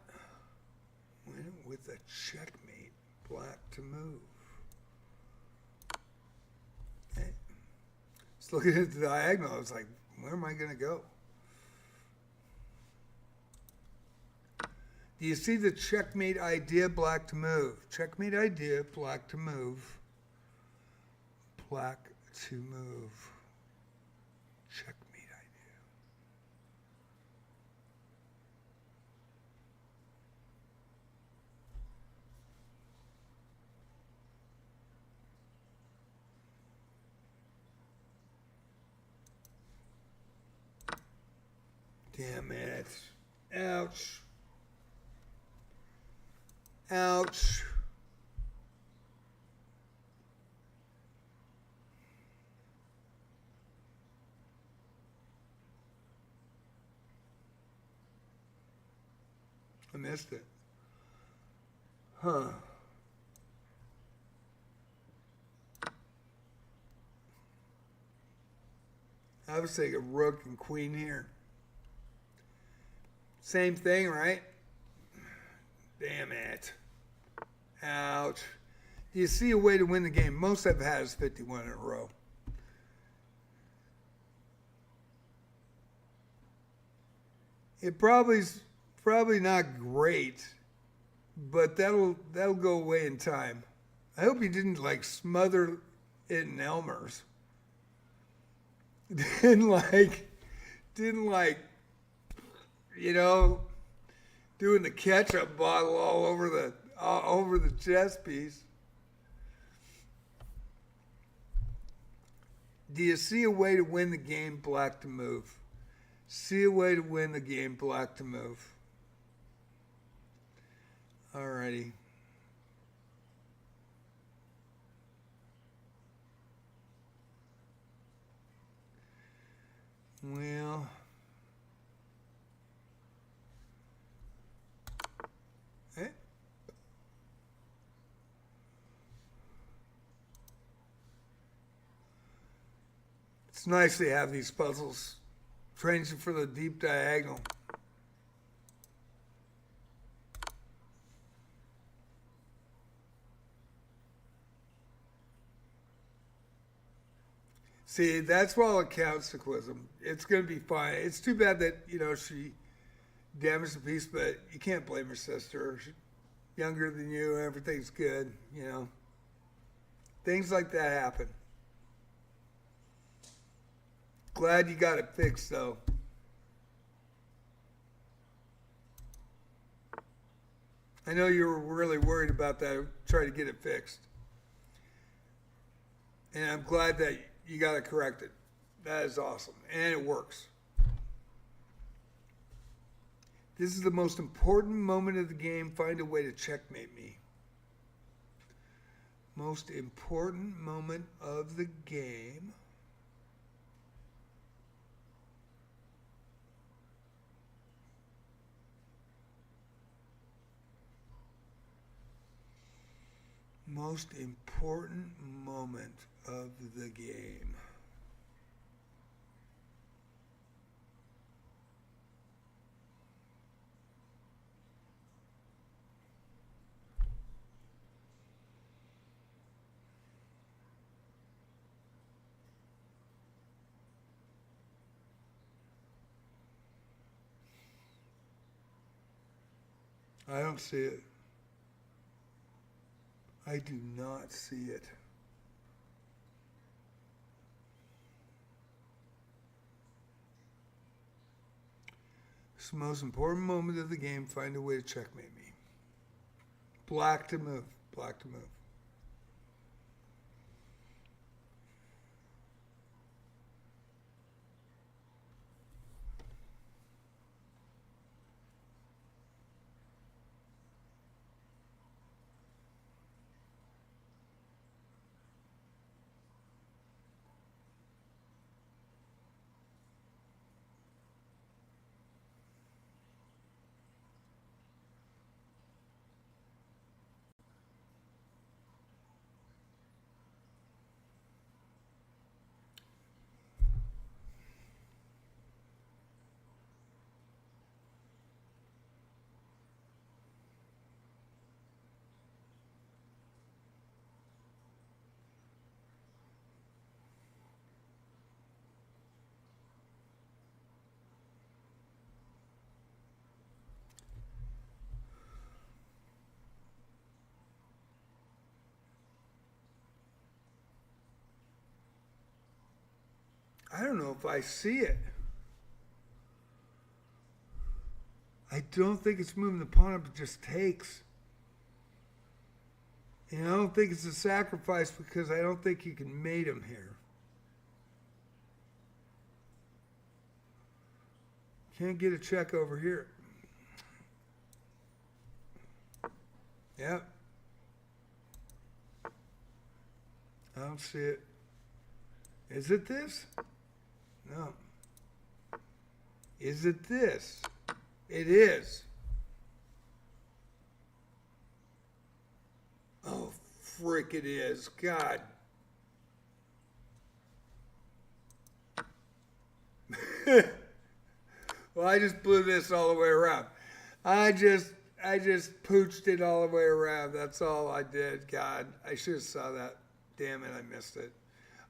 Win it with a checkmate, black to move. Okay. Just looking at the diagonal, I was like, where am I going to go? Do you see the checkmate idea, black to move? Checkmate idea, black to move. Black to move. Checkmate idea. Damn it. Ouch. Ouch. I missed it. Huh. I was thinking rook and queen here. Same thing, right? Damn it. Ouch. Do you see a way to win the game? Most I've had is 51 in a row. It probably's not great, but that'll go away in time. I hope you didn't like smother it in Elmer's. Didn't like, you know, doing the ketchup bottle all over the chess piece. Do you see a way to win the game, black to move? See a way to win the game, black to move. Alrighty. Well, it's nice to have these puzzles. Trains you for the deep diagonal. See, that's why it counts to Quizm. It's going to be fine. It's too bad that, you know, she damaged the piece, but you can't blame her sister. She's younger than you. Everything's good, you know. Things like that happen. Glad you got it fixed, though. I know you were really worried about that, trying to get it fixed. And I'm glad that you got it corrected. That is awesome. And it works. This is the most important moment of the game. Find a way to checkmate me. Most important moment of the game. Most important moment of the game. I don't see it. I do not see it. It's the most important moment of the game. Find a way to checkmate me. Black to move. Black to move. I don't know if I see it. I don't think it's moving the pawn up, it just takes. And I don't think it's a sacrifice because I don't think you can mate him here. Can't get a check over here. Yep. I don't see it. Is it this? No. Is it this? It is. Oh, frick it is. God. Well, I just blew this all the way around. I just pooched it all the way around. That's all I did. God, I should have saw that. Damn it, I missed it.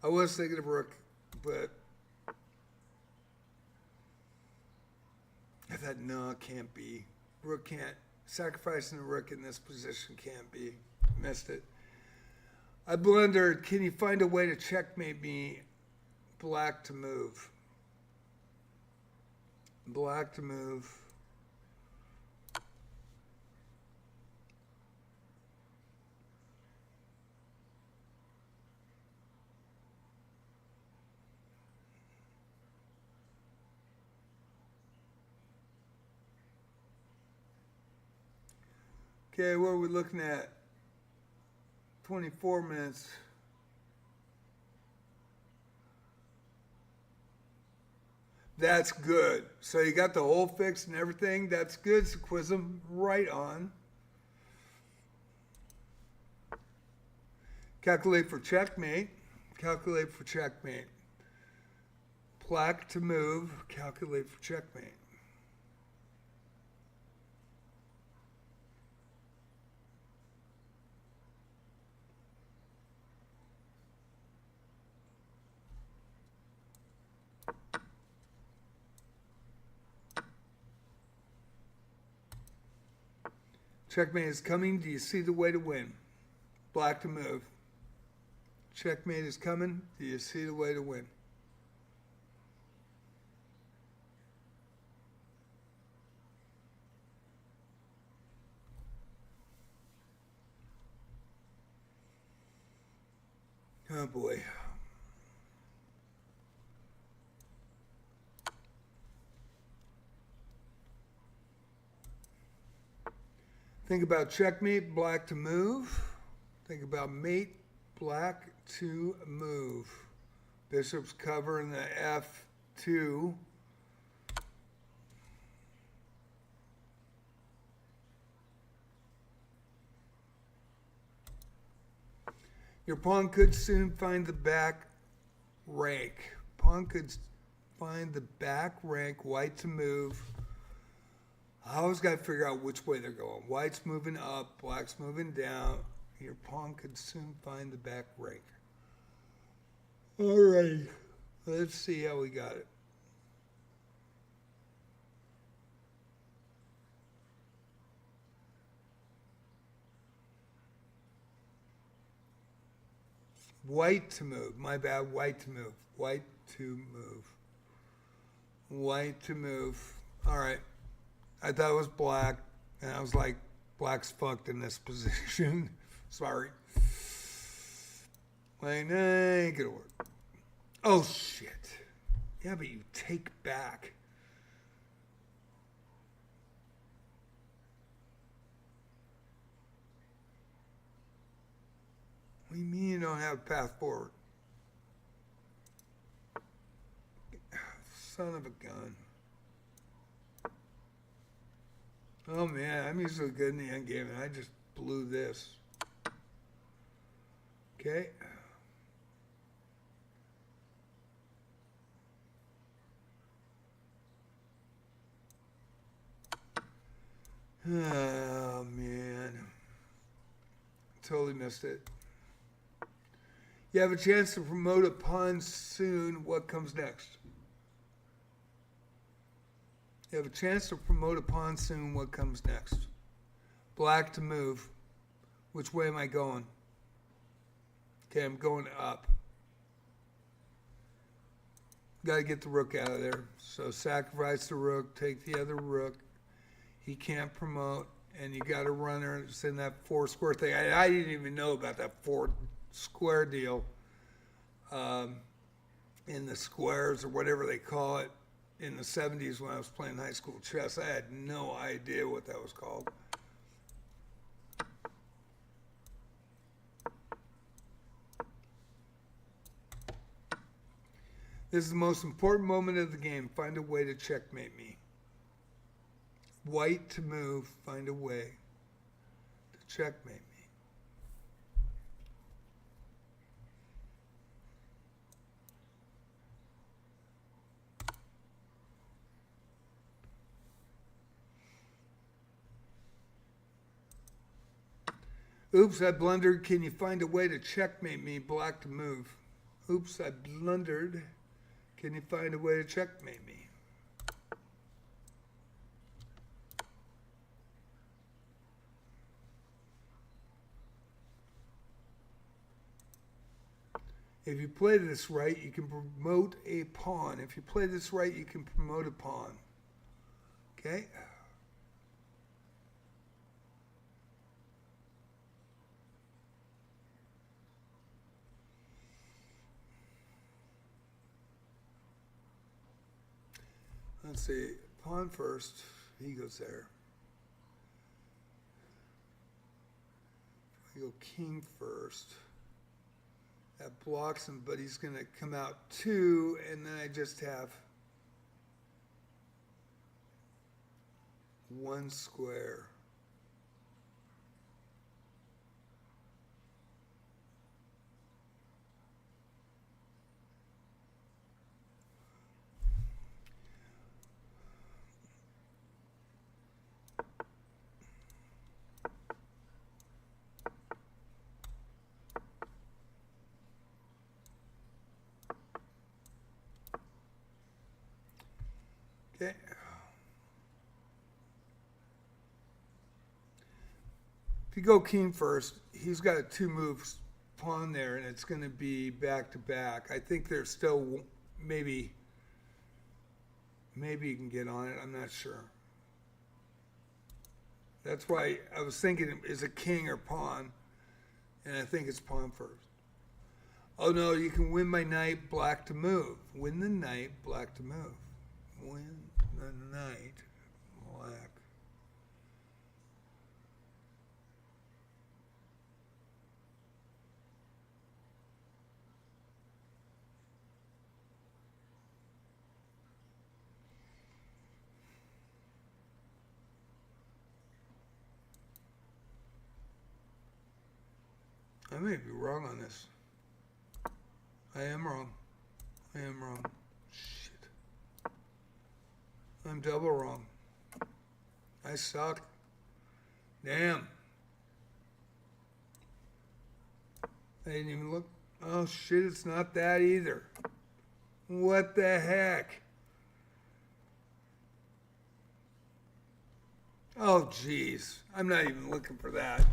I was thinking of rook, but I thought, no, it can't be. Rook can't. Sacrificing the rook in this position can't be. Missed it. I blundered. Can you find a way to checkmate me? Black to move. Black to move. Okay, what are we looking at? 24 minutes. That's good. So you got the hole fixed and everything. That's good, Sequism. Right on. Calculate for checkmate. Calculate for checkmate. Black to move. Calculate for checkmate. Checkmate is coming. Do you see the way to win? Black to move. Checkmate is coming. Do you see the way to win? Oh boy. Think about checkmate, black to move. Think about mate, black to move. Bishop's covering the F2. Your pawn could soon find the back rank. Pawn could find the back rank, white to move. I always got to figure out which way they're going. White's moving up, black's moving down. Your pawn could soon find the back rank. All right, let's see how we got it. White to move. My bad, white to move. White to move. White to move. All right. I thought it was black, and I was like, black's fucked in this position. Sorry. Like, nah, ain't gonna work. Oh, shit. Yeah, but you take back. What do you mean you don't have a path forward? Son of a gun. Oh man, I'm usually good in the end game, and I just blew this. Okay. Oh man. Totally missed it. You have a chance to promote a pawn soon. What comes next? You have a chance to promote a pawn soon. What comes next? Black to move. Which way am I going? Okay, I'm going up. Got to get the rook out of there. So sacrifice the rook, take the other rook. He can't promote, and you got a runner. It's in that 4 square thing. I didn't even know about that 4 square deal. In the squares or whatever they call it. In the 70s when I was playing high school chess, I had no idea what that was called. This is the most important moment of the game. Find a way to checkmate me. White to move. Find a way to checkmate me. Oops, I blundered. Can you find a way to checkmate me? Black to move. Oops, I blundered. Can you find a way to checkmate me? If you play this right, you can promote a pawn. If you play this right, you can promote a pawn. Okay? Let's see, pawn first, he goes there. I go king first. That blocks him, but he's gonna come out 2, and then I just have 1 square. Okay. If you go king first, he's got a 2 moves pawn there, and it's going to be back to back. I think there's still maybe you can get on it. I'm not sure. That's why I was thinking, is it king or pawn? And I think it's pawn first. Oh no, you can win my knight, black to move. Win the knight, black to move. Win the knight, black. I may be wrong on this. I am wrong. I am wrong. Shit. I'm double wrong. I suck. Damn. I didn't even look. Oh shit, it's not that either. What the heck? Oh jeez. I'm not even looking for that.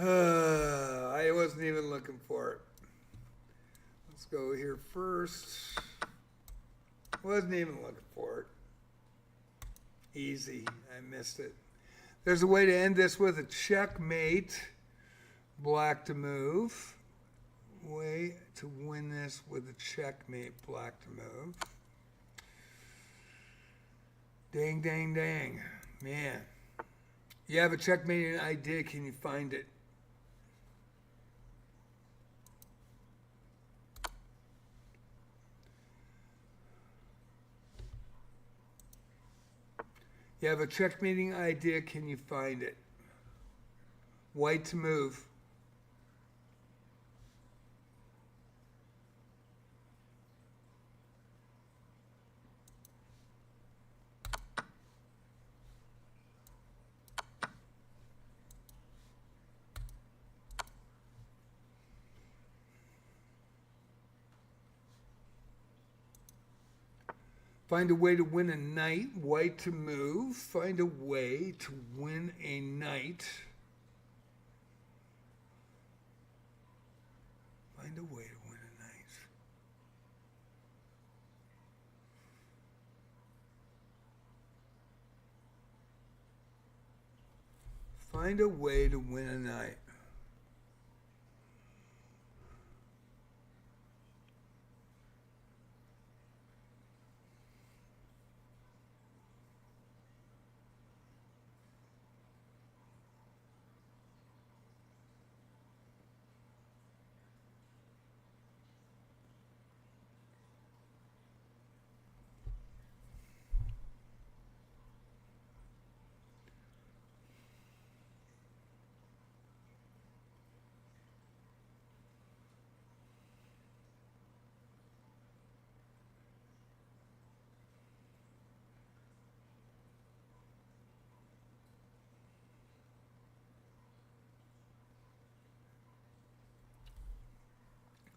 I wasn't even looking for it. Let's go here first. Wasn't even looking for it. Easy. I missed it. There's a way to end this with a checkmate. Black to move. Way to win this with a checkmate. Black to move. Dang, dang, dang. Man. You have a checkmate idea. Can you find it? You have a checkmating idea. Can you find it? White to move. Find a way to win a knight. White to move. Find a way to win a knight. Find a way to win a knight. Find a way to win a knight.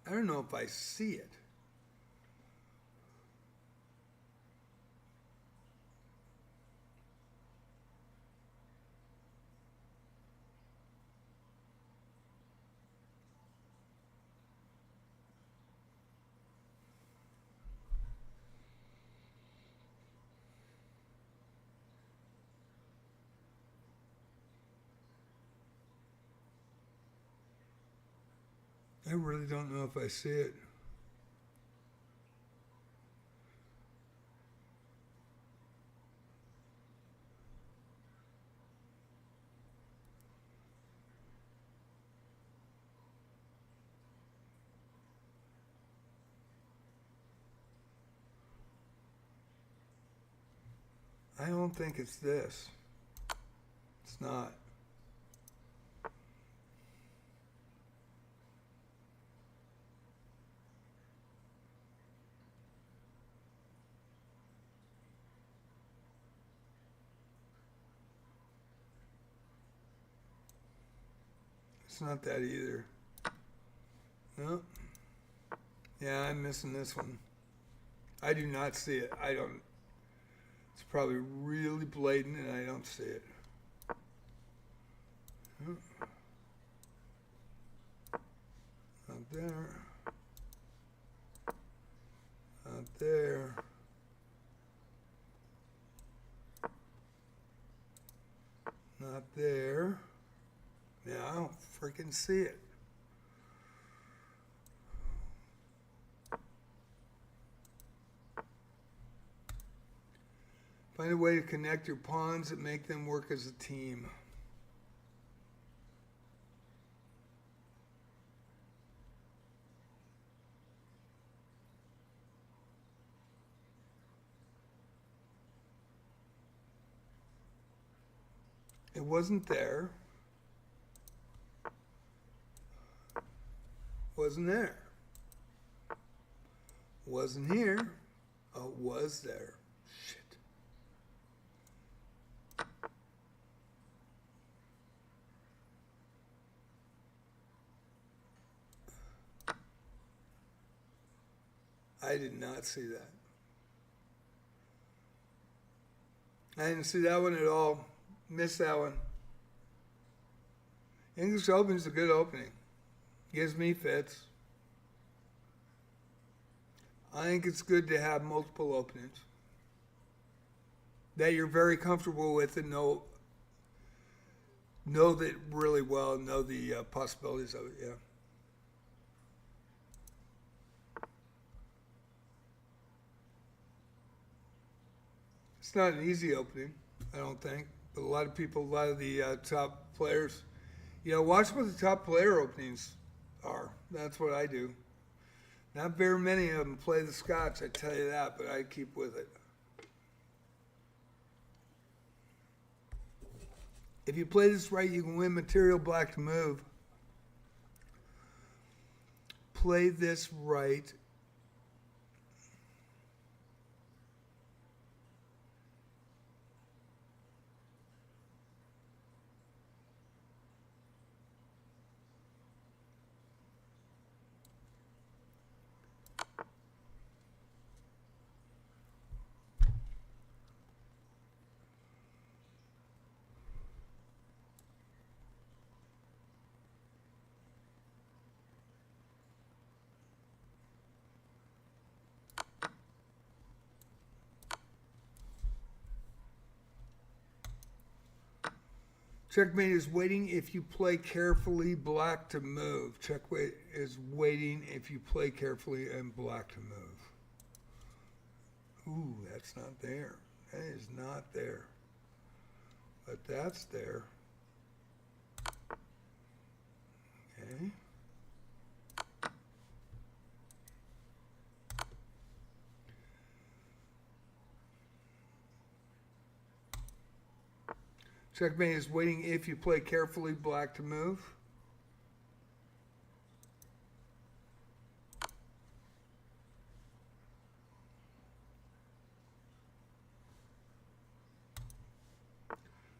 I don't know if I see it. I really don't know if I see it. I don't think it's this. It's not. It's not that either. No. Yeah, I'm missing this one. I do not see it. I don't. It's probably really blatant and I don't see it. Not there. Not there. Not there. Yeah, I don't freaking see it. Find a way to connect your pawns and make them work as a team. It wasn't there. Wasn't there. Wasn't here. Oh, it was there. Shit. I did not see that. I didn't see that one at all. Missed that one. English Open's a good opening. Gives me fits. I think it's good to have multiple openings. that you're very comfortable with and know that really well, know the possibilities of it. Yeah. It's not an easy opening, I don't think. But a lot of people, a lot of the top players, watch what the top player openings are. That's what I do. Not very many of them play the Scotch, I tell you that, but I keep with it. If you play this right, you can win material black to move. Play this right. Checkmate is waiting if you play carefully, black to move. Checkmate is waiting if you play carefully and black to move. Ooh, that's not there. That is not there. But that's there. Okay. Checkmate is waiting if you play carefully, black to move.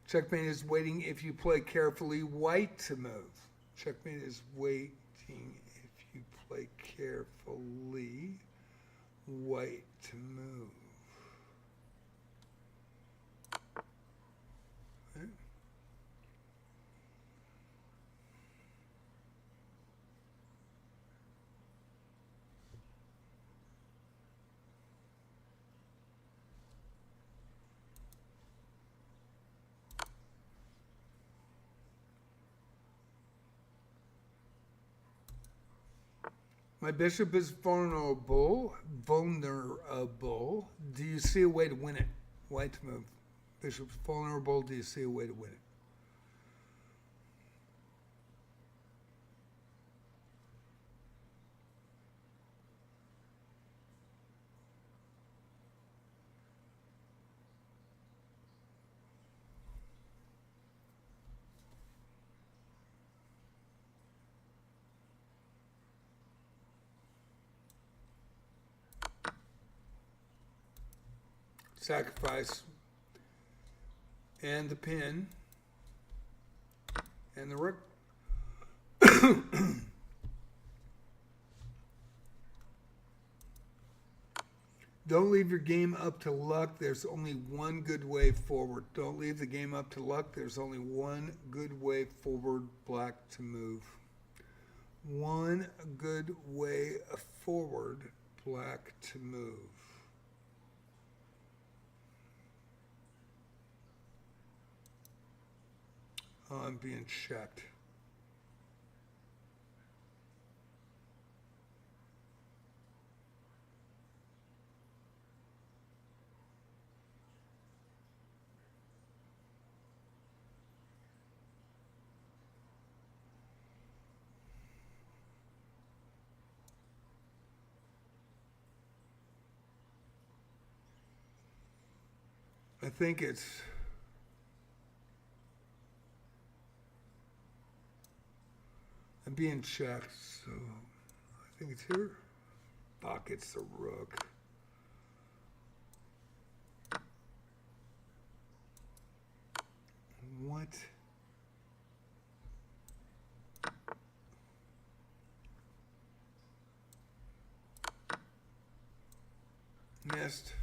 Checkmate is waiting if you play carefully, white to move. Checkmate is waiting if you play carefully, white to move. Okay. My bishop is vulnerable. Vulnerable. Do you see a way to win it? White to move. Bishop's vulnerable. Do you see a way to win it? Sacrifice. And the pin. And the rook. Don't leave your game up to luck. There's only one good way forward. Don't leave the game up to luck. There's only one good way forward, black to move. One good way forward, black to move. Oh, I'm being checked. I think I'm being checked, so I think it's here. Fuck, it's the rook. What? Missed.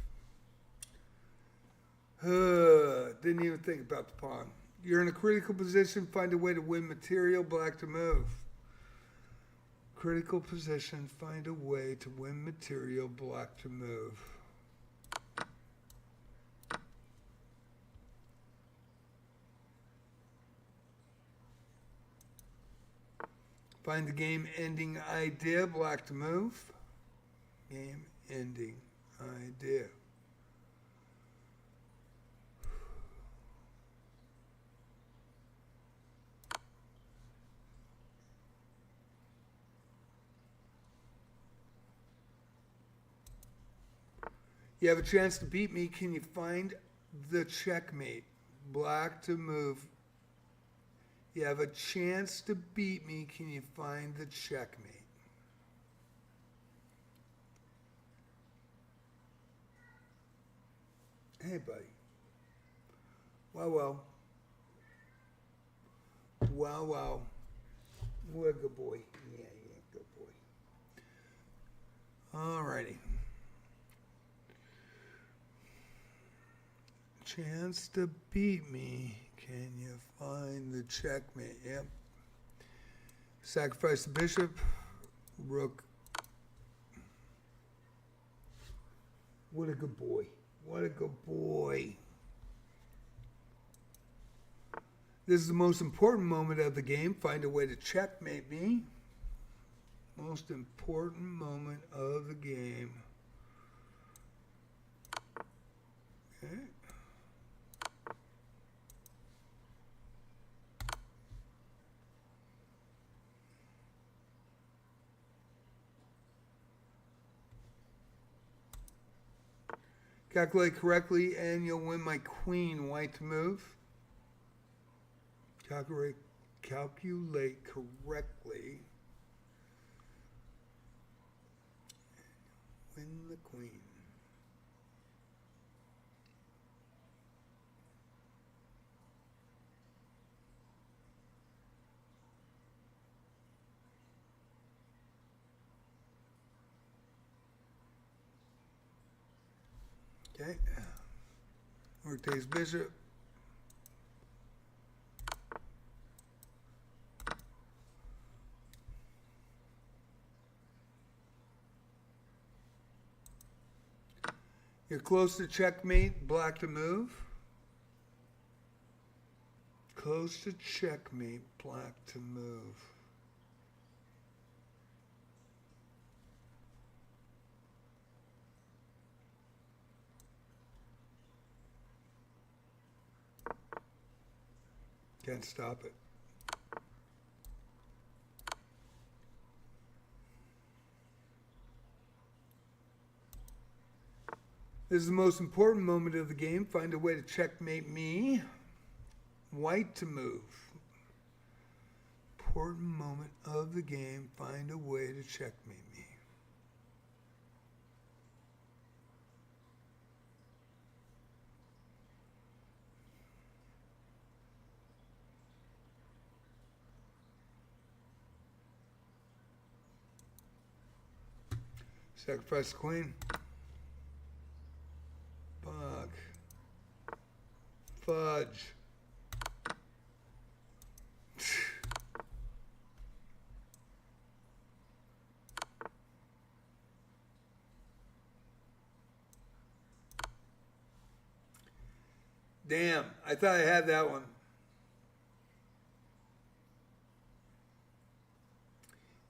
Didn't even think about the pawn. You're in a critical position. Find a way to win material. Black to move. Critical position. Find a way to win material. Black to move. Find the game ending idea. Black to move. Game ending idea. You have a chance to beat me. Can you find the checkmate? Black to move. You have a chance to beat me. Can you find the checkmate? Hey, buddy. Wow. Wow. What a good boy. Yeah, good boy. Alrighty. Chance to beat me. Can you find the checkmate? Yep. Sacrifice the bishop. Rook. What a good boy. What a good boy. This is the most important moment of the game. Find a way to checkmate me. Most important moment of the game. Okay. Calculate correctly and you'll win my queen. White to move. Calculate correctly. Win the queen. Okay. Rook takes bishop. You're close to checkmate. Black to move. Close to checkmate. Black to move. Can't stop it. This is the most important moment of the game. Find a way to checkmate me. White to move. Important moment of the game. Find a way to checkmate me. Sacrifice the queen. Fuck. Fudge. Damn, I thought I had that one.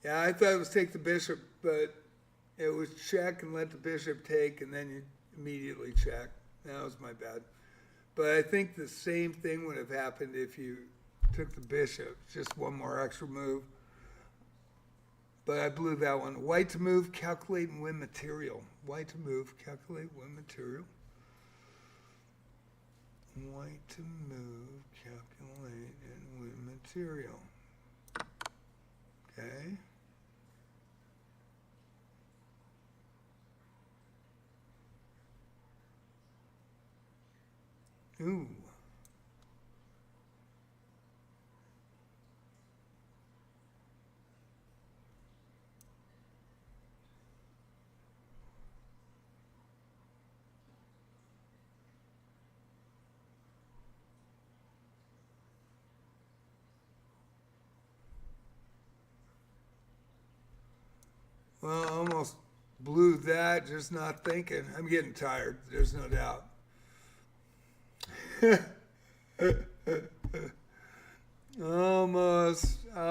Yeah, I thought it was take the bishop, but it was check and let the bishop take, and then you immediately check. That was my bad. But I think the same thing would have happened if you took the bishop. Just one more extra move. But I blew that one. White to move, calculate and win material. White to move, calculate, win material. White to move, calculate, and win material. Okay. Ooh. Well, I almost blew that, just not thinking. I'm getting tired, there's no doubt.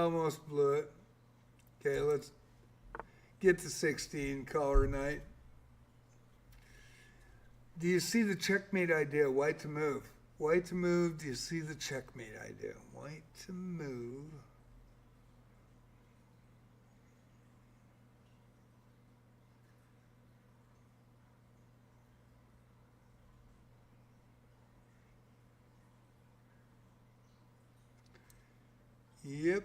almost blew it. Okay, let's get to 16, caller night. Do you see the checkmate idea? White to move. White to move. Do you see the checkmate idea? White to move. Yep.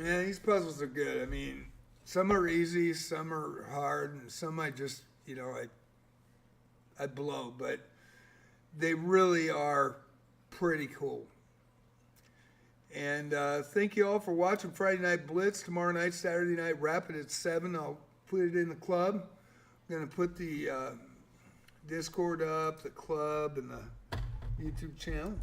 Yeah, these puzzles are good. I mean, some are easy, some are hard, and some I just, I blow, but they really are pretty cool. And thank you all for watching Friday Night Blitz. Tomorrow night, Saturday Night Rapid at 7. I'll put it in the club. I'm going to put the Discord up, the club, and the YouTube channel.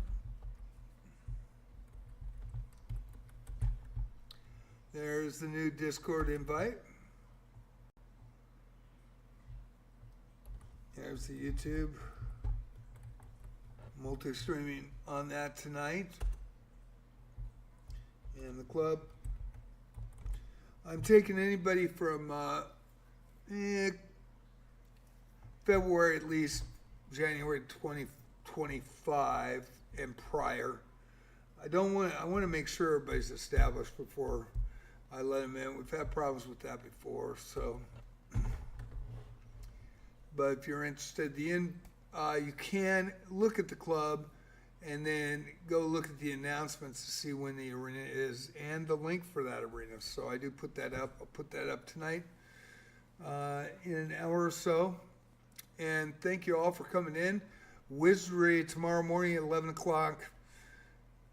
There's the new Discord invite. There's the YouTube. Multi-streaming on that tonight. And the club. I'm taking anybody from February at least, January 2025 and prior. I want to make sure everybody's established before I let them in. We've had problems with that before, so. But if you're interested, you can look at the club and then go look at the announcements to see when the arena is and the link for that arena. So I do put that up. I'll put that up tonight in an hour or so. And thank you all for coming in. Wizardry tomorrow morning at 11 o'clock.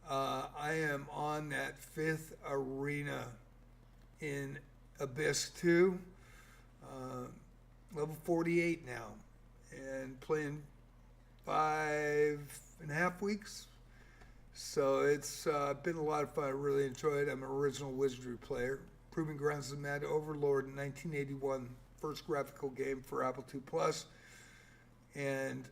I am on that 5th arena in Abyss 2, level 48 now, and playing 5.5 weeks. So it's been a lot of fun. I really enjoyed it. I'm an original Wizardry player. Proving Grounds of the Mad Overlord in 1981, first graphical game for Apple II Plus, and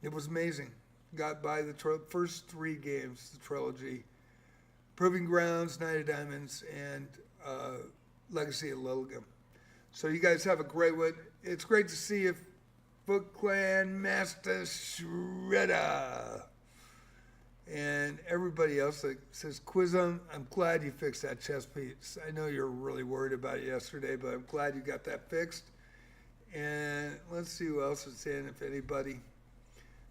it was amazing. Got by the first 3 games, the trilogy. Proving Grounds, Knight of Diamonds, and Legacy of Lilligam. So you guys have a great one. It's great to see you, Foot Clan Master Shredder. And everybody else that says, Quizum, I'm glad you fixed that chess piece. I know you were really worried about it yesterday, but I'm glad you got that fixed. And let's see who else is in, if anybody.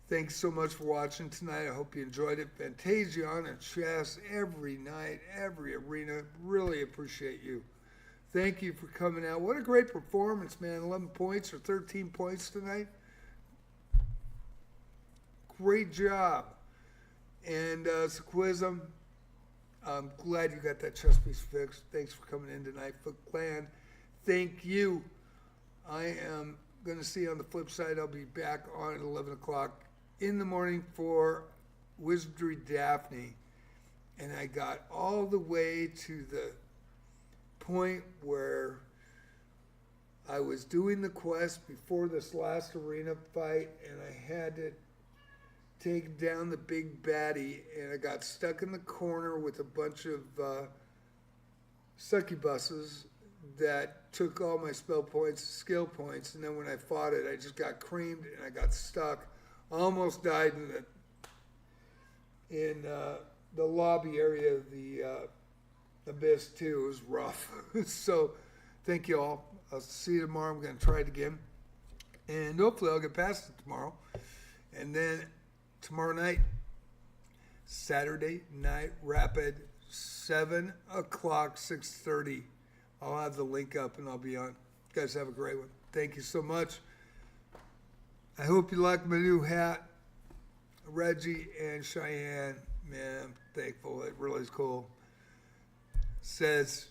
Thanks so much for watching tonight. I hope you enjoyed it. Fantasia on a chess every night, every arena. Really appreciate you. Thank you for coming out. What a great performance, man. 11 points or 13 points tonight. Great job. And Sequism, I'm glad you got that chess piece fixed. Thanks for coming in tonight, Foot Clan. Thank you. I am going to see you on the flip side. I'll be back on at 11 o'clock in the morning for Wizardry Daphne. And I got all the way to the point where I was doing the quest before this last arena fight, and I had to take down the big baddie, and I got stuck in the corner with a bunch of succubuses that took all my spell points, skill points, and then when I fought it, I just got creamed and I got stuck. Almost died in the lobby area of the Abyss 2. It was rough. So thank you all. I'll see you tomorrow. I'm going to try it again. And hopefully I'll get past it tomorrow. And then tomorrow night, Saturday Night Rapid, 7 o'clock, 6:30. I'll have the link up and I'll be on. You guys have a great one. Thank you so much. I hope you like my new hat. Reggie and Cheyenne, man, I'm thankful. It really is cool. Says,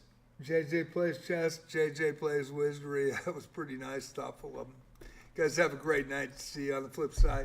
JJ plays chess, JJ plays wizardry. That was pretty nice, thoughtful of them. You guys have a great night. See you on the flip side.